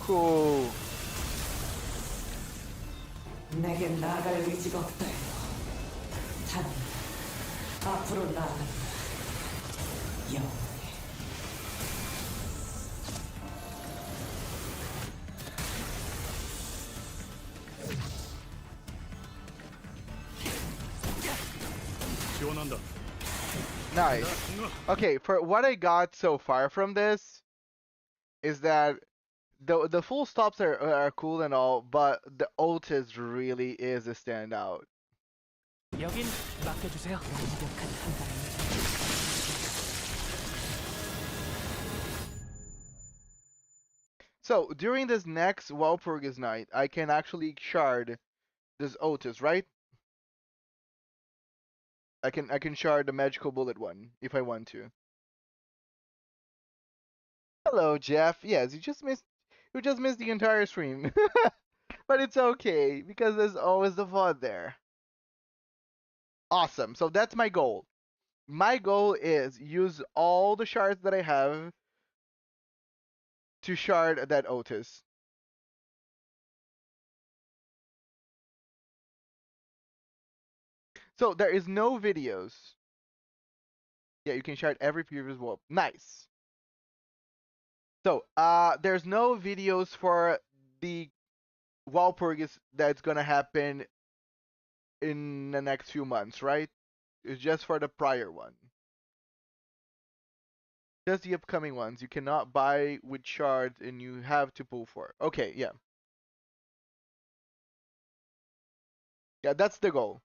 Cool. 내게 나아갈 의지가 없다 해도 단 앞으로 나아간다. 영원히. 지원한다. Nice. Okay, for what I got so far from this is that the full stops are cool and all, but the Otis really is a standout. 여긴 맡겨주세요. 완벽한 한가위. So during this next Walpurgis night, I can actually shard this Otis, right? I can shard the magical bullet one if I want to. Hello, Jeff. Yes, you just missed the entire stream. But it's okay because there's always the VOD there. Awesome. So that's my goal. My goal is use all the shards that I have to shard that Otis. So there is no videos. Yeah, you can share every previous wall. Nice. So there's no videos for the Walpurgis that's gonna happen in the next few months, right? It's just for the prior one. Just the upcoming ones. You cannot buy with shards and you have to pull for. Okay, yeah. Yeah, that's the goal.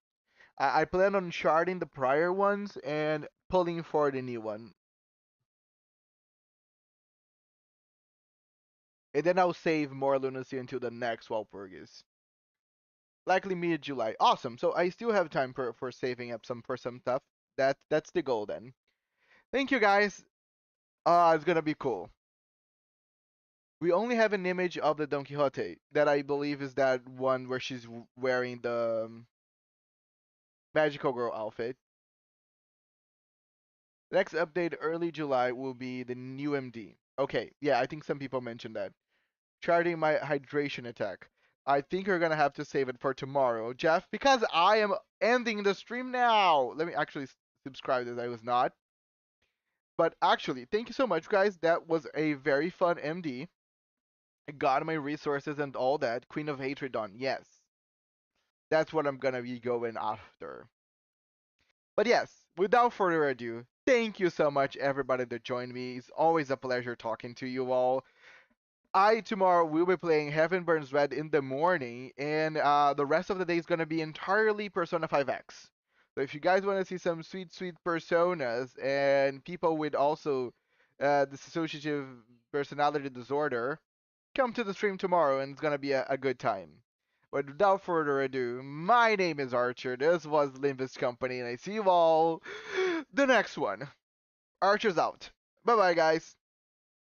I plan on sharding the prior ones and pulling for the new one. And then I'll save more lunacy until the next Walpurgis. Likely mid-July. Awesome. So I still have time for saving up some for some stuff. That's the goal then. Thank you guys. It's gonna be cool. We only have an image of the Don Quixote that I believe is that one where she's wearing the magical girl outfit. Next update early July will be the new MD. Okay, yeah, I think some people mentioned that. Charting my hydration attack. I think we're gonna have to save it for tomorrow, Jeff, because I am ending the stream now. Let me actually subscribe as I was not. But actually, thank you so much, guys. That was a very fun MD. I got my resources and all that. Queen of Hatred done. Yes. That's what I'm gonna be going after. But yes, without further ado, thank you so much, everybody that joined me. It's always a pleasure talking to you all. I tomorrow will be playing Heaven Burns Red in the morning, and the rest of the day is gonna be entirely Persona 5X. So if you guys want to see some sweet, sweet personas and people with also dissociative personality disorder, come to the stream tomorrow, and it's gonna be a good time. But without further ado, my name is Archer. This was Limbus Company, and I see you all the next one. Archer's out. Bye bye, guys.